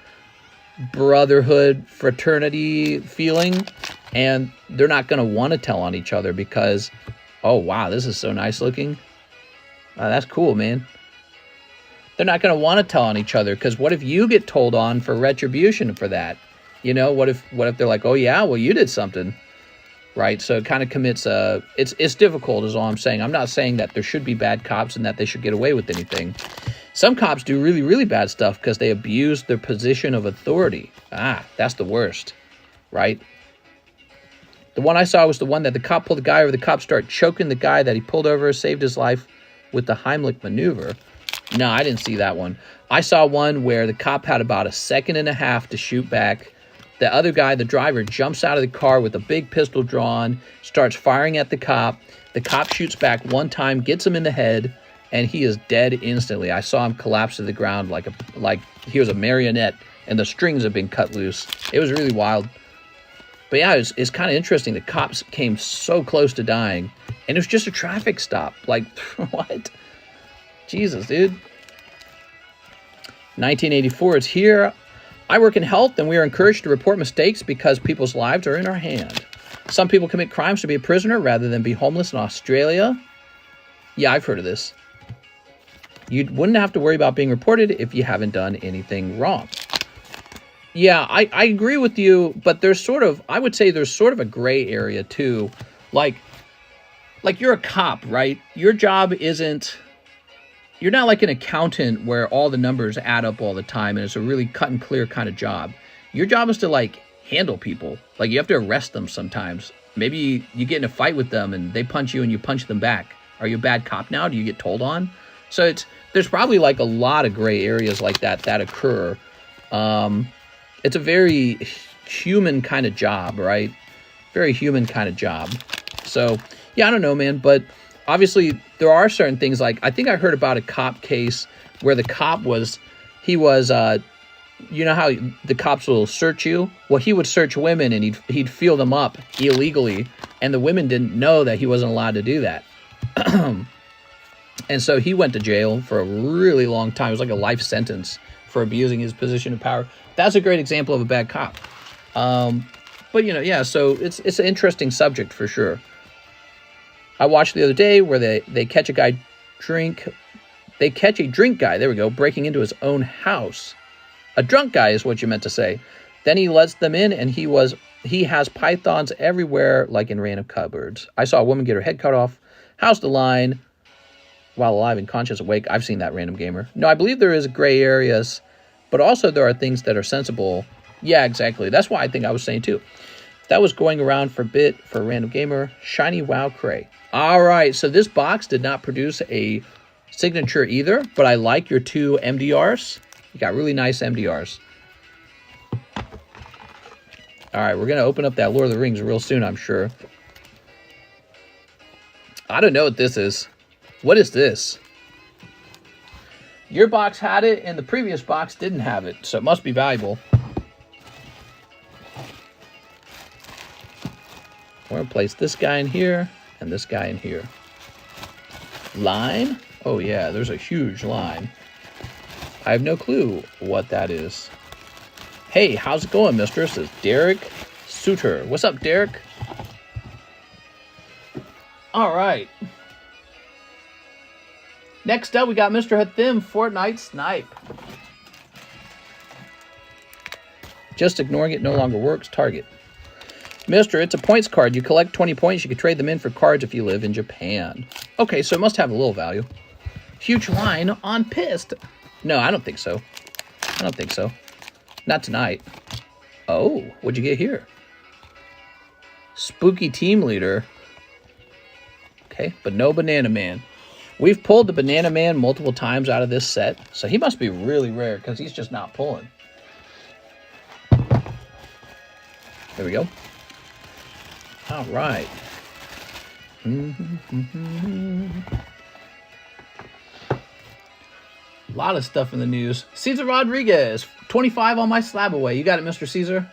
brotherhood, fraternity feeling, and they're not going to want to tell on each other because, oh, wow, this is so nice looking. That's cool, man. They're not going to want to tell on each other because what if you get told on for retribution for that? You know, what if they're like, oh yeah, well you did something, right? So it kind of commits it's difficult is all I'm saying. I'm not saying that there should be bad cops and that they should get away with anything. Some cops do really, really bad stuff because they abuse their position of authority. That's the worst, right? The one I saw was the one that the cop pulled the guy over. The cop started choking the guy that he pulled over, saved his life with the Heimlich maneuver. No, I didn't see that one. I saw one where the cop had about 1.5 seconds to shoot back. The other guy, the driver, jumps out of the car with a big pistol drawn, starts firing at the cop. The cop shoots back one time, gets him in the head, and he is dead instantly. I saw him collapse to the ground like he was a marionette, and the strings have been cut loose. It was really wild. But yeah, it's kind of interesting. The cops came so close to dying, and it was just a traffic stop. Like, what? Jesus, dude. 1984, it's here. I work in health, and we are encouraged to report mistakes because people's lives are in our hand. Some people commit crimes to be a prisoner rather than be homeless in Australia. Yeah, I've heard of this. You wouldn't have to worry about being reported if you haven't done anything wrong. Yeah, I agree with you, but there's sort of, I would say there's sort of a gray area too. Like you're a cop, right? Your job isn't, you're not like an accountant where all the numbers add up all the time and it's a really cut and clear kind of job. Your job is to like handle people. Like you have to arrest them sometimes. Maybe you get in a fight with them and they punch you and you punch them back. Are you a bad cop now? Do you get told on? So there's probably like a lot of gray areas like that occur. It's a very human kind of job, right? Very human kind of job. So, yeah, I don't know, man. But obviously, there are certain things like, I think I heard about a cop case where the cop was you know how the cops will search you? Well, he would search women and he'd feel them up illegally, and the women didn't know that he wasn't allowed to do that. And so he went to jail for a really long time. It was like a life sentence for abusing his position of power. That's a great example of a bad cop. But, you know, yeah, so it's an interesting subject for sure. I watched the other day where they catch a guy They catch a drink guy, there we go, breaking into his own house. A drunk guy is what you meant to say. Then he lets them in, and he has pythons everywhere, like in random cupboards. I saw a woman get her head cut off, housed the line, while alive and conscious awake. I've seen that, random gamer. No, I believe there is gray areas, but also there are things that are sensible. Yeah, exactly. That's why I think I was saying too. That was going around for a bit for a random gamer. Shiny Wow Cray. All right, so this box did not produce a signature either, but I like your 2 MDRs. You got really nice MDRs. All right, we're going to open up that Lord of the Rings real soon, I'm sure. I don't know what this is. What is this? Your box had it, and the previous box didn't have it, so it must be valuable. We're going to place this guy in here, and this guy in here. Line? Oh, yeah, there's a huge line. I have no clue what that is. Hey, how's it going, mistress? It's Derek Suter. What's up, Derek? All right. Next up, we got Mr. Hathim, Fortnite Snipe. Just ignoring it no longer works. Target. Mister, it's a points card. You collect 20 points. You can trade them in for cards if you live in Japan. Okay, so it must have a little value. Huge line on Pissed. No, I don't think so. I don't think so. Not tonight. Oh, what'd you get here? Spooky Team Leader. Okay, but no Banana Man. We've pulled the Banana Man multiple times out of this set, so he must be really rare because he's just not pulling. There we go. All right. A lot of stuff in the news. Cesar Rodriguez, 25 on my SLAB-AWAY. You got it, Mr. Caesar.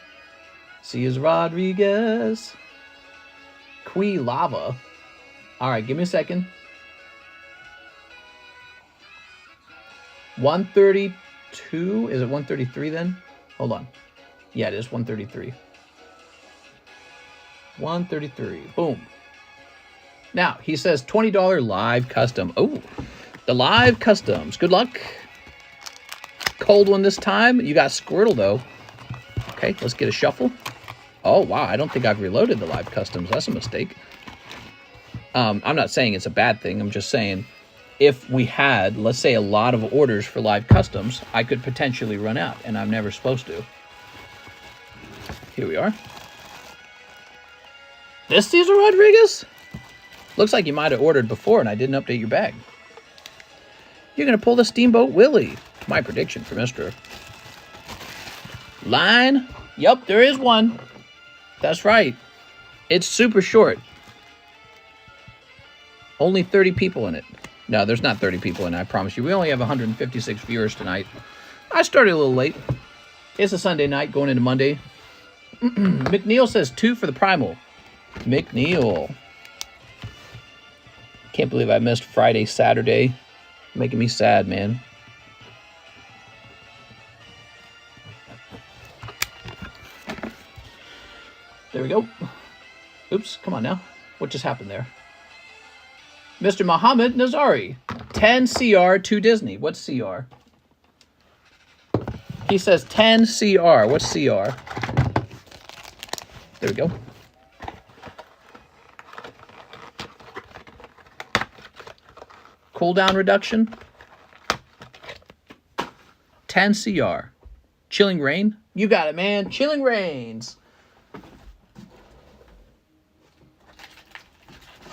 Cesar Rodriguez. Quee Lava. All right, give me a second. 132. Is it 133 then? Hold on. Yeah, it is 133. 133. Boom. Now, he says $20 live custom. Oh, the live customs. Good luck. Cold one this time. You got Squirtle, though. Okay, let's get a shuffle. Oh, wow. I don't think I've reloaded the live customs. That's a mistake. I'm not saying it's a bad thing. I'm just saying if we had, let's say, a lot of orders for live customs, I could potentially run out, and I'm never supposed to. Here we are. This Cesar Rodriguez? Looks like you might have ordered before and I didn't update your bag. You're going to pull the Steamboat Willie. My prediction for Mr. Line. Yup, there is one. That's right. It's super short. Only 30 people in it. No, there's not 30 people in it, I promise you. We only have 156 viewers tonight. I started a little late. It's a Sunday night going into Monday. McNeil says 2 for the Primal. McNeil. Can't believe I missed Friday, Saturday. Making me sad, man. There we go. Oops, come on now. What just happened there? Mr. Mohammed Nazari. 10 CR to Disney. What's CR? He says 10 CR. What's CR? There we go. Cooldown reduction. 10 CR. Chilling Rain. You got it, man. Chilling Rains.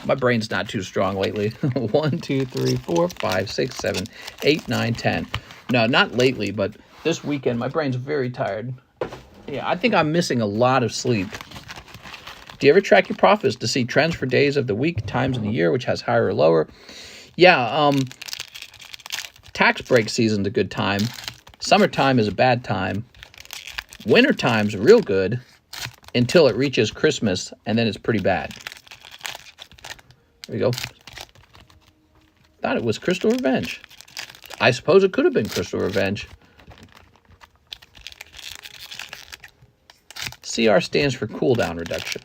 My brain's not too strong lately. 1, 2, 3, 4, 5, 6, 7, 8, 9, 10. No, not lately, but this weekend, my brain's very tired. Yeah, I think I'm missing a lot of sleep. Do you ever track your profits to see trends for days of the week, times in the year, which has higher or lower? Yeah, tax break season's a good time. Summertime is a bad time. Wintertime's real good until it reaches Christmas, and then it's pretty bad. There we go. Thought it was Crystal Revenge. I suppose it could have been Crystal Revenge. CR stands for cooldown reduction.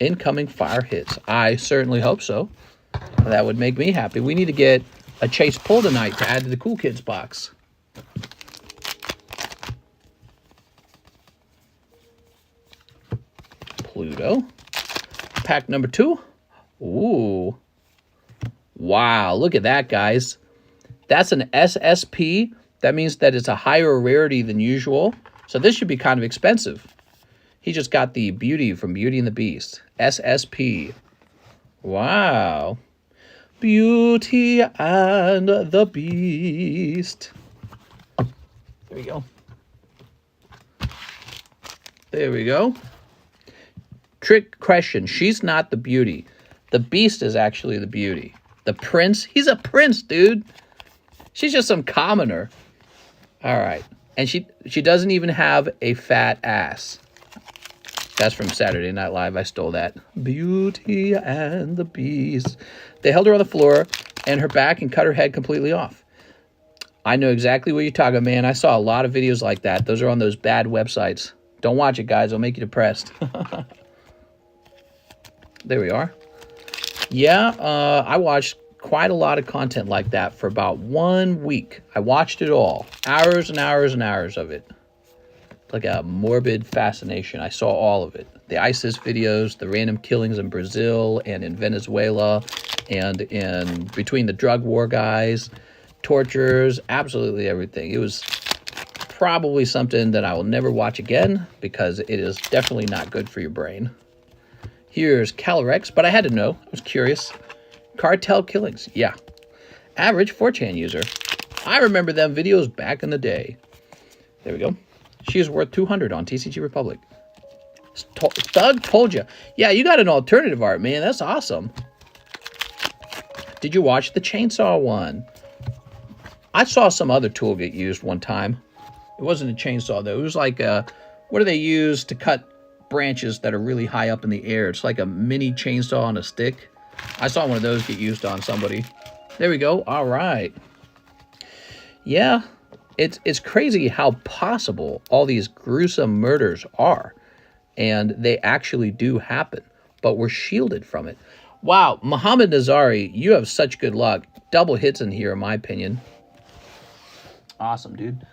Incoming fire hits. I certainly hope so. That would make me happy. We need to get a chase pull tonight to add to the Cool Kids box. Pluto. Pack number 2. Ooh. Wow, look at that, guys. That's an SSP. That means that it's a higher rarity than usual. So this should be kind of expensive. He just got the Beauty from Beauty and the Beast. SSP. Wow. Beauty and the Beast. There we go. There we go. Trick question. She's not the Beauty. The Beast is actually the Beauty. The Prince. He's a prince, dude. She's just some commoner. All right. And she doesn't even have a fat ass. That's from Saturday Night Live. I stole that. Beauty and the Beast. They held her on the floor and her back and cut her head completely off. I know exactly what you're talking about, man. I saw a lot of videos like that. Those are on those bad websites. Don't watch it, guys. It'll make you depressed. There we are. Yeah, I watched quite a lot of content like that for about 1 week. I watched it all. Hours and hours and hours of it. Like a morbid fascination. I saw all of it. The ISIS videos, the random killings in Brazil and in Venezuela, and in between the drug war guys, tortures, absolutely everything. It was probably something that I will never watch again because it is definitely not good for your brain. Here's Calyrex, but I had to know. I was curious. Cartel killings, yeah. Average 4chan user. I remember them videos back in the day. There we go. She is worth 200 on TCG Republic. Thug told you. Yeah, you got an alternative art, man. That's awesome. Did you watch the chainsaw one? I saw some other tool get used one time. It wasn't a chainsaw, though. It was like a, what do they use to cut branches that are really high up in the air? It's like a mini chainsaw on a stick. I saw one of those get used on somebody. There we go. All right. Yeah, it's crazy how possible all these gruesome murders are. And they actually do happen. But we're shielded from it. Wow, Muhammad Nazari, you have such good luck. Double hits in here, in my opinion. Awesome, dude.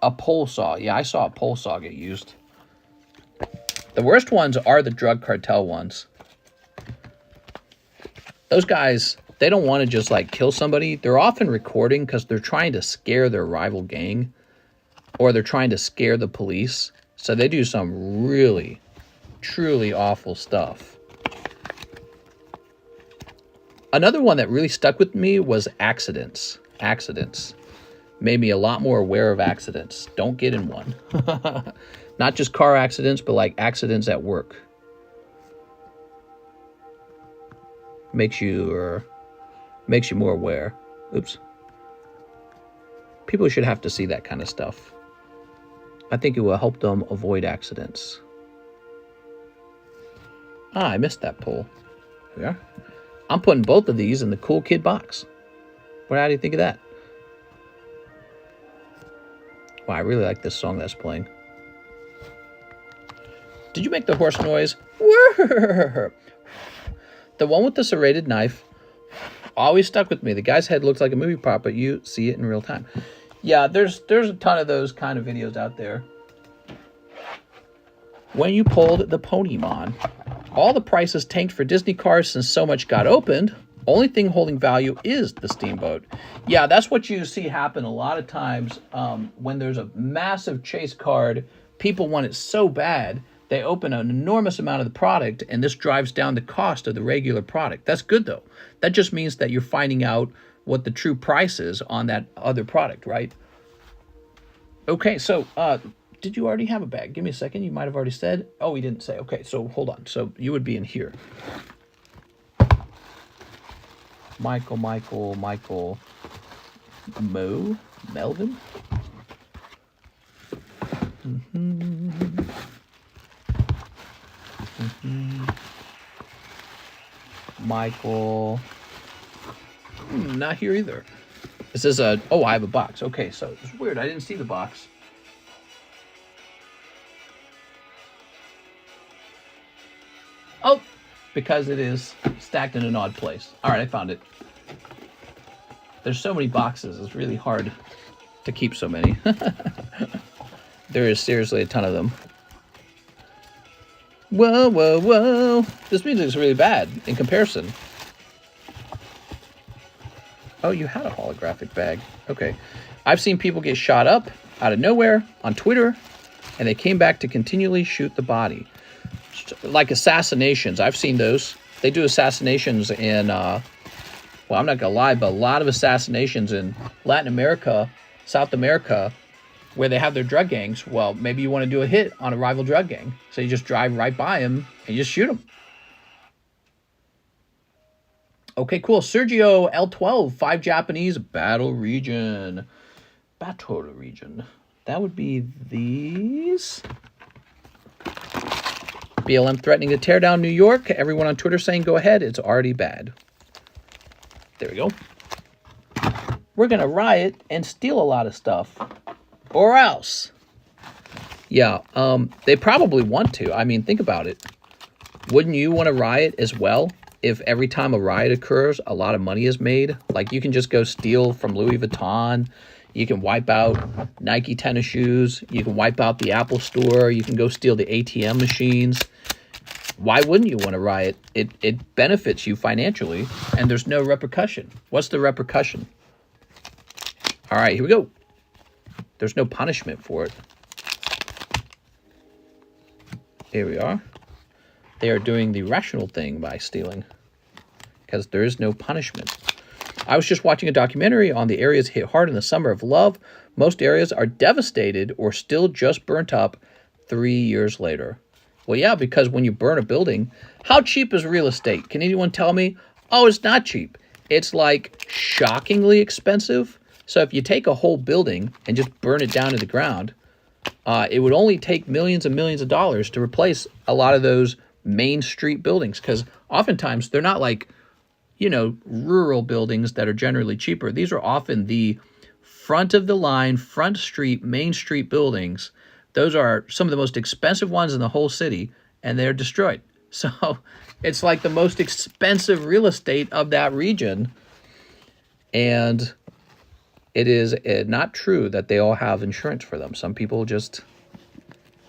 A pole saw. Yeah, I saw a pole saw get used. The worst ones are the drug cartel ones. Those guys, they don't want to just like kill somebody. They're often recording because they're trying to scare their rival gang. Or they're trying to scare the police. So they do some really, truly awful stuff. Another one that really stuck with me was accidents. Accidents. Made me a lot more aware of accidents. Don't get in one. Not just car accidents, but like accidents at work. Makes you more aware. Oops. People should have to see that kind of stuff. I think it will help them avoid accidents. Ah, I missed that poll. Here we are. I'm putting both of these in the Cool Kid box. How do you think of that? Wow, I really like this song that's playing. Did you make the horse noise? The one with the serrated knife always stuck with me. The guy's head looks like a movie prop, but you see it in real time. Yeah, there's a ton of those kind of videos out there. When you pulled the Ponymon, all the prices tanked for Disney cars since so much got opened. Only thing holding value is the Steamboat. Yeah, that's what you see happen a lot of times when there's a massive chase card. People want it so bad, they open an enormous amount of the product, and this drives down the cost of the regular product. That's good, though. That just means that you're finding out what the true price is on that other product, right? Okay, so did you already have a bag? Give me a second. You might have already said. Oh, we didn't say. Okay, so hold on. So you would be in here. Michael, Melvin. Michael. Not here either. This is a... Oh, I have a box. Okay, so it's weird. I didn't see the box. Oh, because it is stacked in an odd place. All right, I found it. There's so many boxes. It's really hard to keep so many. There is seriously a ton of them. Whoa, whoa, whoa. This music is really bad in comparison. Oh, you had a holographic bag. Okay. I've seen people get shot up out of nowhere on Twitter, and they came back to continually shoot the body. Like assassinations. I've seen those. They do assassinations in, well, I'm not going to lie, but a lot of assassinations in Latin America, South America, where they have their drug gangs. Well, maybe you want to do a hit on a rival drug gang. So you just drive right by them and you just shoot them. Okay, cool. Sergio L12, 5 Japanese, battle region. Battle region. That would be these. BLM threatening to tear down New York. Everyone on Twitter saying, go ahead. It's already bad. There we go. We're going to riot and steal a lot of stuff. Or else. Yeah, they probably want to. I mean, think about it. Wouldn't you want to riot as well? If every time a riot occurs, a lot of money is made. Like, you can just go steal from Louis Vuitton. You can wipe out Nike tennis shoes. You can wipe out the Apple store. You can go steal the ATM machines. Why wouldn't you want to riot? It benefits you financially, and there's no repercussion. What's the repercussion? All right, here we go. There's no punishment for it. Here we are. They are doing the rational thing by stealing, because there is no punishment. I was just watching a documentary on the areas hit hard in the summer of love. Most areas are devastated or still just burnt up 3 years later. Well, yeah, because when you burn a building, how cheap is real estate? Can anyone tell me? Oh, it's not cheap. It's like shockingly expensive. So if you take a whole building and just burn it down to the ground, it would only take millions and millions of dollars to replace a lot of those main street buildings, because oftentimes they're not like, you know, rural buildings that are generally cheaper. These are often the front of the line, front street, main street buildings. Those are some of the most expensive ones in the whole city, and they're destroyed. So it's like the most expensive real estate of that region. And it is not true that they all have insurance for them. Some people just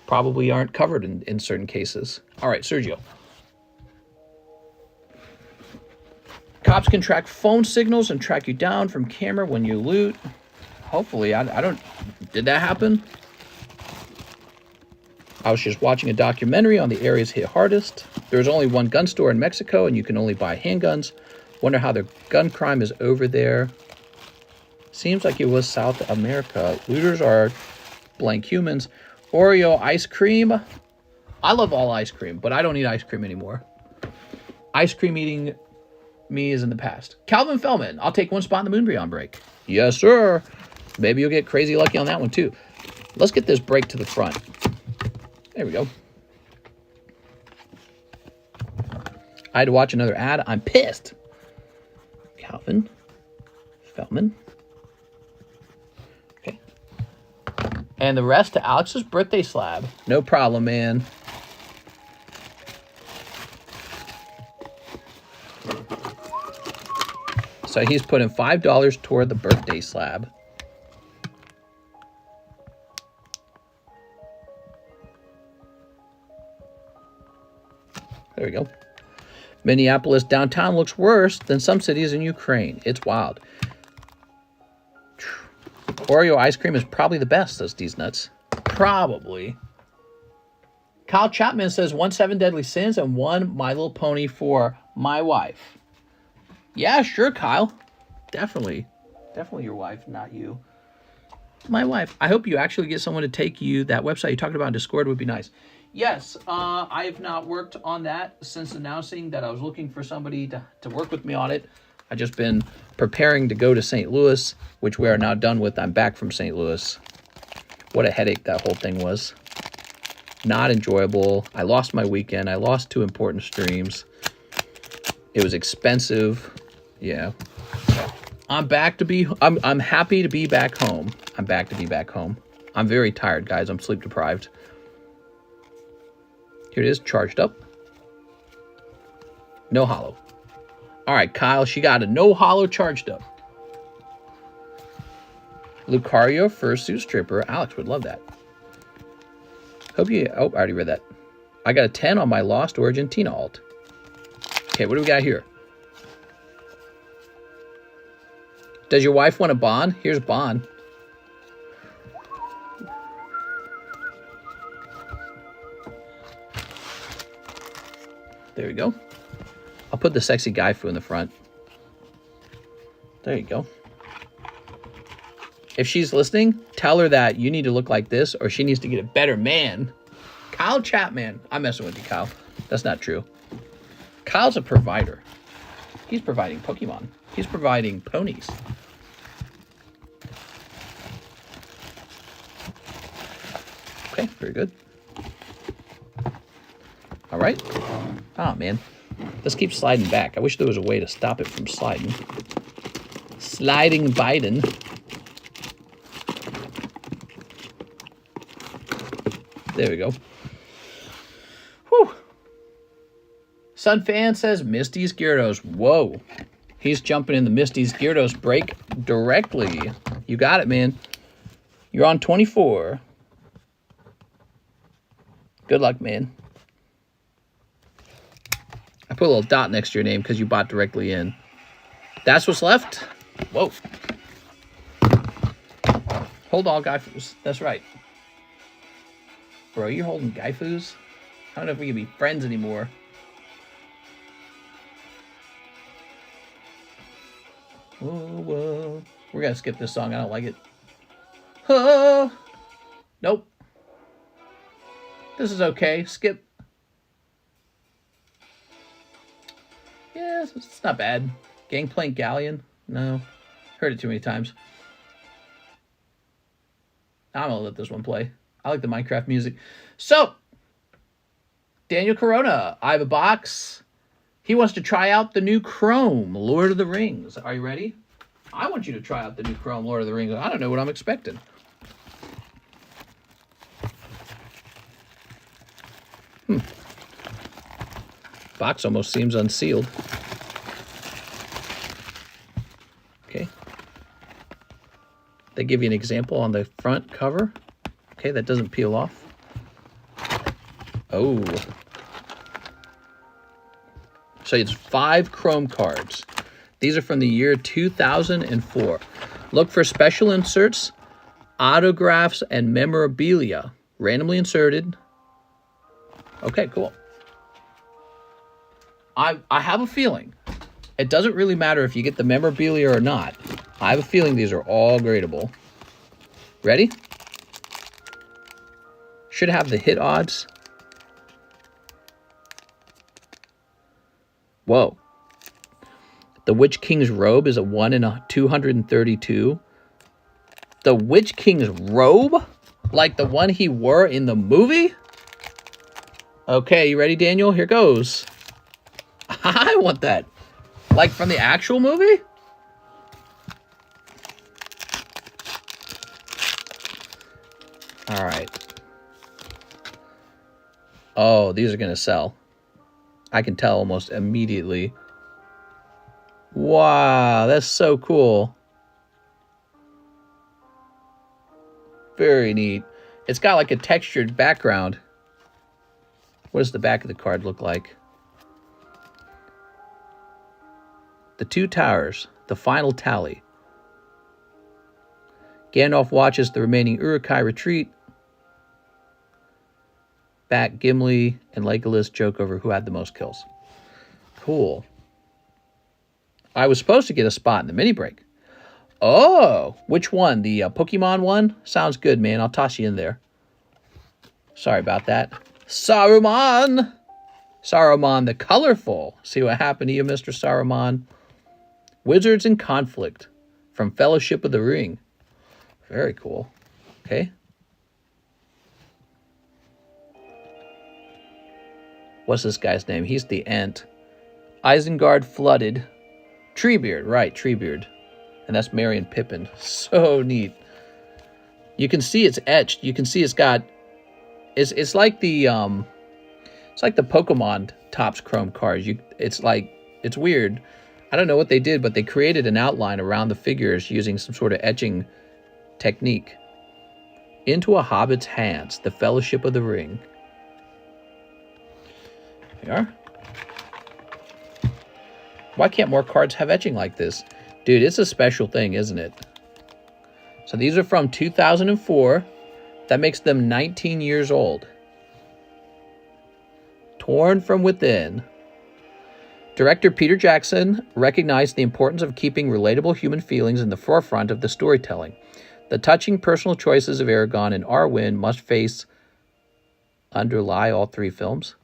probably aren't covered in certain cases. All right, Sergio. Cops can track phone signals and track you down from camera when you loot. Hopefully, I don't... Did that happen? I was just watching a documentary on the areas hit hardest. There's only one gun store in Mexico, and you can only buy handguns. Wonder how their gun crime is over there. Seems like it was South America. Looters are blank humans. Oreo ice cream. I love all ice cream, but I don't eat ice cream anymore. Ice cream eating me is in the past. Calvin Fellman. I'll take one spot in the Umbreon break. Yes, sir. Maybe you'll get crazy lucky on that one, too. Let's get this break to the front. There we go. I had to watch another ad. I'm pissed. Calvin Fellman. Okay. And the rest to Alex's birthday slab. No problem, man. So he's putting $5 toward the birthday slab. There we go. Minneapolis downtown looks worse than some cities in Ukraine. It's wild. Oreo ice cream is probably the best, says these nuts. Probably. Kyle Chapman says 1 7 Deadly Sins and 1 My Little Pony for my wife. Yeah, sure, Kyle. Definitely. Definitely your wife, not you. My wife. I hope you actually get someone to take you. That website you talked about in Discord would be nice. Yes, I have not worked on that since announcing that I was looking for somebody to work with me on it. I've just been preparing to go to St. Louis, which we are now done with. I'm back from St. Louis. What a headache that whole thing was. Not enjoyable. I lost my weekend. I lost 2 important streams. It was expensive. Yeah. I'm back to be... I'm happy to be back home. I'm back to be back home. I'm very tired, guys. I'm sleep deprived. Here it is, charged up. No hollow. All right, Kyle, she got a no hollow charged up. Lucario, Fursuit, Stripper. Alex would love that. Hope you... Oh, I already read that. I got a 10 on my Lost Argentina alt. Okay, what do we got here? Does your wife want a bond? Here's bond. There we go. I'll put the sexy guy foo in the front. There you go. If she's listening, tell her that you need to look like this or she needs to get a better man. Kyle Chapman. I'm messing with you, Kyle. That's not true. Kyle's a provider. He's providing Pokemon. He's providing ponies. Okay, very good. All right. Oh, man. This keeps sliding back. I wish there was a way to stop it from sliding. Sliding Biden. There we go. Whew. Sunfan says Misty's Gyarados. Whoa. He's jumping in the Misty's Gyarados break directly. You got it, man. You're on 24. Good luck, man. I put a little dot next to your name because you bought directly in. That's what's left? Whoa. Hold all Gaifus. That's right. Bro, you're holding Gaifus? I don't know if we can be friends anymore. Whoa, whoa. We're going to skip this song. I don't like it. Oh. Nope. This is okay. Skip. Yeah, it's not bad. Gangplank Galleon? No. Heard it too many times. I'm going to let this one play. I like the Minecraft music. So, Daniel Corona. I have a box. He wants to try out the new Chrome, Lord of the Rings. Are you ready? I want you to try out the new Chrome, Lord of the Rings. I don't know what I'm expecting. Box almost seems unsealed. Okay. They give you an example on the front cover. Okay, that doesn't peel off. Oh. So it's 5 Chrome cards. These are from the year 2004. Look for special inserts, autographs, and memorabilia. Randomly inserted. Okay, cool. I have a feeling. It doesn't really matter if you get the memorabilia or not. I have a feeling these are all gradable. Ready? Should have the hit odds. Whoa. The Witch King's robe is a 1 in a 232. The Witch King's robe? Like the one he wore in the movie? Okay, you ready, Daniel? Here goes. I want that. Like from the actual movie? All right. Oh, these are going to sell. I can tell almost immediately. Wow, that's so cool. Very neat. It's got like a textured background. What does the back of the card look like? The 2 towers, the final tally. Gandalf watches the remaining Uruk-hai retreat. Back Gimli and Legolas joke over who had the most kills. Cool. I was supposed to get a spot in the mini break. Oh, which one? The Pokemon one? Sounds good, man. I'll toss you in there. Sorry about that. Saruman! Saruman the Colorful. See what happened to you, Mr. Saruman? Wizards in Conflict from Fellowship of the Ring. Very cool. Okay. What's this guy's name? He's the Ant. Isengard Flooded. Treebeard, right, Treebeard. And that's Merry and Pippin. So neat. You can see it's etched. You can see it's got... It's like the Pokemon Topps Chrome cards. It's weird. I don't know what they did, but they created an outline around the figures using some sort of etching technique. Into a Hobbit's Hands, the Fellowship of the Ring. There we are. Why can't more cards have etching like this? Dude, it's a special thing, isn't it? So these are from 2004. That makes them 19 years old. Torn from Within. Director Peter Jackson recognized the importance of keeping relatable human feelings in the forefront of the storytelling. The touching personal choices of Aragorn and Arwen must face underlie all three films.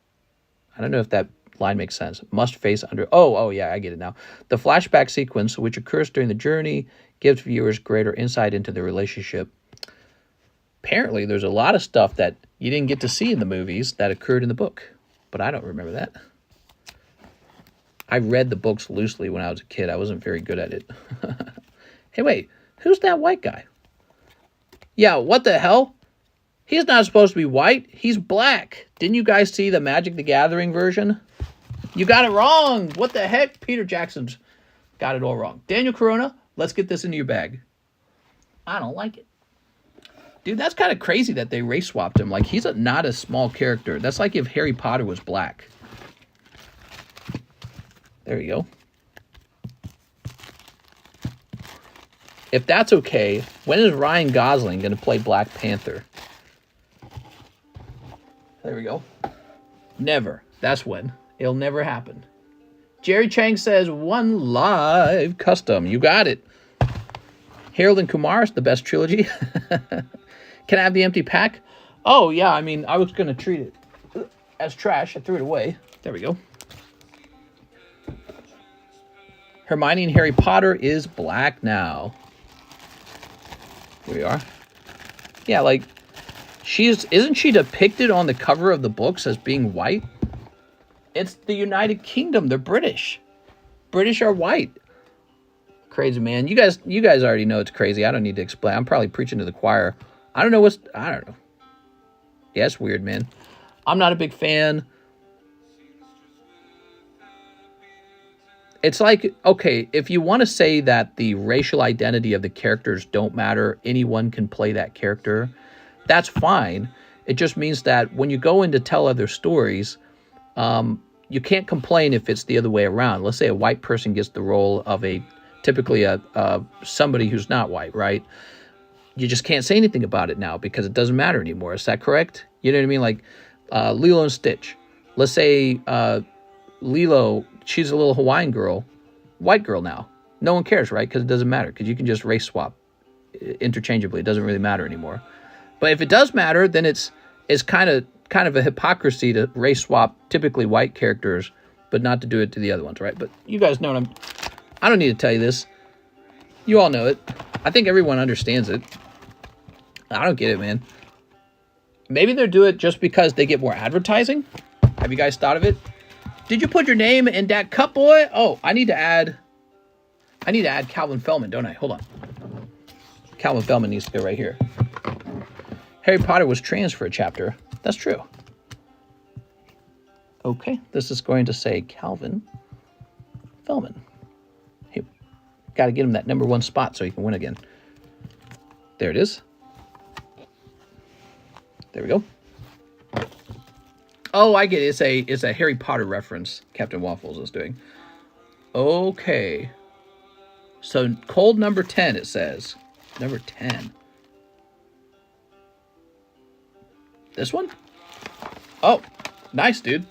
I don't know if that line makes sense. Must face under... Oh, yeah, I get it now. The flashback sequence, which occurs during the journey, gives viewers greater insight into the relationship. Apparently, there's a lot of stuff that you didn't get to see in the movies that occurred in the book. But I don't remember that. I read the books loosely when I was a kid. I wasn't very good at it. Hey, wait. Who's that white guy? Yeah, what the hell? He's not supposed to be white. He's black. Didn't you guys see the Magic the Gathering version? You got it wrong. What the heck? Peter Jackson's got it all wrong. Daniel Corona, let's get this into your bag. I don't like it. Dude, that's kind of crazy that they race swapped him. Like, he's not a small character. That's like if Harry Potter was black. There you go. If that's okay, when is Ryan Gosling going to play Black Panther? There we go. Never. That's when. It'll never happen. Jerry Chang says, one live custom. You got it. Harold and Kumar is the best trilogy. Can I have the empty pack? Oh, yeah. I mean, I was going to treat it as trash. I threw it away. There we go. Hermione in Harry Potter is black now. Here we are. Yeah, like, isn't she depicted on the cover of the books as being white? It's the United Kingdom. They're British. British are white. Crazy, man. You guys already know it's crazy. I don't need to explain. I'm probably preaching to the choir. I don't know. Yeah, it's weird, man. I'm not a big fan. It's like, okay, if you want to say that the racial identity of the characters don't matter, anyone can play that character, that's fine. It just means that when you go in to tell other stories, you can't complain if it's the other way around. Let's say a white person gets the role of typically somebody who's not white, right? You just can't say anything about it now because it doesn't matter anymore. Is that correct? You know what I mean? Like Lilo and Stitch. Let's say Lilo, she's a little Hawaiian girl, white girl now. No one cares, right? Because it doesn't matter. Because you can just race swap interchangeably. It doesn't really matter anymore. But if it does matter, then it's kind of a hypocrisy to race swap typically white characters, but not to do it to the other ones, right? But you guys know what I don't need to tell you this. You all know it. I think everyone understands it. I don't get it, man. Maybe they'll do it just because they get more advertising. Have you guys thought of it? Did you put your name in that cup, boy? Oh, I need to add Calvin Fellman, don't I? Hold on. Calvin Fellman needs to go right here. Harry Potter was trans for a chapter. That's true. Okay, this is going to say Calvin Fellman. Hey, got to get him that #1 spot so he can win again. There it is. There we go. Oh, I get it. It's a Harry Potter reference Captain Waffles is doing. Okay. So, cold number 10, it says. Number 10. This one? Oh, nice, dude.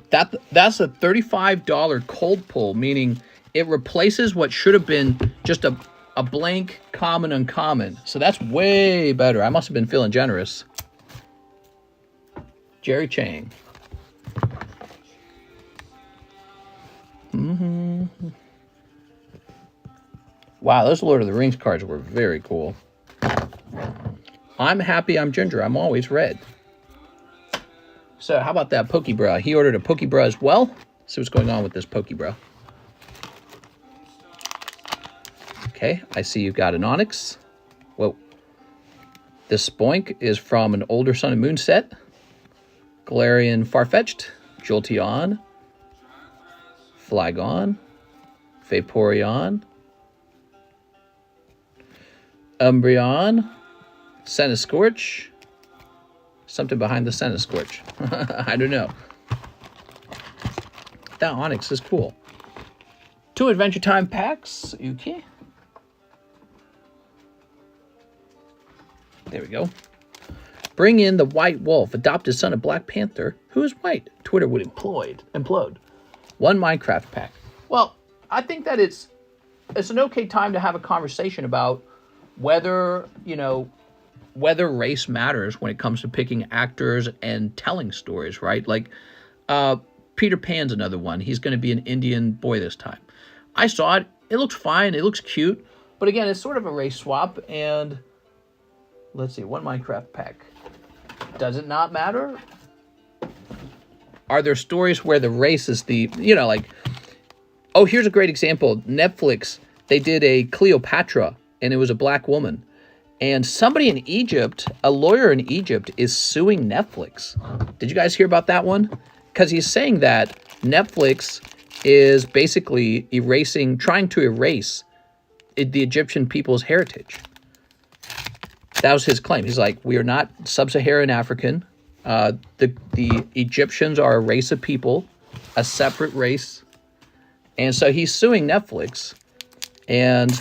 That's a $35 cold pull, meaning it replaces what should have been just a blank common uncommon. So that's way better. I must have been feeling generous. Jerry Chang. Wow, those Lord of the Rings cards were very cool. I'm happy I'm ginger. I'm always red. So how about that Pokebra? He ordered a Pokebra as well. See what's going on with this Pokebra. Okay, I see you've got an Onix. Whoa. This Spoink is from an older Sun and Moon set. Galarian Farfetch'd, Jolteon, Flygon, Vaporeon, Umbreon, Centiskorch. Something behind the Centiskorch. I don't know. That Onix is cool. 2 Adventure Time packs. Okay. There we go. Bring in the White Wolf, adopted son of Black Panther, who is white. Twitter would implode. 1 Minecraft pack. Well, I think that it's an okay time to have a conversation about whether, you know, whether race matters when it comes to picking actors and telling stories, right? Like, Peter Pan's another one. He's going to be an Indian boy this time. I saw it. It looks fine. It looks cute. But again, it's sort of a race swap. And let's see, 1 Minecraft pack. Does it not matter? Are there stories where the race is the, you know, like, oh, here's a great example. Netflix, they did a Cleopatra, and it was a black woman. And somebody in Egypt, a lawyer in Egypt, is suing Netflix. Did you guys hear about that one? Because he's saying that Netflix is basically trying to erase the Egyptian people's heritage. That was his claim. He's like, we are not sub-Saharan African. The Egyptians are a race of people, a separate race. And so he's suing Netflix. And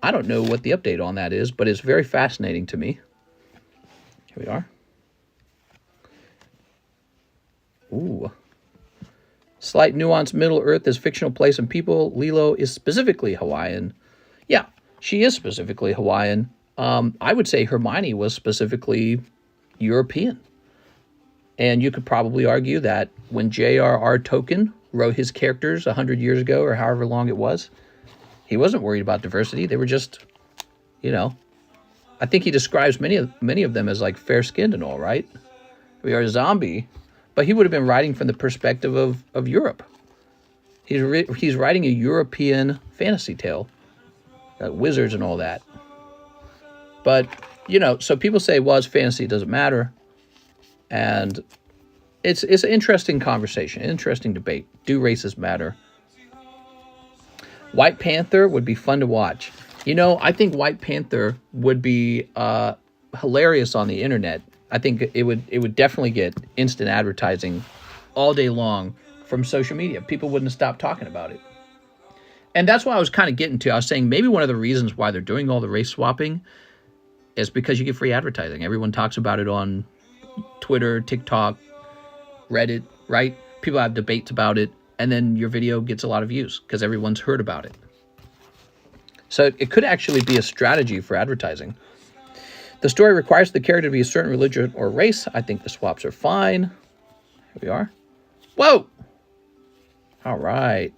I don't know what the update on that is, but it's very fascinating to me. Here we are. Ooh. Slight nuance, Middle-earth is fictional place and people. Lilo is specifically Hawaiian. Yeah, she is specifically Hawaiian. I would say Hermione was specifically European. And you could probably argue that when J.R.R. Tolkien wrote his characters 100 years ago or however long it was, he wasn't worried about diversity. They were just, you know, I think he describes many of them as like fair-skinned and all, right? We are a zombie, but he would have been writing from the perspective of Europe. He's writing a European fantasy tale, wizards and all that. But, you know, so people say, well, it's fantasy, it doesn't matter. And it's an interesting conversation, interesting debate. Do races matter? White Panther would be fun to watch. You know, I think White Panther would be hilarious on the internet. I think it would definitely get instant advertising all day long from social media. People wouldn't stop talking about it. And that's what I was kind of getting to. I was saying maybe one of the reasons why they're doing all the race swapping is because you get free advertising. Everyone talks about it on Twitter, TikTok, Reddit, right? People have debates about it, and then your video gets a lot of views because everyone's heard about it. So it could actually be a strategy for advertising. The story requires the character to be a certain religion or race. I think the swaps are fine. Here we are. Whoa! All right.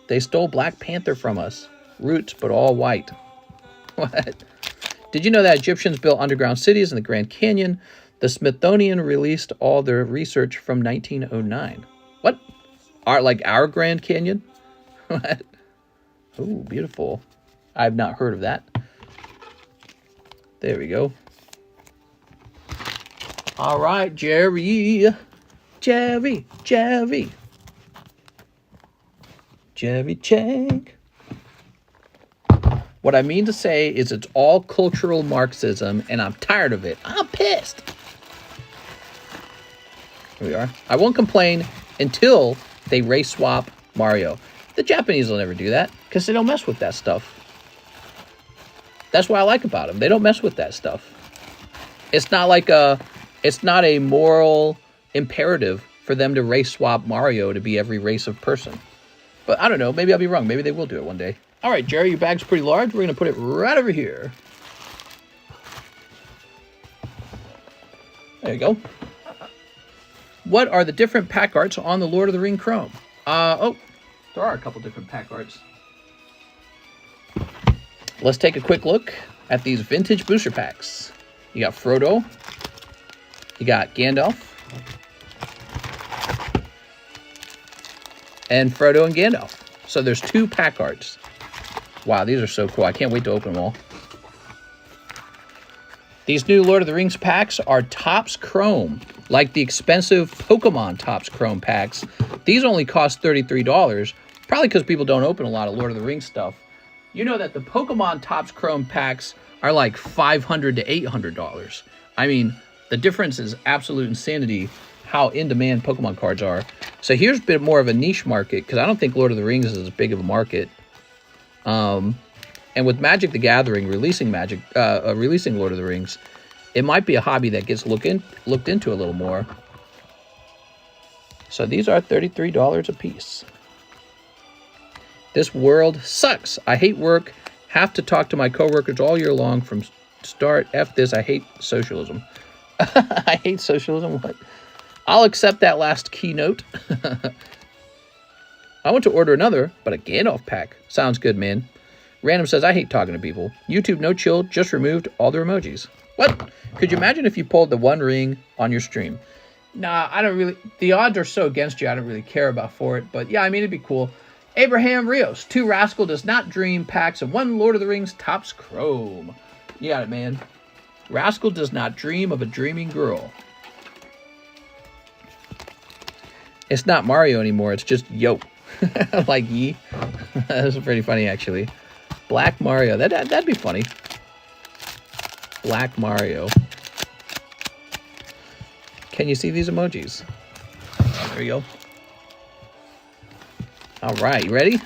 They stole Black Panther from us. Roots, but all white. What? Did you know that Egyptians built underground cities in the Grand Canyon? The Smithsonian released all their research from 1909. What? Our Grand Canyon? What? Oh, beautiful. I've not heard of that. There we go. All right, Jerry. Jerry Chang. What I mean to say is it's all cultural Marxism, and I'm tired of it. I'm pissed. Here we are. I won't complain until they race swap Mario. The Japanese will never do that because they don't mess with that stuff. That's what I like about them. They don't mess with that stuff. It's not like it's not a moral imperative for them to race swap Mario to be every race of person. But I don't know. Maybe I'll be wrong. Maybe they will do it one day. All right, Jerry, your bag's pretty large. We're going to put it right over here. There you go. What are the different pack arts on the Lord of the Ring Chrome? Oh, There are a couple different pack arts. Let's take a quick look at these vintage booster packs. You got Frodo. You got Gandalf. And Frodo and Gandalf. So there's 2 pack arts. Wow, these are so cool. I can't wait to open them all. These new Lord of the Rings packs are Topps Chrome, like the expensive Pokemon Topps Chrome packs. These only cost $33, probably because people don't open a lot of Lord of the Rings stuff. You know that the Pokemon Topps Chrome packs are like $500 to $800. I mean, the difference is absolute insanity how in-demand Pokemon cards are. So here's a bit more of a niche market, because I don't think Lord of the Rings is as big of a market. And with Magic the Gathering releasing Lord of the Rings, it might be a hobby that gets looked into a little more. So these are $33 a piece. This world sucks. I hate work. Have to talk to my coworkers all year long from start. F this. I hate socialism. I hate socialism. What? I'll accept that last keynote. I want to order another, but a Gandalf pack. Sounds good, man. Random says, I hate talking to people. YouTube no chill, just removed all their emojis. What? Could you imagine if you pulled the One Ring on your stream? Nah, I don't really... The odds are so against you, I don't really care about for it. But yeah, I mean, it'd be cool. Abraham Rios. 2 Rascal Does Not Dream packs of 1 Lord of the Rings Topps Chrome. You got it, man. Rascal does not dream of a dreaming girl. It's not Mario anymore. It's just Yo. Like Yi. That's pretty funny, actually. Black Mario. That'd be funny. Black Mario. Can you see these emojis? There you go. All right, you ready?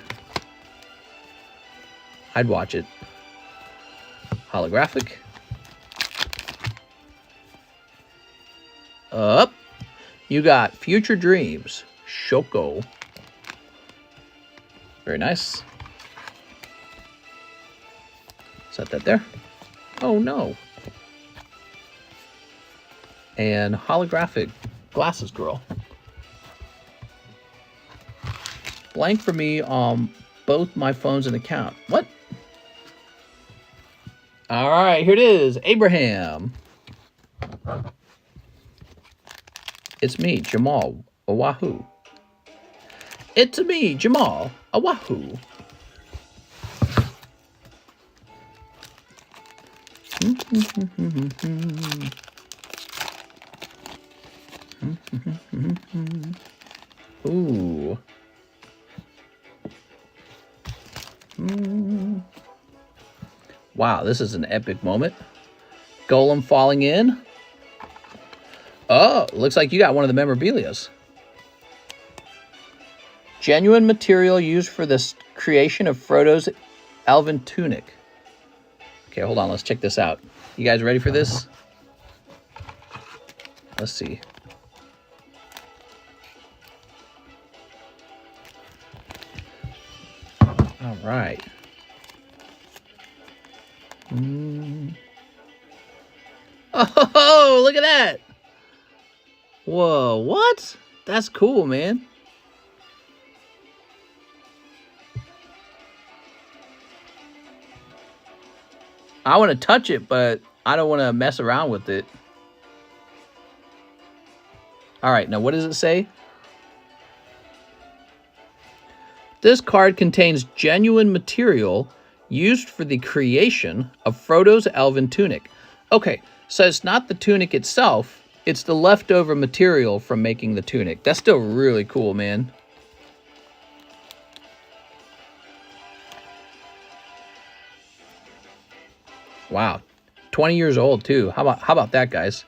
I'd watch it. Holographic. Up. You got Future Dreams. Shoko. Very nice. Set that there. Oh, no. And holographic Glasses Girl. Blank for me on both my phones and account. What? All right, here it is. Abraham. It's me, Jamal. Oahu. It's me, Jamal. Oahu. Ooh. Wow, this is an epic moment. Golem falling in. Oh, looks like you got one of the memorabilias. Genuine material used for the creation of Frodo's elven tunic. Okay, hold on. Let's check this out. You guys ready for this? Let's see. All right. Oh, look at that. Whoa, what? That's cool, man. I want to touch it, but I don't want to mess around with it. All right, now what does it say? This card contains genuine material used for the creation of Frodo's elven tunic. Okay, so it's not the tunic itself, it's the leftover material from making the tunic. That's still really cool, man. Wow, 20 years old too. How about that, guys?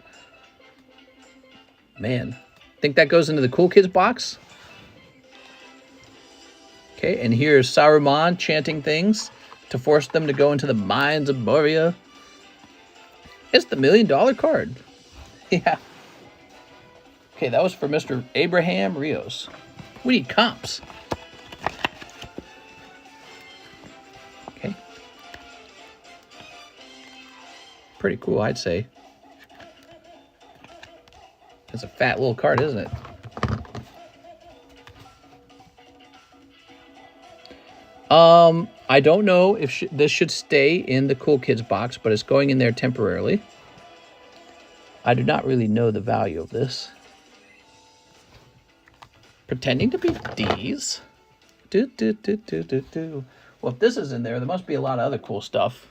Man, think that goes into the cool kids box? Okay, and here's Saruman chanting things to force them to go into the mines of Moria. It's the $1 million card. Yeah. Okay, that was for Mr. Abraham Rios. We need comps. Okay. Pretty cool, I'd say. It's a fat little card, isn't it? I don't know if this should stay in the Cool Kids box, but it's going in there temporarily. I do not really know the value of this. Pretending to be D's. Well, if this is in there, there must be a lot of other cool stuff.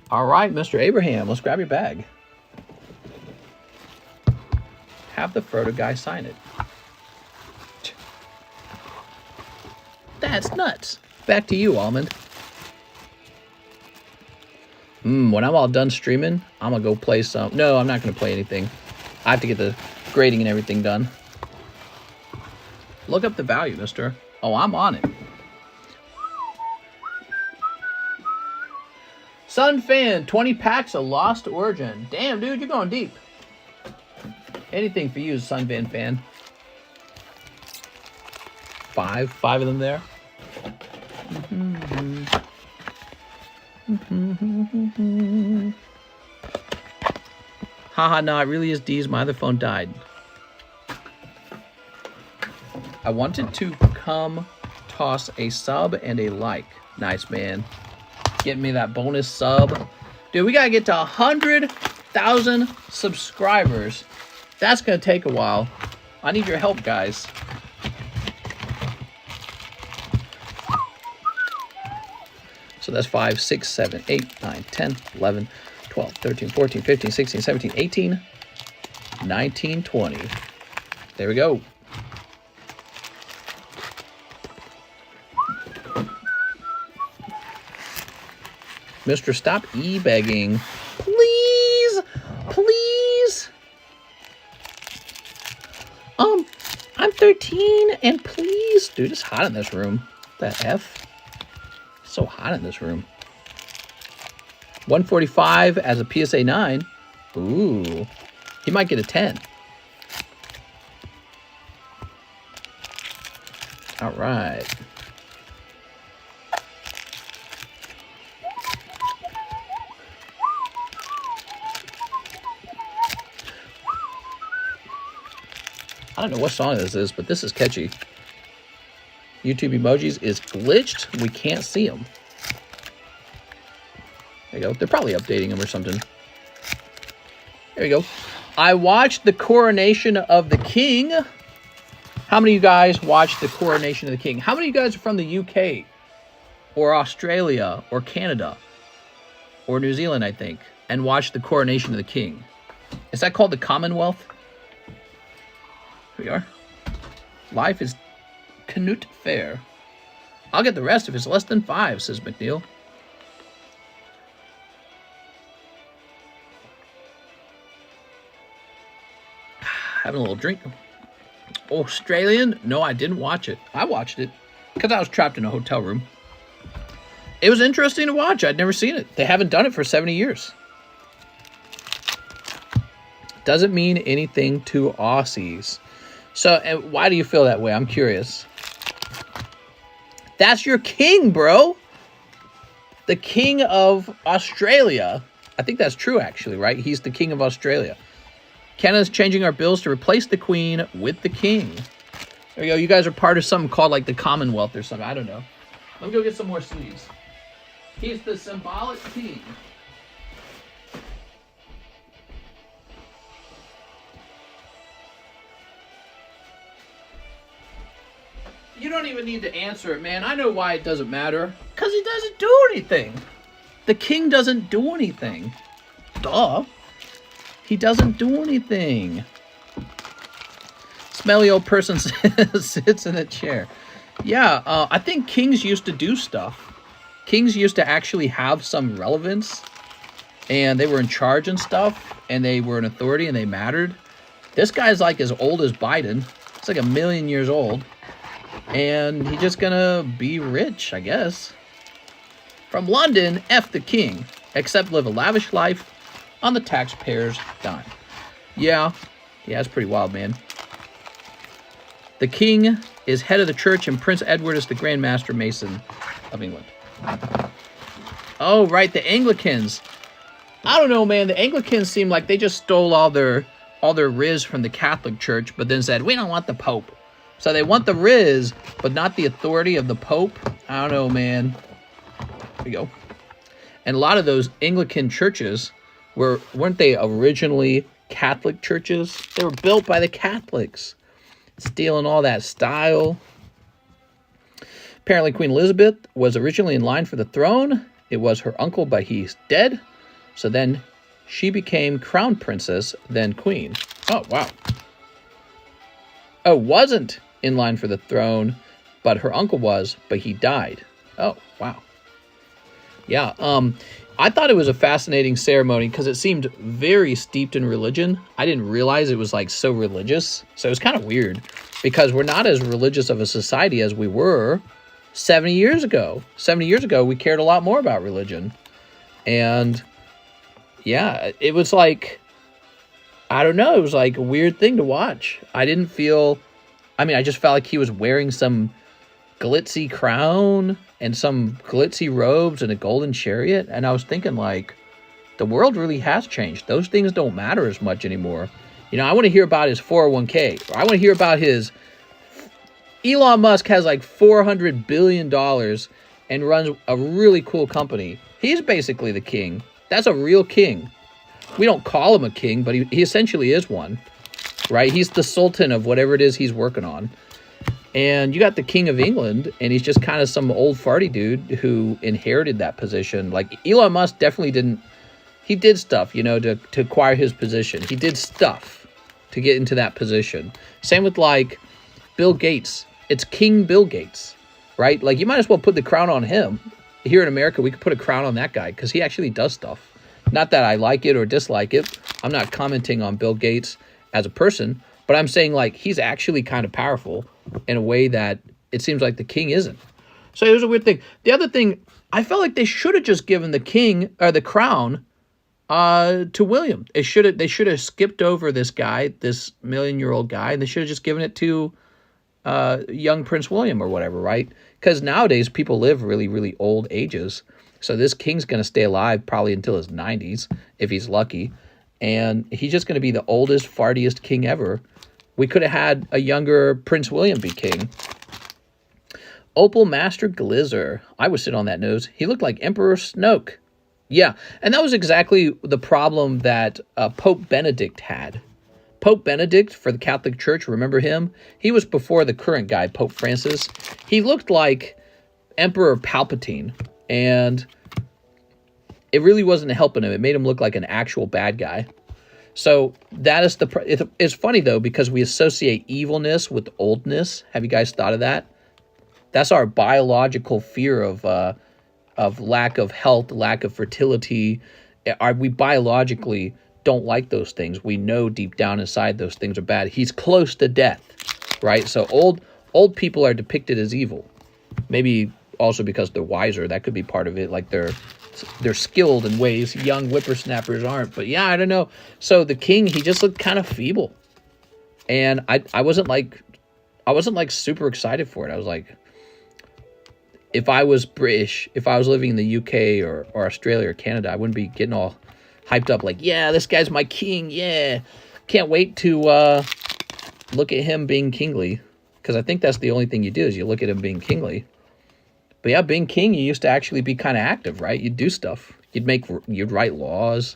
All right, Mr. Abraham, let's grab your bag. Have the Frodo guy sign it. That's nuts. Back to you, Almond. When I'm all done streaming, I'm going to go play some... No, I'm not going to play anything. I have to get the grading and everything done. Look up the value, mister. Oh, I'm on it. Sun Fan, 20 packs of Lost Origin. Damn, dude, you're going deep. Anything for you, Sun Fan. Five of them there. Haha, no, it really is D's. My other phone died. I wanted to come toss a sub and a like. Nice, man. Getting me that bonus sub. Dude, we gotta get to 100,000 subscribers. That's gonna take a while. I need your help, guys. So that's 5, 6, 7, 8, 9, 10, 11, 12, 13, 14, 15, 16, 17, 18, 19, 20. There we go. Mister, stop e-begging. Please. Please. I'm 13 and please. Dude, it's hot in this room. What the F? So hot in this room. 145 as a PSA 9. Ooh. He might get a 10. All right. I don't know what song this is, but this is catchy. YouTube emojis is glitched. We can't see them. There you go. They're probably updating them or something. There you go. I watched the Coronation of the King. How many of you guys watched the Coronation of the King? How many of you guys are from the UK or Australia or Canada or New Zealand, I think, and watched the Coronation of the King? Is that called the Commonwealth? Here we are. Life is Canute fair. I'll get the rest if it's less than 5, says McNeil. Having a little drink. Australian? No, I didn't watch it. I watched it because I was trapped in a hotel room. It was interesting to watch. I'd never seen it. They haven't done it for 70 years. Doesn't mean anything to Aussies. So, why do you feel that way? I'm curious. That's your king, bro. The king of Australia. I think that's true, actually, right? He's the king of Australia. Canada's changing our bills to replace the queen with the king. There you go. You guys are part of something called, like, the Commonwealth or something. I don't know. Let me go get some more sleeves. He's the symbolic king. You don't even need to answer it, man. I know why it doesn't matter. Because he doesn't do anything. The king doesn't do anything. Duh. He doesn't do anything. Smelly old person sits in a chair. Yeah, I think kings used to do stuff. Kings used to actually have some relevance. And they were in charge and stuff. And they were an authority and they mattered. This guy's like as old as Biden. It's like 1,000,000 years old. And he's just gonna be rich, I guess. From London, F the king. Except live a lavish life on the taxpayer's dime. Yeah, it's pretty wild, man. The king is head of the church and Prince Edward is the Grand Master Mason of England. Oh, right, the Anglicans. I don't know, man. The Anglicans seem like they just stole all their riz from the Catholic Church, but then said, we don't want the Pope. So they want the Riz, but not the authority of the Pope. I don't know, man. Here we go. And a lot of those Anglican churches weren't they originally Catholic churches? They were built by the Catholics, stealing all that style. Apparently, Queen Elizabeth was originally in line for the throne. It was her uncle, but he's dead. So then she became crown princess, then queen. Oh, wow. Oh, wasn't in line for the throne, but her uncle was, but he died. Oh, wow. Yeah, I thought it was a fascinating ceremony because it seemed very steeped in religion. I didn't realize it was like so religious. So it was kind of weird because we're not as religious of a society as we were 70 years ago. 70 years ago, we cared a lot more about religion. And yeah, it was like, I don't know, it was like a weird thing to watch. I didn't feel, I mean, I just felt like he was wearing some glitzy crown and some glitzy robes and a golden chariot. And I was thinking, like, the world really has changed. Those things don't matter as much anymore. You know, I want to hear about his 401k. I want to hear about his... Elon Musk has like $400 billion and runs a really cool company. He's basically the king. That's a real king. We don't call him a king, but he essentially is one, right? He's the sultan of whatever it is he's working on. And you got the King of England, and he's just kind of some old farty dude who inherited that position. Like, Elon Musk definitely didn't... He did stuff, you know, to acquire his position. He did stuff to get into that position. Same with, like, Bill Gates. It's King Bill Gates, right? Like, you might as well put the crown on him. Here in America, we could put a crown on that guy because he actually does stuff. Not that I like it or dislike it. I'm not commenting on Bill Gates as a person, but I'm saying, like, he's actually kind of powerful in a way that it seems like the king isn't. So it was a weird thing. The other thing, I felt like they should have just given the king or the crown to William. They should have skipped over this guy, this million-year-old guy, and they should have just given it to young Prince William or whatever, right? Because nowadays people live really, really old ages. So this king's going to stay alive probably until his 90s, if he's lucky. And he's just going to be the oldest, fartiest king ever. We could have had a younger Prince William be king. Opal Master Glizzer. I would sit on that nose. He looked like Emperor Snoke. Yeah, and that was exactly the problem that Pope Benedict had. Pope Benedict for the Catholic Church, remember him? He was before the current guy, Pope Francis. He looked like Emperor Palpatine, and it really wasn't helping him. It made him look like an actual bad guy. So that is it's funny, though, because we associate evilness with oldness. Have you guys thought of that? That's our biological fear of lack of health, lack of fertility. We biologically don't like those things. We know deep down inside those things are bad. He's close to death, right? So old people are depicted as evil. Maybe also because they're wiser. That could be part of it. Like they're skilled in ways young whippersnappers aren't. But yeah, I don't know. So the king, he just looked kind of feeble. And I wasn't like super excited for it. I was like, if I was British, if I was living in the UK or Australia or Canada, I wouldn't be getting all hyped up like, yeah, this guy's my king, yeah. Can't wait to look at him being kingly, because I think that's the only thing you do is you look at him being kingly. But yeah, being king, you used to actually be kind of active, right? You'd do stuff. You'd write laws.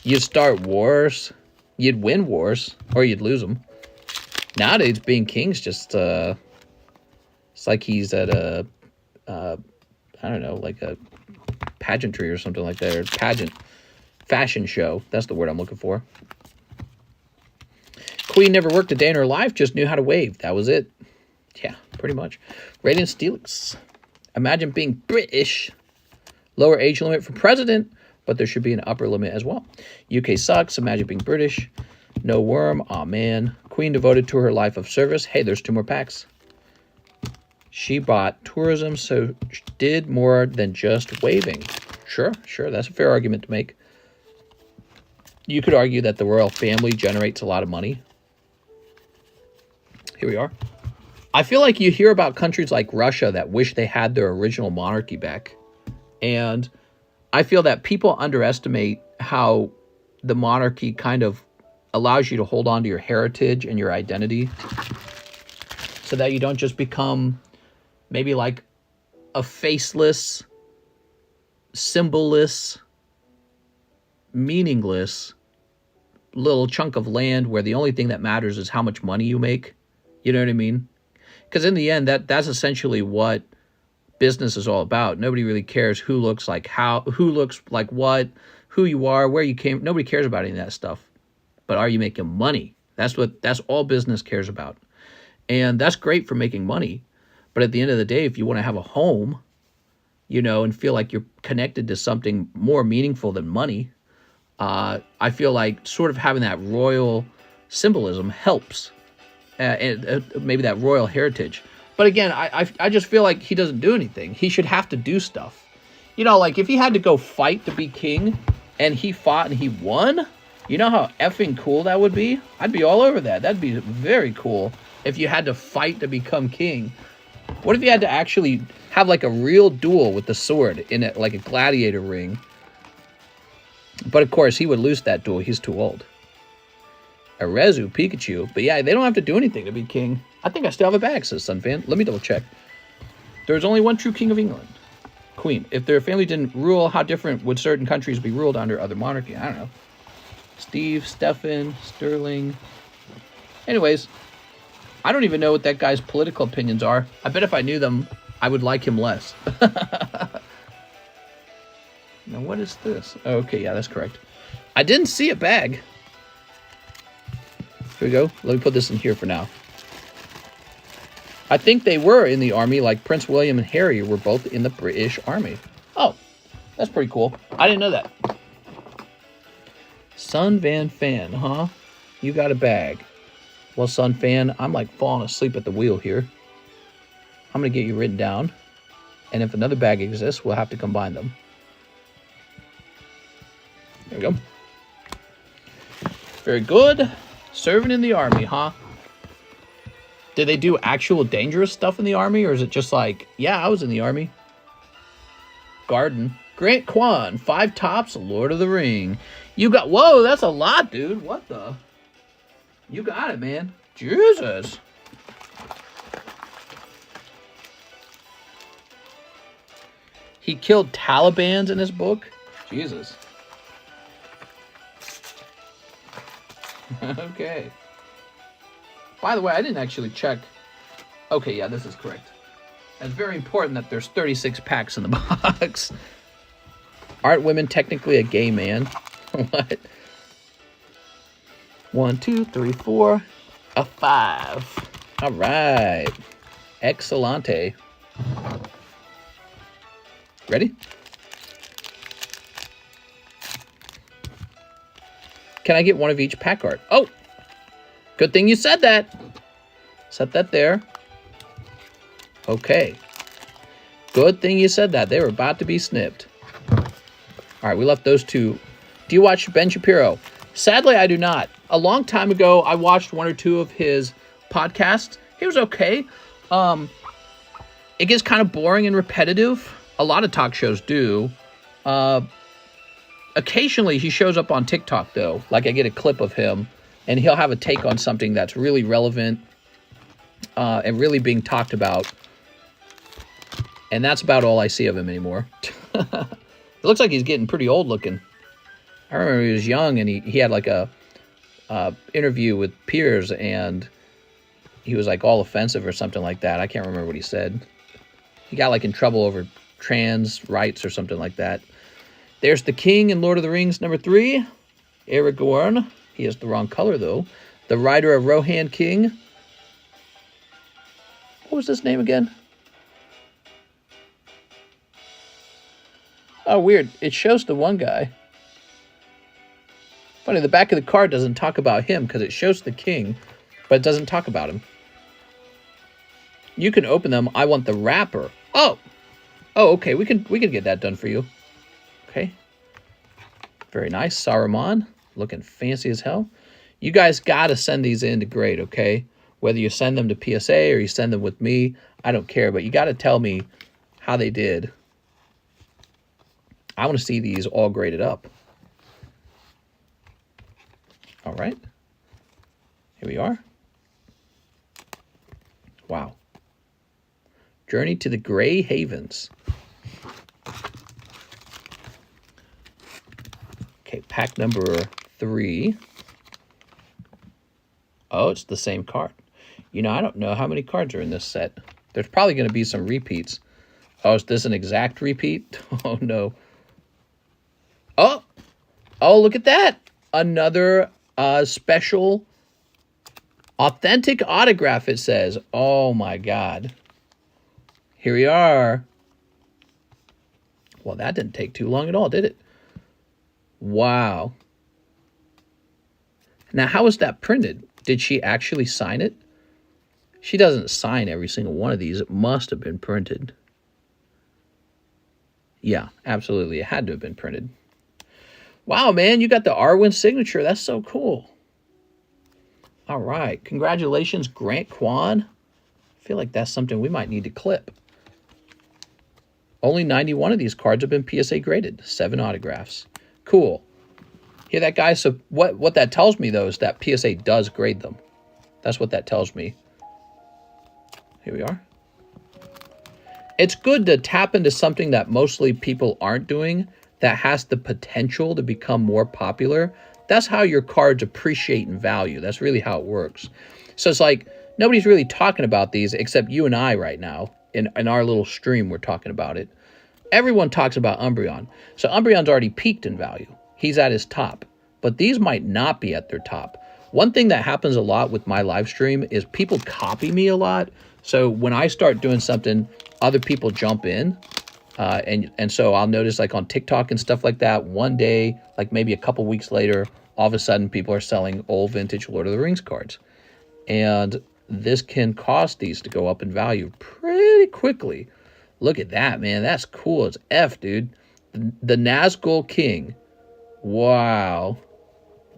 You'd start wars. You'd win wars, or you'd lose them. Nowadays, being king's just, it's like he's at a, I don't know, like a pageantry or something like that, or fashion show. That's the word I'm looking for. Queen never worked a day in her life, just knew how to wave. That was it. Yeah, pretty much. Radiant Steelix. Imagine being British. Lower age limit for president, but there should be an upper limit as well. UK sucks. Imagine being British. No worm. Aw, man. Queen devoted to her life of service. Hey, there's 2 more packs. She bought tourism, so did more than just waving. Sure. That's a fair argument to make. You could argue that the royal family generates a lot of money. Here we are. I feel like you hear about countries like Russia that wish they had their original monarchy back. And I feel that people underestimate how the monarchy kind of allows you to hold on to your heritage and your identity. so that you don't just become maybe like a faceless, symbolless, meaningless little chunk of land where the only thing that matters is how much money you make. You know what I mean? Because in the end, that's essentially what business is all about. Nobody really cares who looks like what, who you are, where you came. Nobody cares about any of that stuff. But are you making money? That's all business cares about. And that's great for making money. But at the end of the day, if you want to have a home, you know, and feel like you're connected to something more meaningful than money, I feel like sort of having that royal symbolism helps. And maybe that royal heritage. But again, I just feel like he doesn't do anything. He should have to do stuff. You know, like if he had to go fight to be king and he fought and he won, you know how effing cool that would be? I'd be all over that. That'd be very cool if you had to fight to become king. What if you had to actually have like a real duel with the sword in it, like a gladiator ring? But of course, he would lose that duel. He's too old. Arezu, Pikachu. But yeah, they don't have to do anything to be king. I think I still have a bag, says Sunfan. Let me double check. There's only one true king of England. Queen. If their family didn't rule, how different would certain countries be ruled under other monarchy? I don't know. Steve, Stefan, Sterling. Anyways, I don't even know what that guy's political opinions are. I bet if I knew them, I would like him less. Now, what is this? Okay, yeah, that's correct. I didn't see a bag. Here we go. Let me put this in here for now. I think they were in the army, like Prince William and Harry were both in the British Army. Oh, that's pretty cool. I didn't know that. Sun Van Fan, huh? You got a bag. Well, Sun Fan, I'm like falling asleep at the wheel here. I'm going to get you written down. And if another bag exists, we'll have to combine them. There we go. Very good. Serving in the army, huh? Did they do actual dangerous stuff in the army? Or is it just like, yeah, I was in the army. Garden. Grant Quan, 5 tops, Lord of the Ring. You got, whoa, that's a lot, dude. What the? You got it, man. Jesus. He killed Talibans in his book? Jesus. Okay. By the way, I didn't actually check. Okay, yeah, this is correct. It's very important that there's 36 packs in the box. Aren't women technically a gay man? What? 1, 2, 3, 4. A 5. All right. Excellente. Ready? Can I get one of each pack art? Oh! Good thing you said that. Set that there. Okay. Good thing you said that. They were about to be snipped. All right, we left those two. Do you watch Ben Shapiro? Sadly, I do not. A long time ago, I watched 1 or 2 of his podcasts. He was okay. It gets kind of boring and repetitive. A lot of talk shows do. Occasionally, he shows up on TikTok, though. Like, I get a clip of him, and he'll have a take on something that's really relevant and really being talked about. And that's about all I see of him anymore. It looks like he's getting pretty old looking. I remember he was young, and he had like a interview with Piers, and he was like all offensive or something like that. I can't remember what he said. He got like in trouble over trans rights or something like that. There's the King in Lord of the Rings number 3. Aragorn. He has the wrong color, though. The Rider of Rohan King. What was his name again? Oh, weird. It shows the one guy. Funny, the back of the card doesn't talk about him because it shows the king, but it doesn't talk about him. You can open them. I want the wrapper. Oh! Oh, okay. We can get that done for you. Okay. Very nice. Saruman. Looking fancy as hell. You guys got to send these in to grade, okay? Whether you send them to PSA or you send them with me, I don't care. But you got to tell me how they did. I want to see these all graded up. All right. Here we are. Wow. Journey to the Gray Havens. Okay, pack number 3. Oh, it's the same card. You know, I don't know how many cards are in this set. There's probably going to be some repeats. Oh, is this an exact repeat? Oh, no. Oh, look at that. Another special authentic autograph, it says. Oh, my God. Here we are. Well, that didn't take too long at all, did it? Wow. Now, how was that printed? Did she actually sign it? She doesn't sign every single one of these. It must have been printed. Yeah, absolutely. It had to have been printed. Wow, man, you got the Arwen signature. That's so cool. All right. Congratulations, Grant Kwan. I feel like that's something we might need to clip. Only 91 of these cards have been PSA graded. 7 autographs. Cool. Hear that, guys? So what that tells me, though, is that PSA does grade them. That's what that tells me. Here we are. It's good to tap into something that mostly people aren't doing that has the potential to become more popular. That's how your cards appreciate in value. That's really how it works. So it's like nobody's really talking about these except you and I right now. In our little stream, we're talking about it. Everyone talks about Umbreon. So Umbreon's already peaked in value. He's at his top. But these might not be at their top. One thing that happens a lot with my live stream is people copy me a lot. So when I start doing something, other people jump in. And so I'll notice like on TikTok and stuff like that, one day, like maybe a couple weeks later, all of a sudden people are selling old vintage Lord of the Rings cards. And this can cause these to go up in value pretty quickly. Look at that, man. That's cool as F, dude. The Nazgul King. Wow.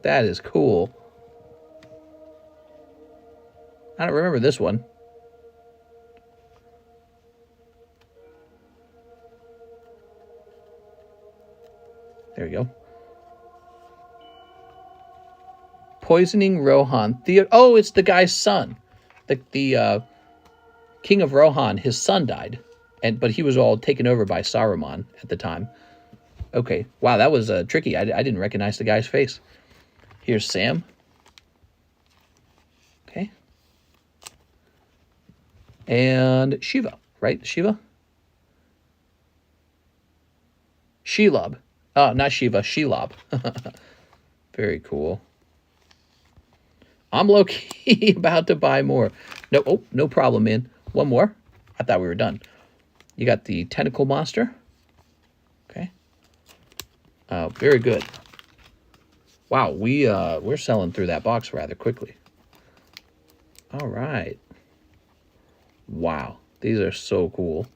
That is cool. I don't remember this one. There you go. Poisoning Rohan. Oh, it's the guy's son. The King of Rohan, his son died. But he was all taken over by Saruman at the time. Okay. Wow, that was tricky. I didn't recognize the guy's face. Here's Sam. Okay. And Shiva, right? Shiva? Shelob. Oh, not Shiva, Shelob. Very cool. I'm low-key about to buy more. No, oh, no problem, man. One more. I thought we were done. You got the Tentacle Monster. Okay. Very good. Wow, we're selling through that box rather quickly. All right. Wow, these are so cool.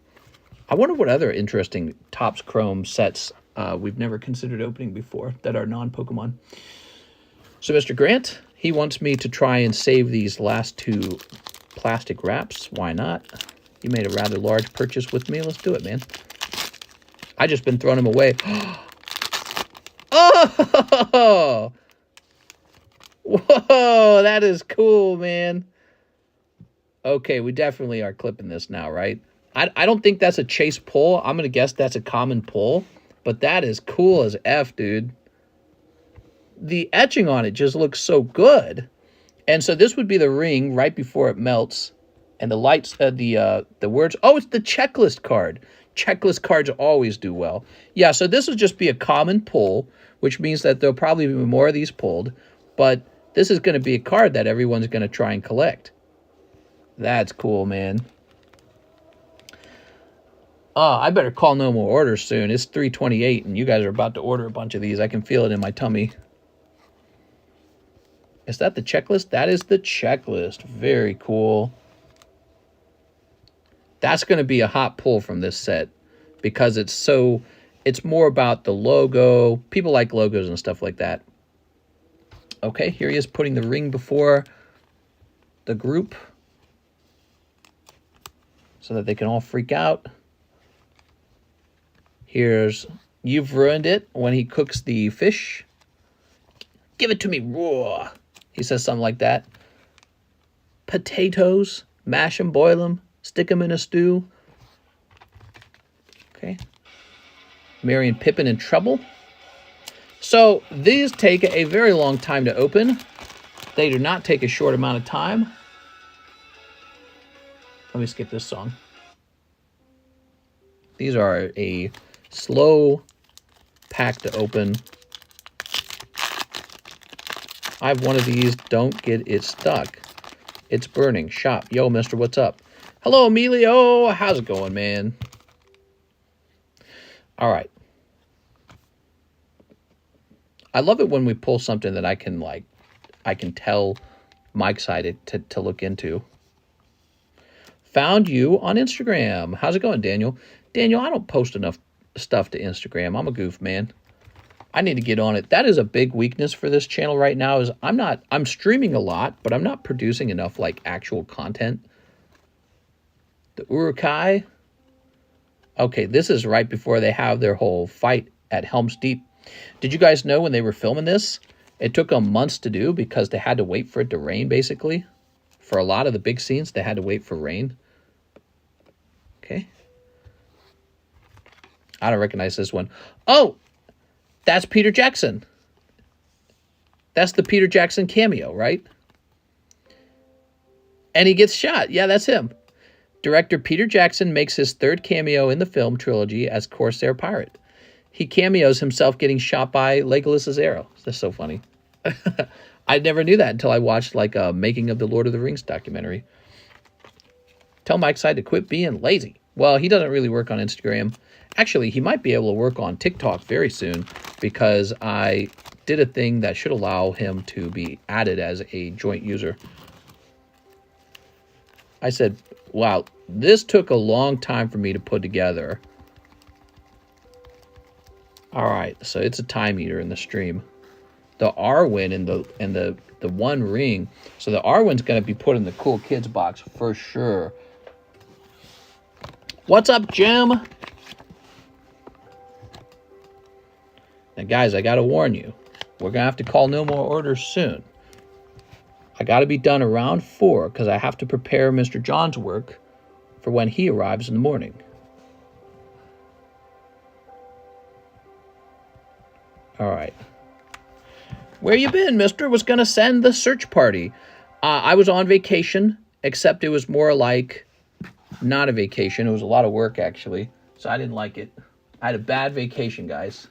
I wonder what other interesting Topps Chrome sets we've never considered opening before that are non-Pokemon. So Mr. Grant, he wants me to try and save these last 2 plastic wraps. Why not? You made a rather large purchase with me. Let's do it, man. I just been throwing them away. Oh! Whoa, that is cool, man. Okay, we definitely are clipping this now, right? I don't think that's a chase pull. I'm going to guess that's a common pull. But that is cool as F, dude. The etching on it just looks so good. And so this would be the ring right before it melts. And the lights, the words. Oh, it's the checklist card. Checklist cards always do well. Yeah, so this would just be a common pull, which means that there'll probably be more of these pulled. But this is going to be a card that everyone's going to try and collect. That's cool, man. I better call no more orders soon. It's 3:28, and you guys are about to order a bunch of these. I can feel it in my tummy. Is that the checklist? That is the checklist. Very cool. That's going to be a hot pull from this set because it's more about the logo. People like logos and stuff like that. Okay, here he is putting the ring before the group so that they can all freak out. Here's You've Ruined It when he cooks the fish. Give it to me raw. He says something like that. Potatoes. Mash them, boil them, stick them in a stew. Okay. Merry and Pippin in trouble. So these take a very long time to open. They do not take a short amount of time. Let me skip this song. These are a slow pack to open. I have one of these. Don't get it stuck. It's burning. Shop. Yo, mister, what's up? Hello, Emilio. How's it going, man? All right. I love it when we pull something that I can tell I'm excited to look into. Found you on Instagram. How's it going, Daniel? Daniel, I don't post enough stuff to Instagram. I'm a goof, man. I need to get on it. That is a big weakness for this channel right now is I'm streaming a lot, but I'm not producing enough like actual content. The Urukai. Okay, this is right before they have their whole fight at Helm's Deep. Did you guys know when they were filming this, it took them months to do because they had to wait for it to rain, basically. For a lot of the big scenes, they had to wait for rain. Okay. I don't recognize this one. Oh, that's Peter Jackson. That's the Peter Jackson cameo, right? And he gets shot. Yeah, that's him. Director Peter Jackson makes his third cameo in the film trilogy as Corsair Pirate. He cameos himself getting shot by Legolas's arrow. That's so funny. I never knew that until I watched like a Making of the Lord of the Rings documentary. Tell Mike Side to quit being lazy. Well, he doesn't really work on Instagram. Actually, he might be able to work on TikTok very soon because I did a thing that should allow him to be added as a joint user. I said, wow, this took a long time for me to put together. All right, so it's a time eater in the stream. The Arwen and the One Ring. So the Arwen's going to be put in the Cool Kids box for sure. What's up, Jim? Now, guys, I got to warn you. We're going to have to call no more orders soon. I got to be done around 4 because I have to prepare Mr. John's work for when he arrives in the morning. All right. Where you been, mister? Was going to send the search party. I was on vacation, except it was more like not a vacation. It was a lot of work, actually. So I didn't like it. I had a bad vacation, guys.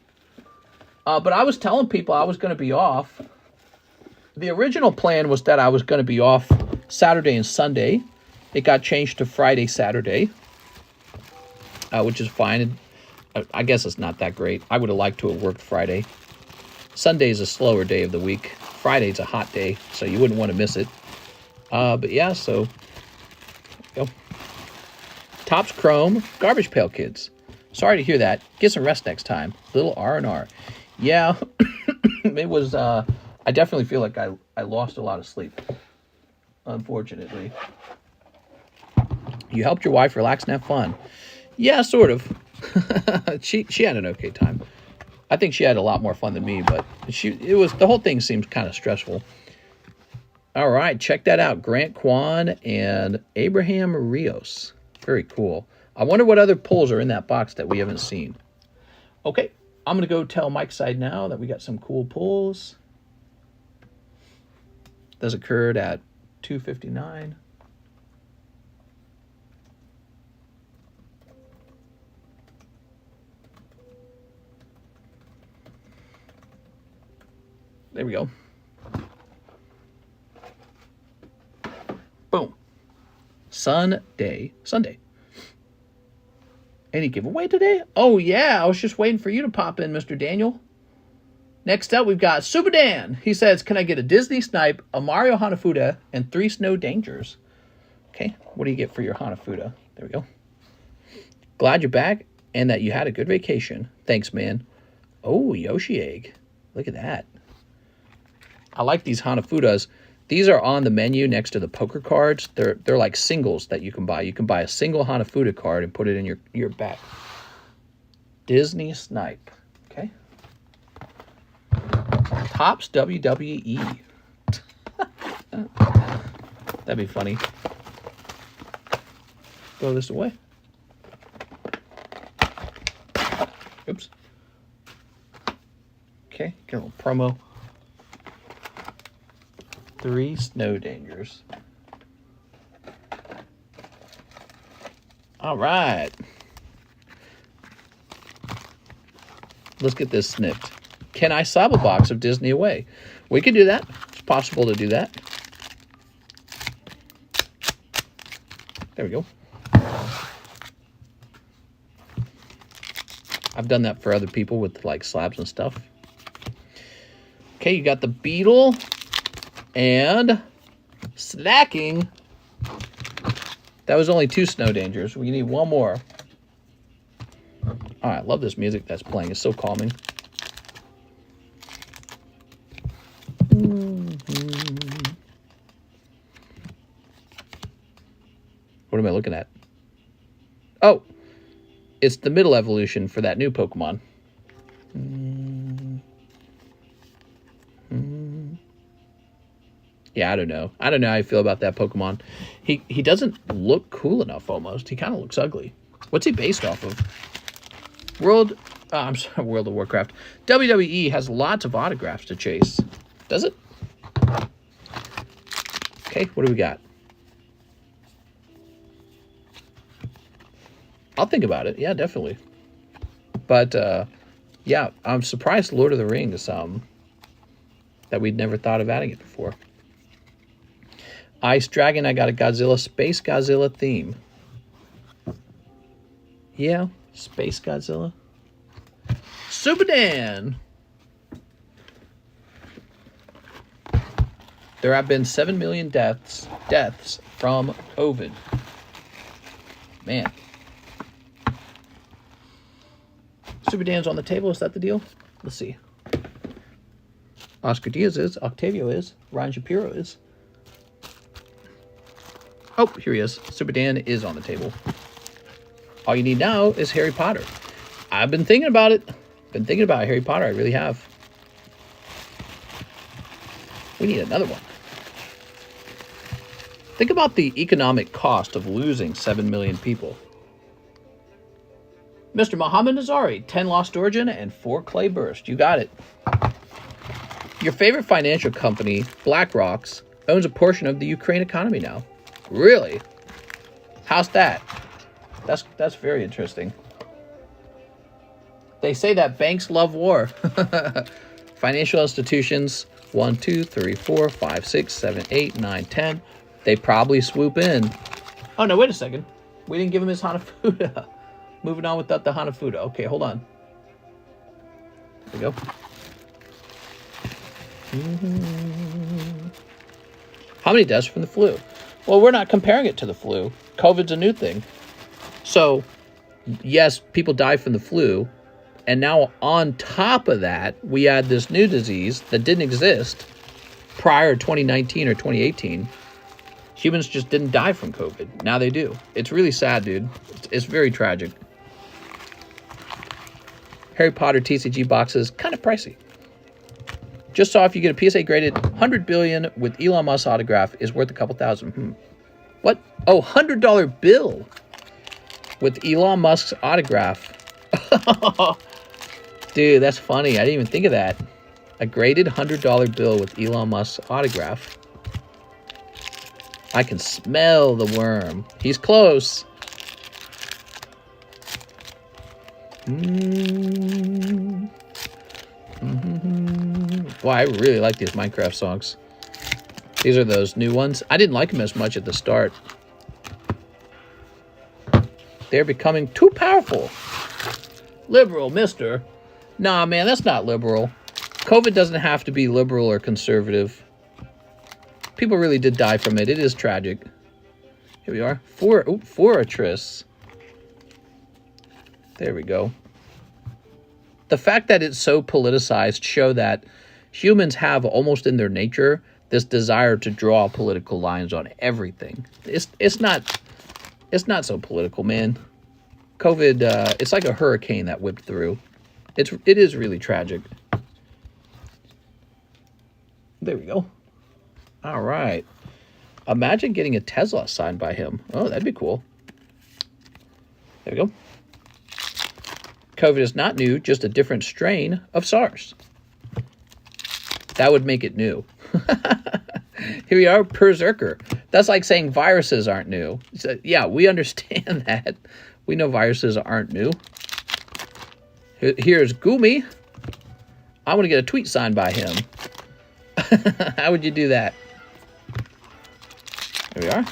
But I was telling people I was going to be off. The original plan was that I was going to be off Saturday and Sunday. It got changed to Friday, Saturday, which is fine. I guess it's not that great. I would have liked to have worked Friday. Sunday's a slower day of the week. Friday's a hot day, so you wouldn't want to miss it. But yeah, so go. Topps Chrome, Garbage Pail Kids. Sorry to hear that. Get some rest next time. Little R&R. Yeah, it was, I definitely feel like I lost a lot of sleep, unfortunately. You helped your wife relax and have fun. Yeah, sort of. She had an okay time. I think she had a lot more fun than me, but the whole thing seems kind of stressful. All right, check that out. Grant Kwan and Abraham Rios. Very cool. I wonder what other pulls are in that box that we haven't seen. Okay, I'm going to go tell Mike's Side now that we got some cool pulls. This occurred at 2:59. There we go. Boom. Sunday. Any giveaway today? Oh, yeah. I was just waiting for you to pop in, Mr. Daniel. Next up, we've got Super Dan. He says, can I get a Disney Snipe, a Mario Hanafuda, and 3 Snow Dangers? Okay. What do you get for your Hanafuda? There we go. Glad you're back and that you had a good vacation. Thanks, man. Oh, Yoshi Egg. Look at that. I like these Hanafudas. These are on the menu next to the poker cards. They're like singles that you can buy. You can buy a single Hanafuda card and put it in your bag. Disney Snipe. Okay. Topps WWE. That'd be funny. throw this away. Oops. Okay, get a little promo. 3 snow dangers. All right. Let's get this snipped. Can I slab a box of Disney away? We can do that. It's possible to do that. There we go. I've done that for other people with like slabs and stuff. Okay, you got the beetle and snacking. That was only 2 snow dangers. We need 1 more. All right, I love this music that's playing. It's so calming. What am I looking at? Oh, it's the middle evolution for that new Pokemon. Yeah, I don't know. I don't know how I feel about that Pokemon. He doesn't look cool enough almost. He kind of looks ugly. What's he based off of? World of Warcraft. WWE has lots of autographs to chase. Does it? Okay, what do we got? I'll think about it. Yeah, definitely. But, yeah, I'm surprised Lord of the Rings, that we'd never thought of adding it before. Ice Dragon, I got a Godzilla, Space Godzilla theme. Yeah, Space Godzilla. Sublist. There have been 7 million deaths from COVID. Man. Sublist's on the table. Is that the deal? Let's see. Oscar Diaz is. Octavio is. Ryan Shapiro is. Oh, here he is. Sublist is on the table. All you need now is Harry Potter. I've been thinking about it. Been thinking about Harry Potter. I really have. We need another one. Think about the economic cost of losing 7 million people. Mr. Muhammad Nazari, 10 Lost Origin and 4 Clay Burst. You got it. Your favorite financial company, BlackRock, owns a portion of the Ukraine economy now. Really? How's that? That's very interesting. They say that banks love war. Financial institutions, 1, 2, 3, 4, 5, 6, 7, 8, 9, 10. They probably swoop in. Oh, no, wait a second. We didn't give him his Hanafuda. Moving on without the Hanafuda. Okay, hold on. There we go. How many deaths from the flu? Well, we're not comparing it to the flu. COVID's a new thing. So, yes, people die from the flu. And now on top of that, we add this new disease that didn't exist prior to 2019 or 2018. Humans just didn't die from COVID. Now they do. It's really sad, dude. It's very tragic. Harry Potter TCG boxes, kind of pricey. Just saw if you get a PSA graded 100 billion with Elon Musk's autograph is worth a couple thousand. What? Oh, $100 bill with Elon Musk's autograph. Dude, that's funny. I didn't even think of that. A graded $100 bill with Elon Musk's autograph. I can smell the worm. He's close. Well, I really like these Minecraft songs. These are those new ones. I didn't like them as much at the start. They're becoming too powerful. Liberal, mister. Nah, man, that's not liberal. COVID doesn't have to be liberal or conservative. People really did die from it. It is tragic. Here we are. Fortress. There we go. The fact that it's so politicized show that humans have almost in their nature this desire to draw political lines on everything. It's not so political, man. COVID, it's like a hurricane that whipped through. It is really tragic. There we go. All right. Imagine getting a Tesla signed by him. Oh, that'd be cool. There we go. COVID is not new, just a different strain of SARS. That would make it new. Here we are, Berserker. That's like saying viruses aren't new. So, yeah, we understand that. We know viruses aren't new. Here's Gumi. I want to get a tweet signed by him. How would you do that? There we are.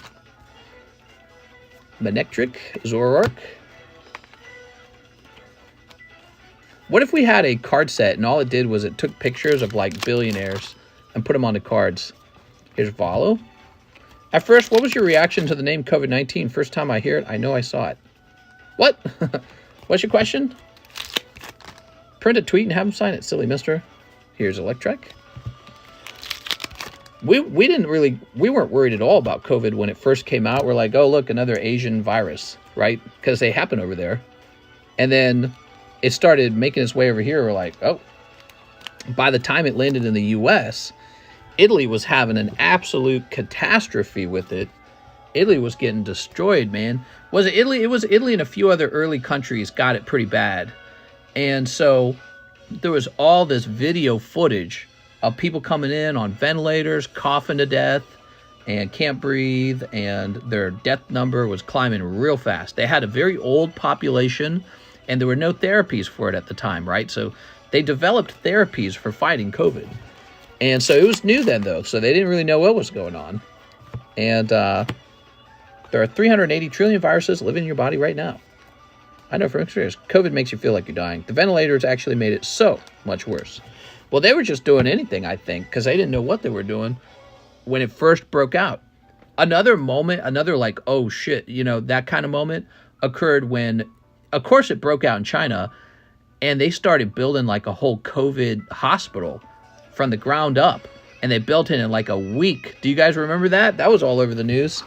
Manectric, Zoroark. What if we had a card set and all it did was it took pictures of like billionaires and put them on the cards? Here's Valo. At first, what was your reaction to the name COVID-19? First time I hear it, I know I saw it. What? What's your question? Print a tweet and have them sign it, silly mister. Here's Electrek. We weren't worried at all about COVID when it first came out. We're like, oh, look, another Asian virus, right? Because they happen over there. And then it started making its way over here. We're like, oh. By the time it landed in the U.S., Italy was having an absolute catastrophe with it. Italy was getting destroyed, man. Was it Italy? It was Italy and a few other early countries got it pretty bad. And so there was all this video footage of people coming in on ventilators, coughing to death, and can't breathe, and their death number was climbing real fast. They had a very old population, and there were no therapies for it at the time, right? So they developed therapies for fighting COVID. And so it was new then, though, so they didn't really know what was going on. And there are 380 trillion viruses living in your body right now. I know from experience, COVID makes you feel like you're dying. The ventilators actually made it so much worse. Well, they were just doing anything, I think, because they didn't know what they were doing when it first broke out. Another moment, another like, oh shit, you know, that kind of moment occurred when, of course, it broke out in China, and they started building like a whole COVID hospital from the ground up, and they built it in like a week. Do you guys remember that? That was all over the news.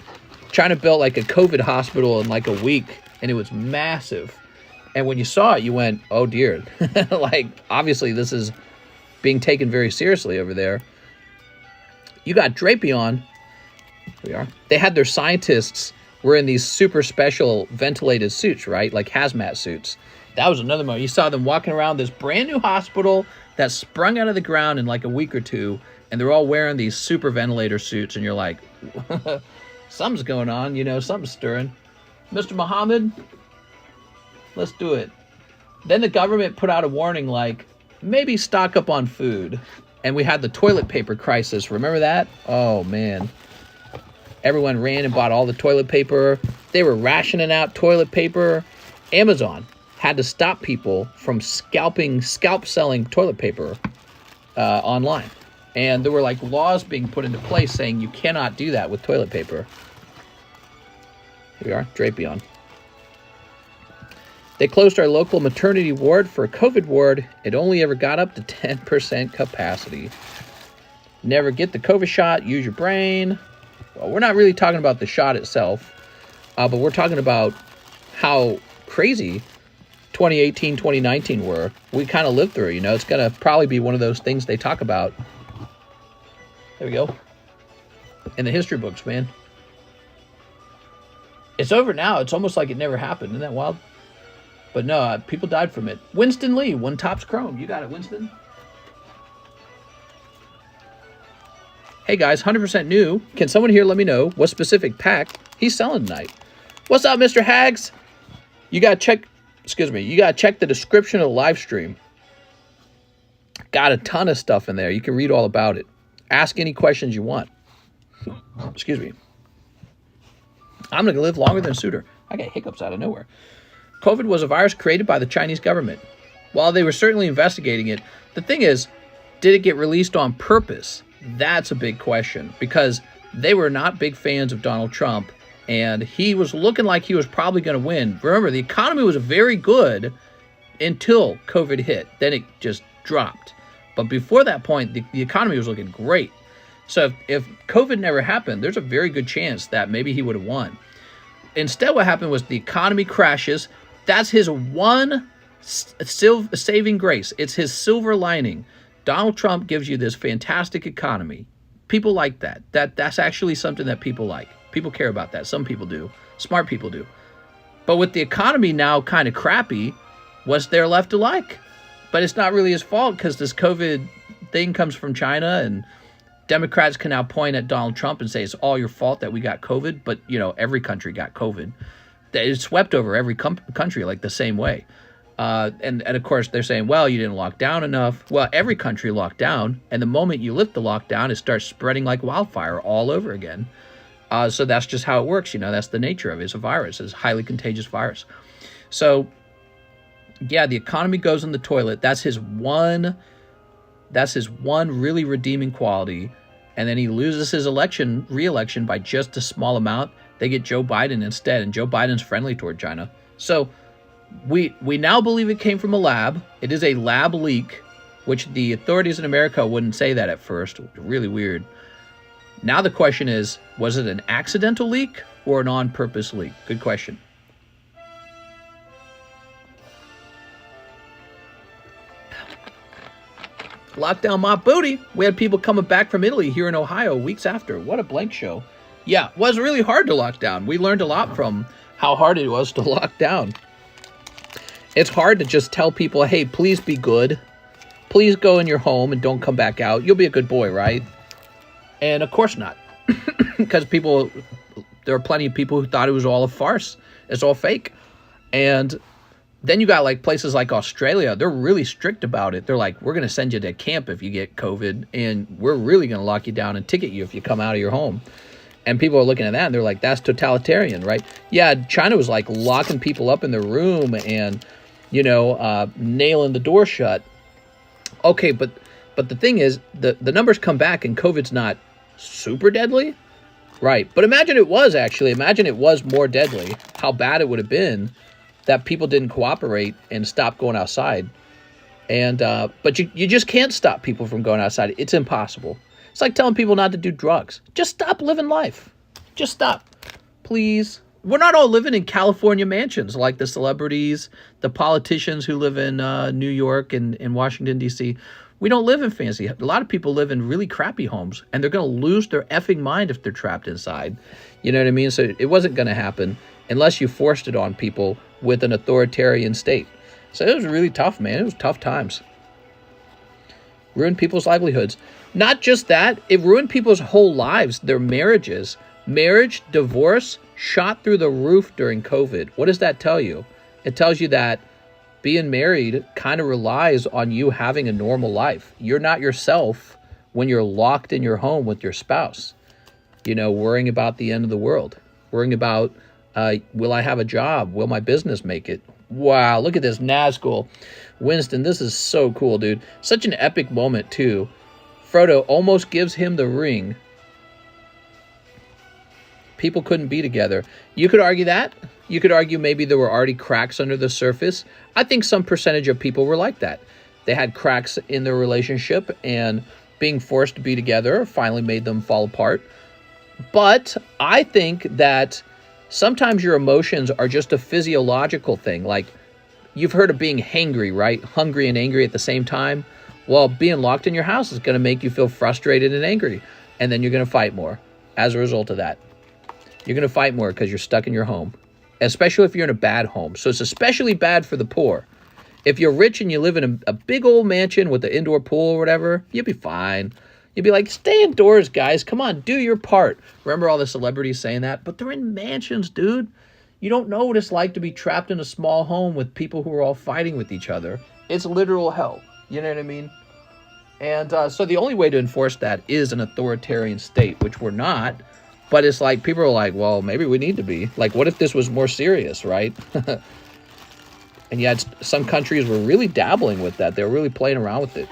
China built like a COVID hospital in like a week, and it was massive. And when you saw it, you went, oh dear. Like, obviously this is being taken very seriously over there. You got Drapion. Here we are. They had their scientists were in these super special ventilated suits, right? Like hazmat suits. That was another moment. You saw them walking around this brand new hospital that sprung out of the ground in like a week or two, and they're all wearing these super ventilator suits, and you're like, something's going on, you know, something's stirring. Mr. Muhammad, let's do it. Then the government put out a warning like, maybe stock up on food. And we had the toilet paper crisis. Remember that? Oh, man. Everyone ran and bought all the toilet paper. They were rationing out toilet paper. Amazon had to stop people from scalp selling toilet paper online. And there were like laws being put into place saying you cannot do that with toilet paper. Here we are, Drapion. They closed our local maternity ward for a COVID ward. It only ever got up to 10% capacity. Never get the COVID shot, use your brain. Well, we're not really talking about the shot itself, but we're talking about how crazy 2018, 2019 were. We kind of lived through, you know. It's going to probably be one of those things they talk about. There we go. In the history books, man. It's over now. It's almost like it never happened. Isn't that wild? But no, people died from it. Winston Lee won Topps Chrome. You got it, Winston. Hey guys, 100% new. Can someone here let me know what specific pack he's selling tonight? What's up, Mr. Hags? You gotta check, you gotta check the description of the live stream. Got a ton of stuff in there. You can read all about it. Ask any questions you want. Excuse me. I'm gonna live longer than Suitor. I got hiccups out of nowhere. COVID was a virus created by the Chinese government. While they were certainly investigating it, the thing is, did it get released on purpose? That's a big question, because they were not big fans of Donald Trump, and he was looking like he was probably going to win. Remember, the economy was very good until COVID hit. Then it just dropped. But before that point, the economy was looking great. So if COVID never happened, there's a very good chance that maybe he would have won. Instead, what happened was the economy crashes. That's his one saving grace. It's his silver lining. Donald Trump gives you this fantastic economy. People like that. That's actually something that people like. People care about that. Some people do. Smart people do. But with the economy now kind of crappy, what's there left to like? But it's not really his fault because this COVID thing comes from China, and Democrats can now point at Donald Trump and say it's all your fault that we got COVID. But, you know, every country got COVID. It swept over every country like the same way. And of course, they're saying, well, you didn't lock down enough. Well, every country locked down. And the moment you lift the lockdown, it starts spreading like wildfire all over again. So that's just how it works. You know, that's the nature of it. It's a virus. It's a highly contagious virus. So, yeah, the economy goes in the toilet. That's his one really redeeming quality. And then he loses his re-election by just a small amount. They get Joe Biden instead, and Joe Biden's friendly toward China. So we now believe it came from a lab. It is a lab leak, which the authorities in America wouldn't say that at first. Really weird. Now the question is, was it an accidental leak or an on-purpose leak? Good question. Lockdown my booty. We had people coming back from Italy here in Ohio weeks after. What a blank show. Yeah, it was really hard to lock down. We learned a lot from how hard it was to lock down. It's hard to just tell people, hey, please be good. Please go in your home and don't come back out. You'll be a good boy, right? And of course not. Because there are plenty of people who thought it was all a farce. It's all fake. And then you got like places like Australia. They're really strict about it. They're like, we're going to send you to camp if you get COVID. And we're really going to lock you down and ticket you if you come out of your home. And people are looking at that and they're like, that's totalitarian, right? Yeah, China was like locking people up in their room and, you know, nailing the door shut. Okay, but the thing is, the numbers come back and COVID's not super deadly, right? But imagine it was actually. Imagine it was more deadly. How bad it would have been that people didn't cooperate and stop going outside. And but you just can't stop people from going outside. It's impossible. It's like telling people not to do drugs. Just stop living life. Just stop, please. We're not all living in California mansions like the celebrities, the politicians who live in New York and in Washington, D.C. We don't live in fancy. A lot of people live in really crappy homes, and they're going to lose their effing mind if they're trapped inside. You know what I mean? So it wasn't going to happen unless you forced it on people with an authoritarian state. So it was really tough, man. It was tough times. Ruined people's livelihoods. Not just that, it ruined people's whole lives, their marriages. Marriage, divorce, shot through the roof during COVID. What does that tell you? It tells you that being married kind of relies on you having a normal life. You're not yourself when you're locked in your home with your spouse. You know, worrying about the end of the world. Worrying about, will I have a job? Will my business make it? Wow, look at this Nazgul. Winston, this is so cool, dude. Such an epic moment, too. Frodo almost gives him the ring. People couldn't be together. You could argue that. You could argue maybe there were already cracks under the surface. I think some percentage of people were like that. They had cracks in their relationship, and being forced to be together finally made them fall apart. But I think that sometimes your emotions are just a physiological thing. Like, you've heard of being hangry, right? Hungry and angry at the same time. Well, being locked in your house is going to make you feel frustrated and angry. And then you're going to fight more as a result of that. You're going to fight more because you're stuck in your home, especially if you're in a bad home. So it's especially bad for the poor. If you're rich and you live in a big old mansion with an indoor pool or whatever, you'll be fine. You'll be like, stay indoors, guys. Come on, do your part. Remember all the celebrities saying that? But they're in mansions, dude. You don't know what it's like to be trapped in a small home with people who are all fighting with each other. It's literal hell. You know what I mean? And so the only way to enforce that is an authoritarian state, which we're not. But it's like, people are like, well, maybe we need to be. Like, what if this was more serious, right? And yet some countries were really dabbling with that. They were really playing around with it.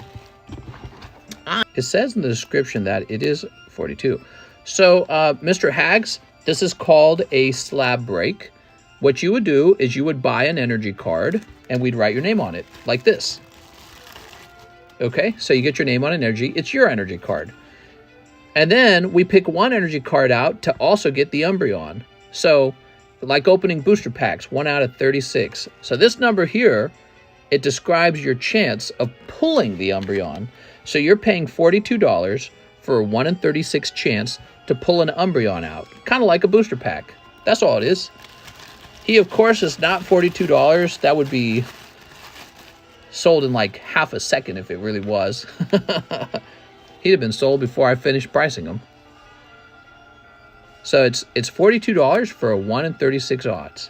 It says in the description that it is 42. So, Mr. Hags, this is called a slab break. What you would do is you would buy an energy card, and we'd write your name on it, like this. Okay, so you get your name on an energy. It's your energy card. And then we pick one energy card out to also get the Umbreon. So, like opening booster packs, 1 out of 36. So this number here, it describes your chance of pulling the Umbreon. So you're paying $42 for a 1 in 36 chance to pull an Umbreon out. Kind of like a booster pack. That's all it is. He, of course, is not $42. That would be sold in like half a second if it really was. He'd have been sold before I finished pricing him. So it's $42 for a 1 in 36 odds.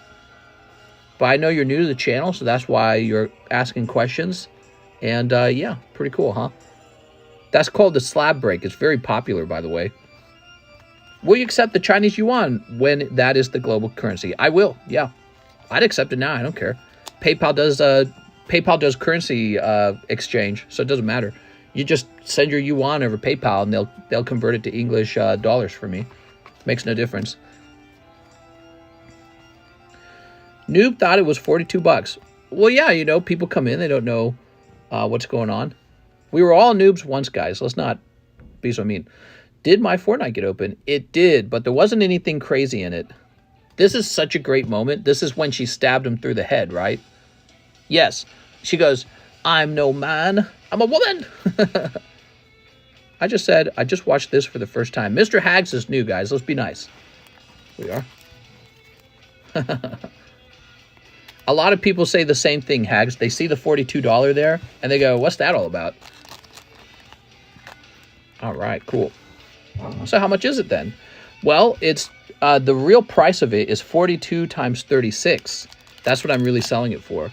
But I know you're new to the channel, so that's why you're asking questions. And yeah, pretty cool, huh? That's called the slab break. It's very popular, by the way. Will you accept the Chinese yuan when that is the global currency? I will, yeah. I'd accept it now. I don't care. PayPal does currency exchange, so it doesn't matter. You just send your yuan over PayPal, and they'll convert it to English dollars for me. Makes no difference. Noob thought it was 42 bucks. Well, yeah, you know, people come in, they don't know what's going on. We were all noobs once, guys. Let's not be so mean. Did my Fortnite get open? It did, but there wasn't anything crazy in it. This is such a great moment. This is when she stabbed him through the head, right? Yes. She goes, I'm no man. I'm a woman. I just watched this for the first time. Mr. Hags is new, guys. Let's be nice. We are. A lot of people say the same thing, Hags. They see the $42 there, and they go, what's that all about? All right, cool. So how much is it then? Well, it's the real price of it is 42 times 36. That's what I'm really selling it for.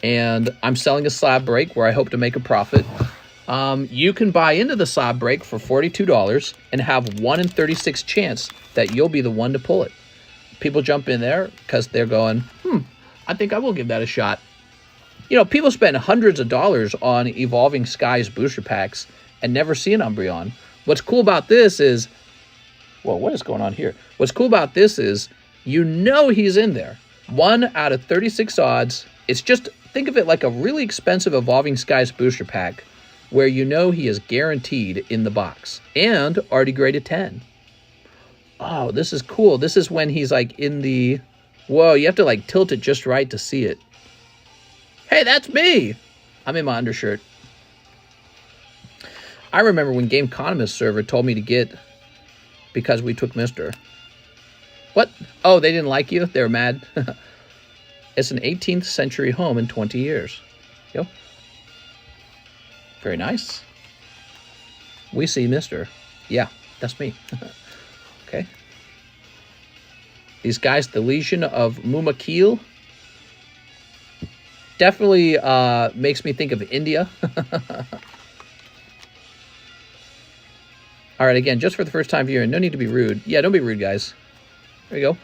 And I'm selling a slab break where I hope to make a profit. You can buy into the slab break for $42 and have 1 in 36 chance that you'll be the one to pull it. People jump in there because they're going, I think I will give that a shot. You know, people spend hundreds of dollars on Evolving Skies booster packs and never see an Umbreon. What's cool about this is, whoa, what is going on here? What's cool about this is, you know he's in there. 1 out of 36 odds. It's just, think of it like a really expensive Evolving Skies booster pack where you know he is guaranteed in the box. And already graded 10. Oh, this is cool. This is when he's like in the, whoa, you have to like tilt it just right to see it. Hey, that's me. I'm in my undershirt. I remember when GameConomist server told me to get because we took Mr. What? Oh, they didn't like you? They were mad? It's an 18th century home in 20 years. Yo. Very nice. We see Mr. Yeah, that's me. Okay. These guys, the Legion of Mumakil. Definitely makes me think of India. All right, again, just for the first time viewing, no need to be rude. Yeah, don't be rude, guys. There you go.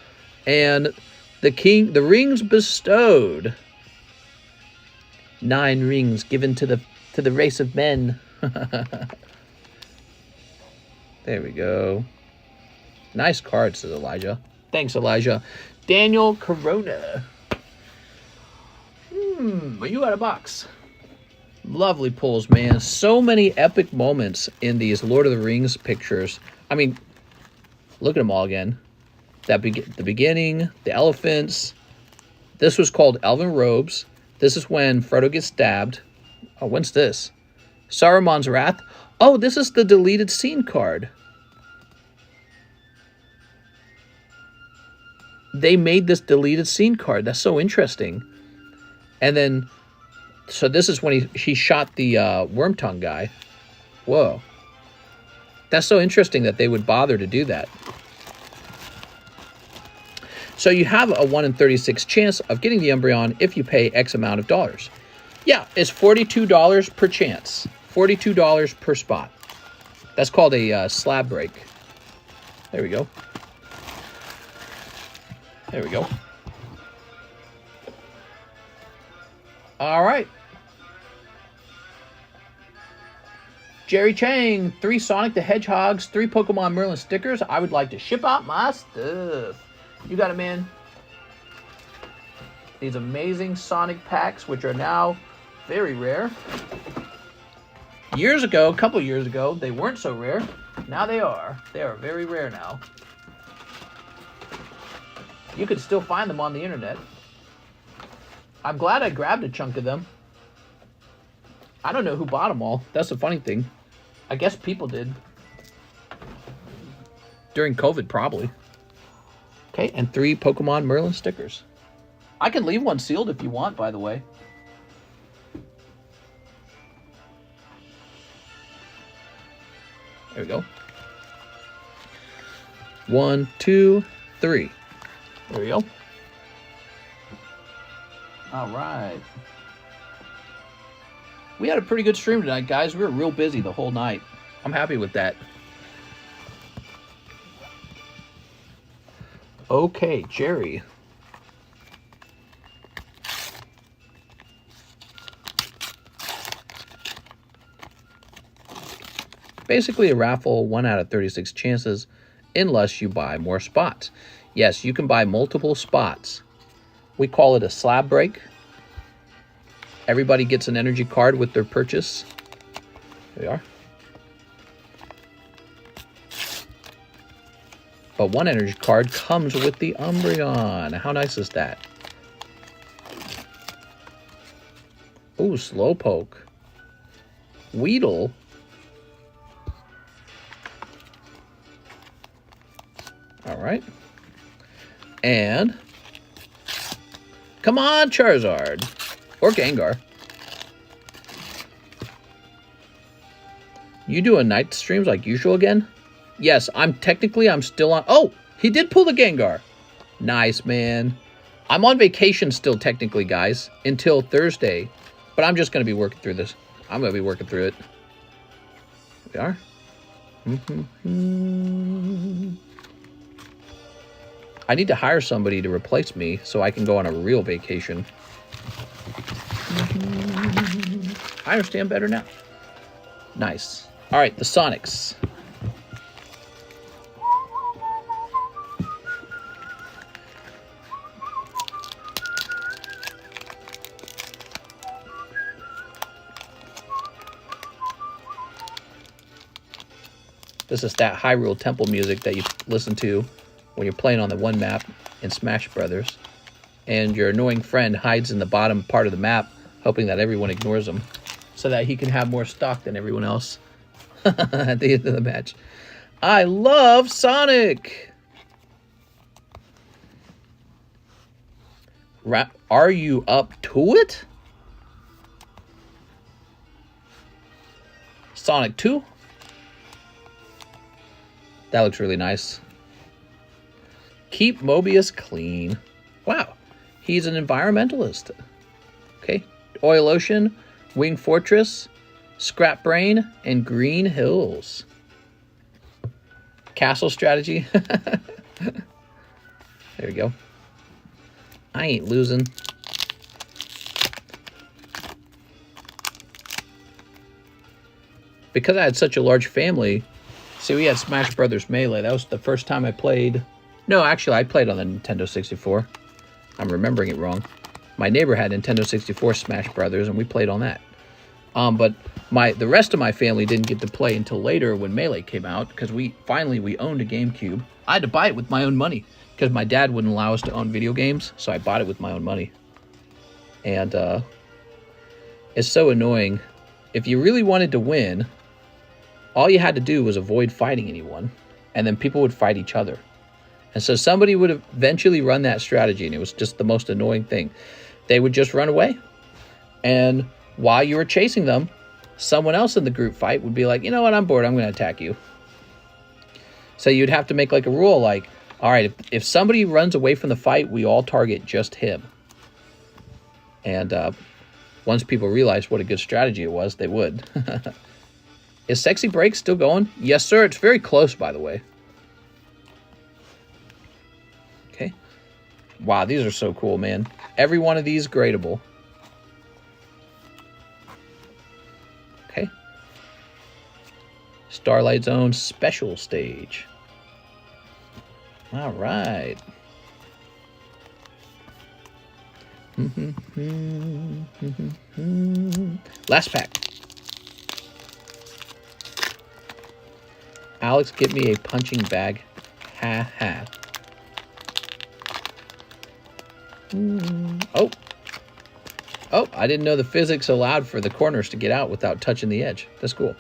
And the rings bestowed. 9 rings given to the race of men. There we go. Nice card, says Elijah. Thanks, Elijah. Daniel Corona. Are you out of box? Lovely pulls, man. So many epic moments in these Lord of the Rings pictures. I mean, look at them all again. The beginning, the elephants. This was called Elven Robes. This is when Frodo gets stabbed. Oh, when's this? Saruman's Wrath. Oh, this is the deleted scene card. They made this deleted scene card. That's so interesting. And then, so this is when he shot the Wormtongue guy. Whoa. That's so interesting that they would bother to do that. So you have a 1 in 36 chance of getting the Umbreon if you pay X amount of dollars. Yeah, it's $42 per chance. $42 per spot. That's called a slab break. There we go. There we go. All right. Jerry Chang, 3 Sonic the Hedgehogs, 3 Pokemon Merlin stickers. I would like to ship out my stuff. You got it, man. These amazing Sonic packs, which are now very rare. Years ago, a couple years ago, they weren't so rare. Now they are. They are very rare now. You could still find them on the internet. I'm glad I grabbed a chunk of them. I don't know who bought them all. That's the funny thing. I guess people did. During COVID, probably. Okay, and 3 Pokemon Merlin stickers. I can leave one sealed if you want, by the way. There we go. 1, 2, 3. There we go. All right. We had a pretty good stream tonight, guys. We were real busy the whole night. I'm happy with that. Okay, Jerry. Basically a raffle, 1 out of 36 chances, unless you buy more spots. Yes, you can buy multiple spots. We call it a slab break. Everybody gets an energy card with their purchase. There we are. But one energy card comes with the Umbreon. How nice is that? Ooh, Slowpoke. Weedle. All right. And come on, Charizard. Or Gengar. You doing night streams like usual again? Yes, I'm still on. Oh, he did pull the Gengar. Nice, man. I'm on vacation still technically, guys, until Thursday. But I'm just going to be working through this. I'm going to be working through it. Here we are. I need to hire somebody to replace me so I can go on a real vacation. I understand better now. Nice. All right, the Sonics. This is that Hyrule Temple music that you listen to when you're playing on the one map in Smash Brothers, and your annoying friend hides in the bottom part of the map, hoping that everyone ignores him, so that he can have more stock than everyone else at the end of the match. I love Sonic! Are you up to it? Sonic 2? That looks really nice. Keep Mobius clean. Wow, he's an environmentalist. Okay, Oil Ocean, Wing Fortress, Scrap Brain, and Green Hills. Castle Strategy. There we go. I ain't losing. Because I had such a large family, see, we had Smash Brothers Melee. That was the first time I played. No, actually, I played on the Nintendo 64. I'm remembering it wrong. My neighbor had Nintendo 64 Smash Brothers, and we played on that. But the rest of my family didn't get to play until later when Melee came out, because we owned a GameCube. I had to buy it with my own money, because my dad wouldn't allow us to own video games, so I bought it with my own money. And it's so annoying. If you really wanted to win, all you had to do was avoid fighting anyone, and then people would fight each other. And so somebody would eventually run that strategy, and it was just the most annoying thing. They would just run away, and while you were chasing them, someone else in the group fight would be like, you know what, I'm bored, I'm going to attack you. So you'd have to make like a rule, like, all right, if somebody runs away from the fight, we all target just him. And once people realized what a good strategy it was, they would. Is Sexy Break still going? Yes, sir. It's very close, by the way. Okay. Wow, these are so cool, man. Every one of these gradable. Okay. Starlight Zone Special Stage. All right. Last pack. Alex, get me a punching bag. Ha ha. Oh. Oh, I didn't know the physics allowed for the corners to get out without touching the edge. That's cool.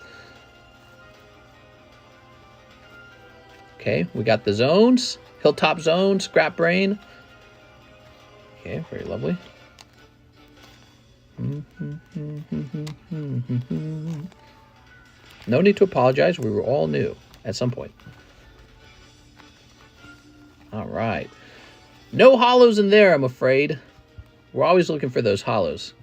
Okay, we got the zones. Hilltop Zone, Scrap Brain. Okay, very lovely. No need to apologize. We were all new at some point. All right. No hollows in there, I'm afraid. We're always looking for those hollows.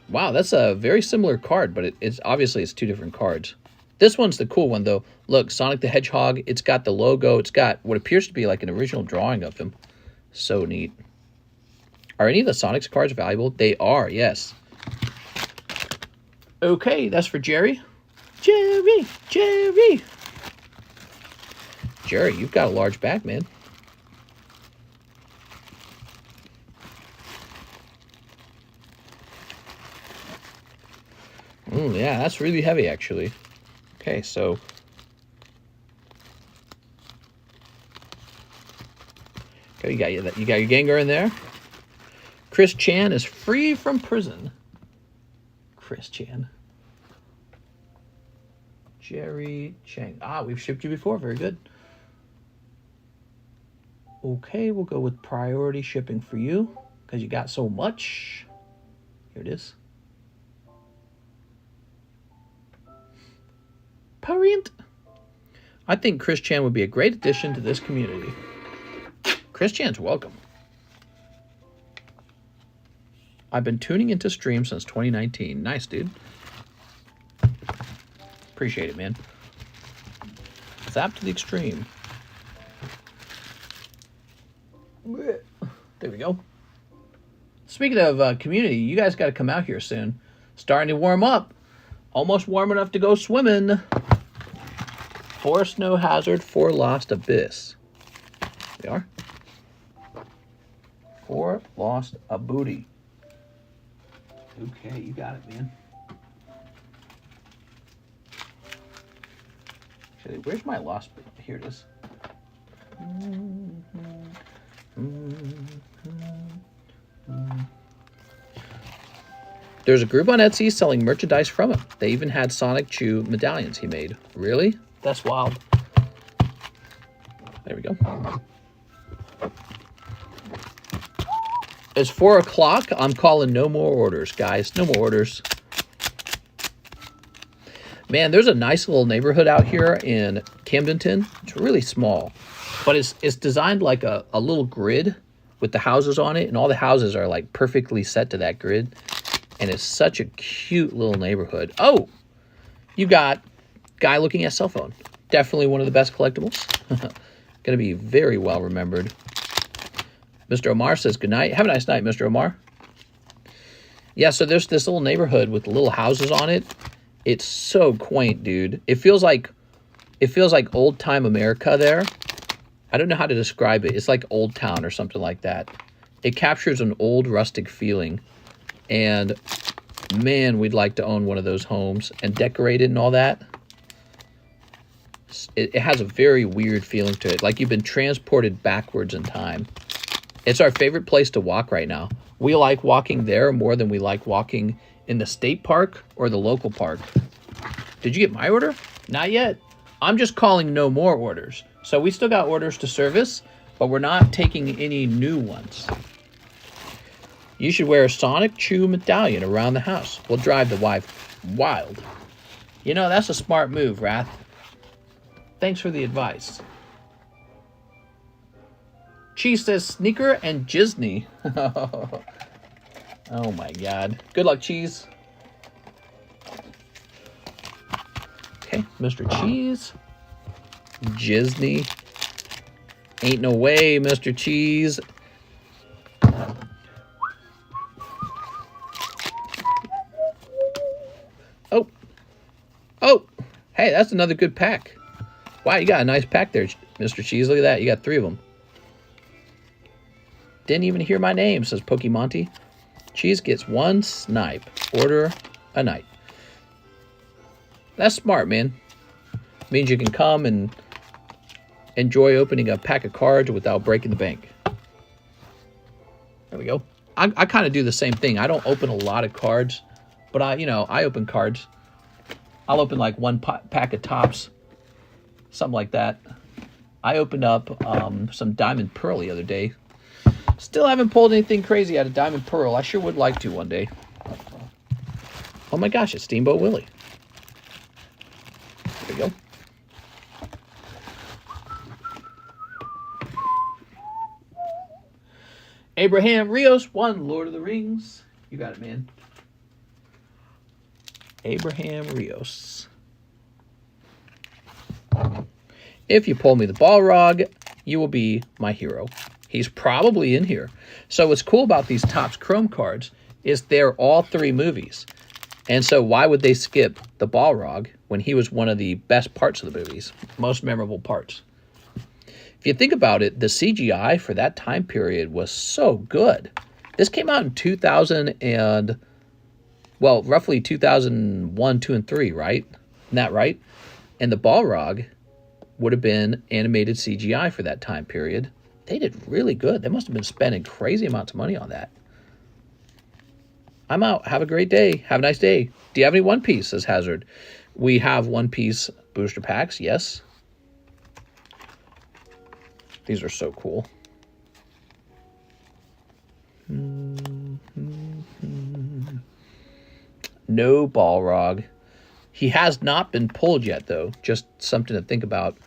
Wow, that's a very similar card, but it's obviously it's two different cards. This one's the cool one, though. Look, Sonic the Hedgehog. It's got the logo. It's got what appears to be like an original drawing of him. So neat. Are any of the Sonic's cards valuable? They are, yes. Okay, that's for Jerry. Jerry, Jerry. Jerry, you've got a large bag, man. Yeah, that's really heavy, actually. Okay, so... Okay, you got your Gengar in there. Chris Chan is free from prison. Chris Chan. Jerry Chang. Ah, we've shipped you before. Very good. Okay, we'll go with priority shipping for you because you got so much. Here it is. Parent. I think Chris Chan would be a great addition to this community. Chris Chan's welcome. I've been tuning into streams since 2019. Nice, dude. Appreciate it, man. Zap to the extreme. There we go. Speaking of community, you guys got to come out here soon. Starting to warm up. Almost warm enough to go swimming. 4 Snow Hazard, 4 Lost Abyss. They are. 4 Lost a Booty. Okay, you got it, man. Actually, where's my lost? Here it is. There's a group on Etsy selling merchandise from him. They even had Sonic Chew medallions he made. Really? That's wild. There we go. It's 4 o'clock. I'm calling no more orders, guys. No more orders. Man, there's a nice little neighborhood out here in Camdenton. It's really small, but it's designed like a little grid with the houses on it, and all the houses are like perfectly set to that grid, and it's such a cute little neighborhood. Oh, you got guy looking at cell phone. Definitely one of the best collectibles. Gonna be very well remembered. Mr. Omar says good night. Have a nice night, Mr. Omar. Yeah, so there's this little neighborhood with little houses on it. It's so quaint, dude. It feels like old time America there. I don't know how to describe it. It's like Old Town or something like that. It captures an old rustic feeling. And man, we'd like to own one of those homes and decorate it and all that. It has a very weird feeling to it. Like you've been transported backwards in time. It's our favorite place to walk right now. We like walking there more than we like walking in the state park or the local park. Did you get my order? Not yet. I'm just calling no more orders. So we still got orders to service, but we're not taking any new ones. You should wear a Sonic Chew medallion around the house. We'll drive the wife wild. You know, that's a smart move, Wrath. Thanks for the advice. Cheese says sneaker and Disney. Oh my god. Good luck, Cheese. Okay, Mr. Cheese. Disney. Ain't no way, Mr. Cheese. Oh. Oh. Hey, that's another good pack. Wow, you got a nice pack there, Mr. Cheese. Look at that. You got 3 of them. Didn't even hear my name, says Pokemonty. Cheese gets 1 snipe. Order a night. That's smart, man. Means you can come and enjoy opening a pack of cards without breaking the bank. There we go. I kind of do the same thing. I don't open a lot of cards, but I open cards. I'll open like 1 pack of tops, something like that. I opened up some Diamond Pearl the other day. Still haven't pulled anything crazy out of Diamond Pearl. I sure would like to one day. Oh my gosh, it's Steamboat Willie. There we go. Abraham Rios won Lord of the Rings. You got it, man. Abraham Rios. If you pull me the Balrog, you will be my hero. He's probably in here. So what's cool about these Topps Chrome cards is they're all 3 movies. And so why would they skip the Balrog when he was one of the best parts of the movies? Most memorable parts. If you think about it, the CGI for that time period was so good. This came out in 2000 and, well, roughly 2001, 2, and 3, right? Isn't that right? And the Balrog would have been animated CGI for that time period. They did really good. They must have been spending crazy amounts of money on that. I'm out. Have a great day. Have a nice day. Do you have any One Piece, says Hazard. We have One Piece booster packs, yes. These are so cool. No Balrog. He has not been pulled yet, though. Just something to think about.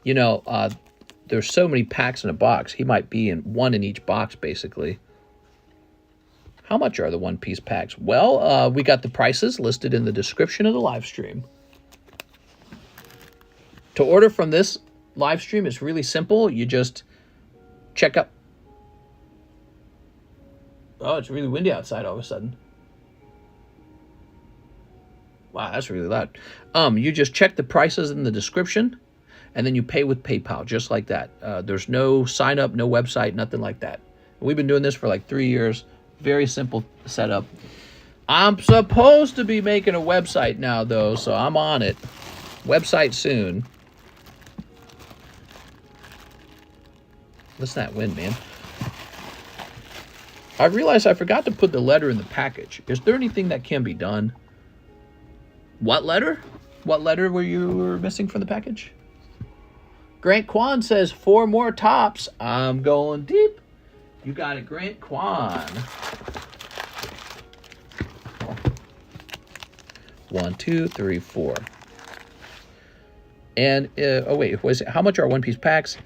You know, there's so many packs in a box. He might be in one in each box, basically. How much are the One Piece packs? Well, we got the prices listed in the description of the live stream. To order from this live stream is really simple. You just check up. Oh, it's really windy outside all of a sudden. Wow, that's really loud. You just check the prices in the description, and then you pay with PayPal, just like that. There's no sign up, no website, nothing like that. We've been doing this for like 3 years. Very simple setup. I'm supposed to be making a website now, though, so I'm on it. Website soon. Listen to that wind, man. I realized I forgot to put the letter in the package. Is there anything that can be done? What letter? What letter were you missing from the package? Grant Kwan says 4 more tops. I'm going deep. You got it, Grant Kwan. 1, 2, 3, 4. And, oh wait, how much are One Piece packs?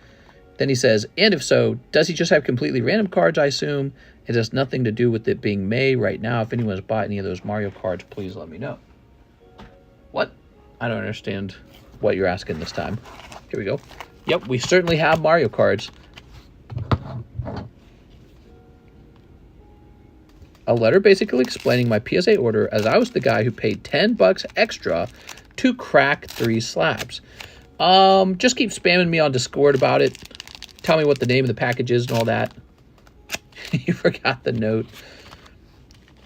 Then he says, and if so, does he just have completely random cards, I assume? It has nothing to do with it being May right now. If anyone has bought any of those Mario cards, please let me know. What? I don't understand what you're asking this time. Here we go. Yep, we certainly have Mario cards. A letter basically explaining my PSA order, as I was the guy who paid $10 extra to crack 3 slabs. Just keep spamming me on Discord about it. Tell me what the name of the package is and all that. You forgot the note.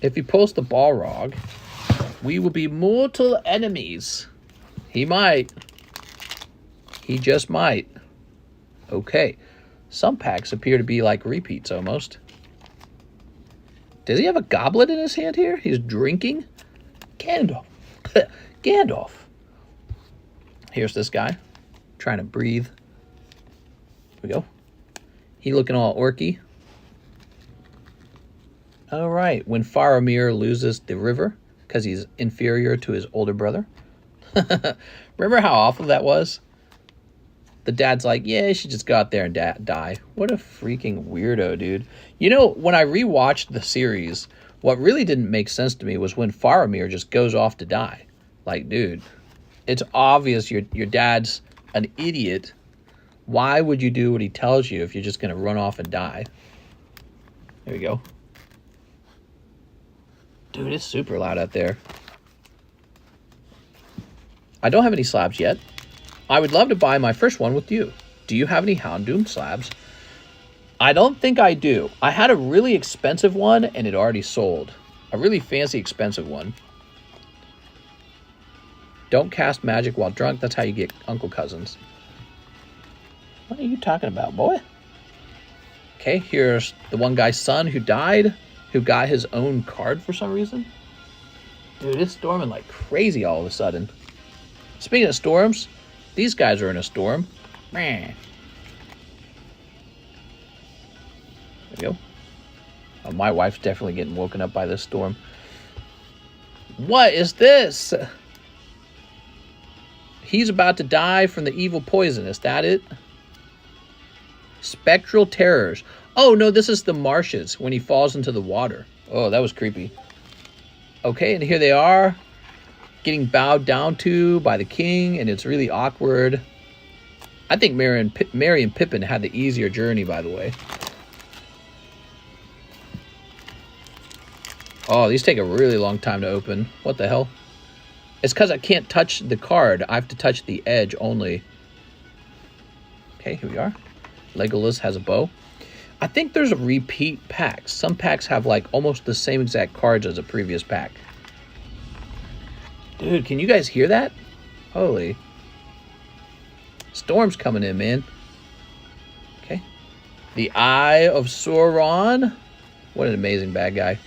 If he pulls the Balrog, we will be mortal enemies. He might. He just might. Okay. Some packs appear to be like repeats almost. Does he have a goblet in his hand here? He's drinking? Gandalf. Gandalf. Here's this guy. Trying to breathe. Here we go. He looking all orky. All right. When Faramir loses the river because he's inferior to his older brother. Remember how awful that was? The dad's like, yeah, you should just go out there and die. What a freaking weirdo, dude. You know, when I rewatched the series, what really didn't make sense to me was when Faramir just goes off to die. Like, dude, it's obvious your dad's an idiot. Why would you do what he tells you if you're just going to run off and die? There we go. Dude, it's super loud out there. I don't have any slabs yet. I would love to buy my first one with you. Do you have any Houndoom slabs? I don't think I do. I had a really expensive one and it already sold. A really fancy expensive one. Don't cast magic while drunk. That's how you get uncle cousins. What are you talking about, boy? Okay, here's the one guy's son who died, who got his own card for some reason. Dude, it's storming like crazy all of a sudden. Speaking of storms, these guys are in a storm. Man. There we go. Oh, my wife's definitely getting woken up by this storm. What is this? He's about to die from the evil poison. Is that it? Spectral terrors. Oh, no, this is the marshes when he falls into the water. Oh, that was creepy. Okay, and here they are, getting bowed down to by the king, and it's really awkward. I think Merry and Pippin had the easier journey, by the way. Oh, these take a really long time to open. What the hell? It's because I can't touch the card. I have to touch the edge only. Okay, here we are. Legolas has a bow. I think there's a repeat pack. Some packs have like almost the same exact cards as a previous pack. Dude, can you guys hear that? Holy. Storm's coming in, man. Okay. The Eye of Sauron. What an amazing bad guy.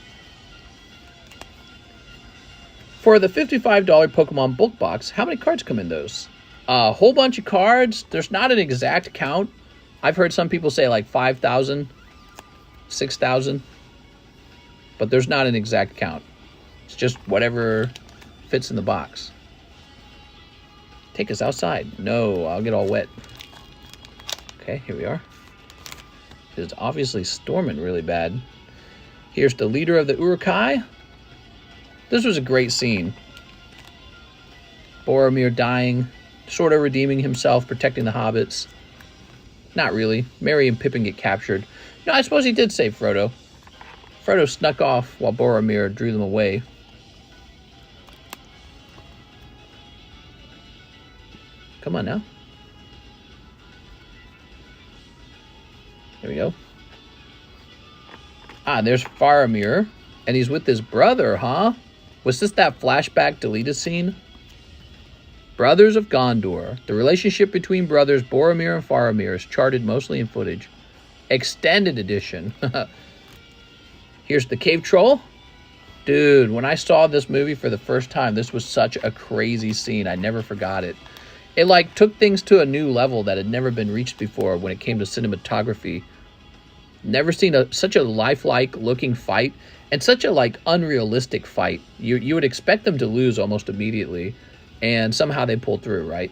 For the $55 Pokemon book box, how many cards come in those? A whole bunch of cards. There's not an exact count. I've heard some people say like 5,000, 6,000, but there's not an exact count. It's just whatever fits in the box. Take us outside. No, I'll get all wet. Okay, here we are. It's obviously storming really bad. Here's the leader of the Uruk-hai. This was a great scene. Boromir dying, sort of redeeming himself, protecting the hobbits. Not really. Merry and Pippin get captured. No, I suppose he did save Frodo. Frodo snuck off while Boromir drew them away. Come on now. There we go. Ah, there's Faramir. And he's with his brother, huh? Was this that flashback deleted scene? Brothers of Gondor. The relationship between brothers Boromir and Faramir is charted mostly in footage. Extended edition. Here's the cave troll. Dude, when I saw this movie for the first time, this was such a crazy scene. I never forgot it. It like took things to a new level that had never been reached before when it came to cinematography. Never seen such a lifelike looking fight and such a like unrealistic fight. You would expect them to lose almost immediately. And somehow they pulled through, right?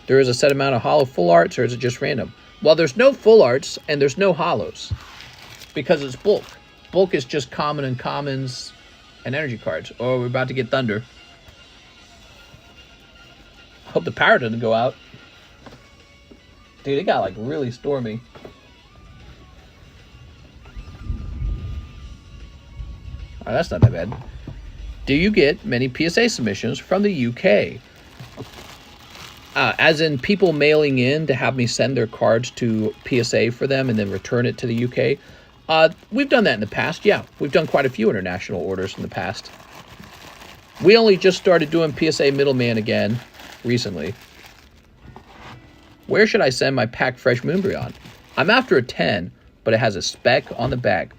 There is a set amount of hollow full arts, or is it just random? Well, there's no full arts and there's no hollows because it's bulk. Bulk is just common and commons and energy cards. Oh, we're about to get thunder. Hope the power doesn't go out. Dude, it got like really stormy. Oh, that's not that bad. Do you get many PSA submissions from the UK? As in people mailing in to have me send their cards to PSA for them and then return it to the UK? We've done that in the past, yeah. We've done quite a few international orders in the past. We only just started doing PSA middleman again recently. Where should I send my pack fresh Umbreon? I'm after a 10, but it has a speck on the back.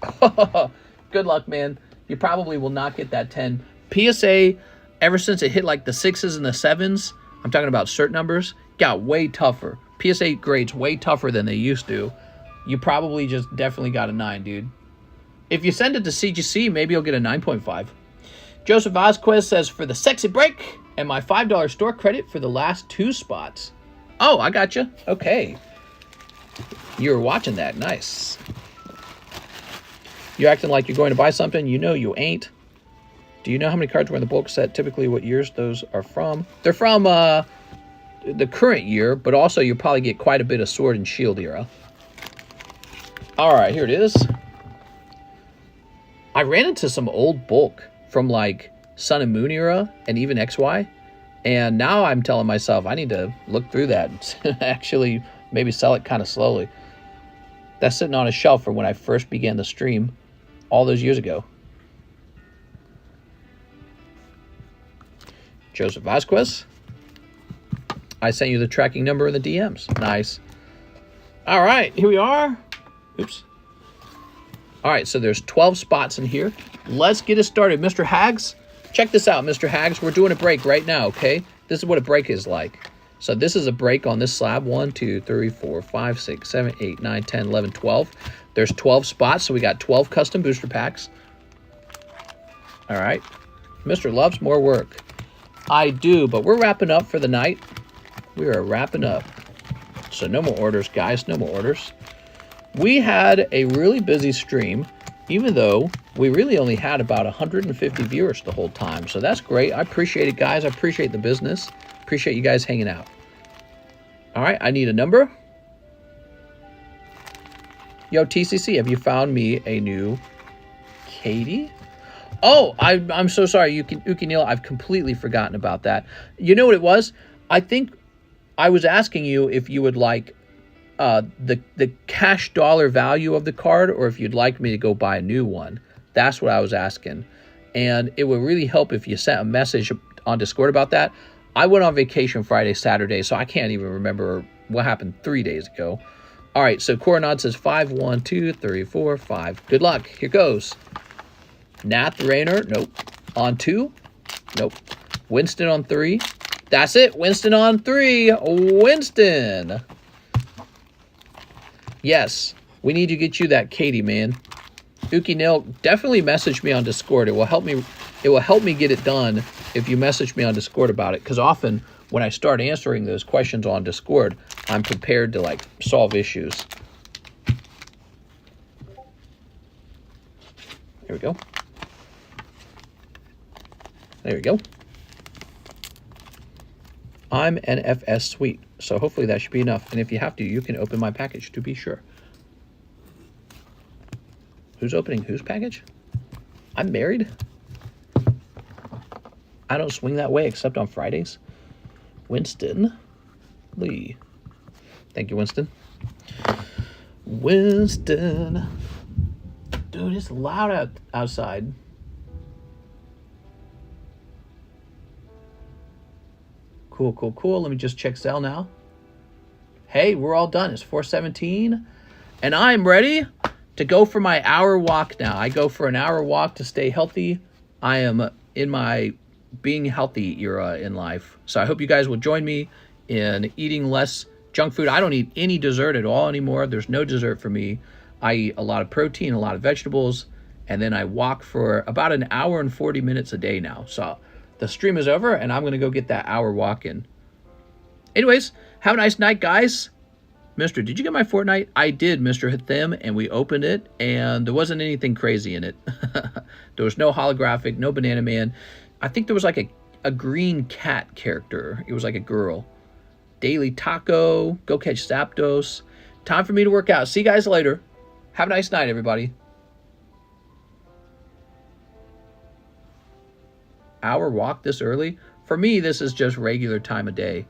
Good luck, man. You probably will not get that 10. PSA, ever since it hit like the 6s and the 7s, I'm talking about cert numbers, got way tougher. PSA grades way tougher than they used to. You probably just definitely got a 9, dude. If you send it to CGC, maybe you'll get a 9.5. Joseph Vasquez says, for the sexy break and my $5 store credit for the last 2 spots. Oh, I got you. Okay. You were watching that. Nice. You're acting like you're going to buy something. You know you ain't. Do you know how many cards were in the bulk set? Typically what years those are from? They're from the current year, but also you'll probably get quite a bit of Sword and Shield era. All right, here it is. I ran into some old bulk from like Sun and Moon era and even XY. And now I'm telling myself I need to look through that and actually maybe sell it kind of slowly. That's sitting on a shelf for when I first began the stream all those years ago. Joseph Vasquez. I sent you the tracking number in the DMs. Nice. All right, here we are. Oops. All right, so there's 12 spots in here. Let's get it started. Mr. Hags, check this out, Mr. Hags. We're doing a break right now, okay? This is what a break is like. So this is a break on this slab. 1, 2, 3, 4, 5, 6, 7, 8, 9, 10, 11, 12. There's 12 spots, so we got 12 custom booster packs. All right. Mr. loves more work. I do, but we're wrapping up for the night. We are wrapping up. So no more orders, guys. No more orders. We had a really busy stream, even though we really only had about 150 viewers the whole time. So that's great. I appreciate it, guys. I appreciate the business. Appreciate you guys hanging out. All right, I need a number. Yo, TCC, have you found me a new Katie? Oh, I'm so sorry, Uki Neil. I've completely forgotten about that. You know what it was? I think I was asking you if you would like the cash dollar value of the card, or if you'd like me to go buy a new one. That's what I was asking. And it would really help if you sent a message on Discord about that. I went on vacation Friday, Saturday, so I can't even remember what happened 3 days ago. All right, so Coronado says 5, 1, 2, 3, 4, 5. Good luck. Here goes. Nath Rayner, nope. On 2, nope. Winston on 3. That's it. Winston on 3. Winston. Yes, we need to get you that Katie, man. Uki Nil, definitely message me on Discord. It will help me. It will help me get it done if you message me on Discord about it. Because often when I start answering those questions on Discord, I'm prepared to like solve issues. There we go. There we go. I'm NFS Suite, so hopefully that should be enough. And if you have to, you can open my package to be sure. Who's opening whose package? I'm married. I don't swing that way except on Fridays. Winston Lee. Thank you, Winston. Winston. Dude, it's loud outside. Cool, cool, cool. Let me just check Zelle now. Hey, we're all done. It's 4:17. And I'm ready to go for my hour walk now. I go for an hour walk to stay healthy. I am in my being healthy era in life. So I hope you guys will join me in eating less junk food. I don't eat any dessert at all anymore. There's no dessert for me. I eat a lot of protein, a lot of vegetables, and then I walk for about an hour and 40 minutes a day now. So the stream is over, and I'm going to go get that hour walk in. Anyways, have a nice night, guys. Mister, did you get my Fortnite? I did, Mr. Hathim, and we opened it, and there wasn't anything crazy in it. There was no holographic, no Banana Man. I think there was like a green cat character. It was like a girl. Daily Taco, go catch Zapdos. Time for me to work out. See you guys later. Have a nice night, everybody. Hour walk this early? For me, this is just regular time of day.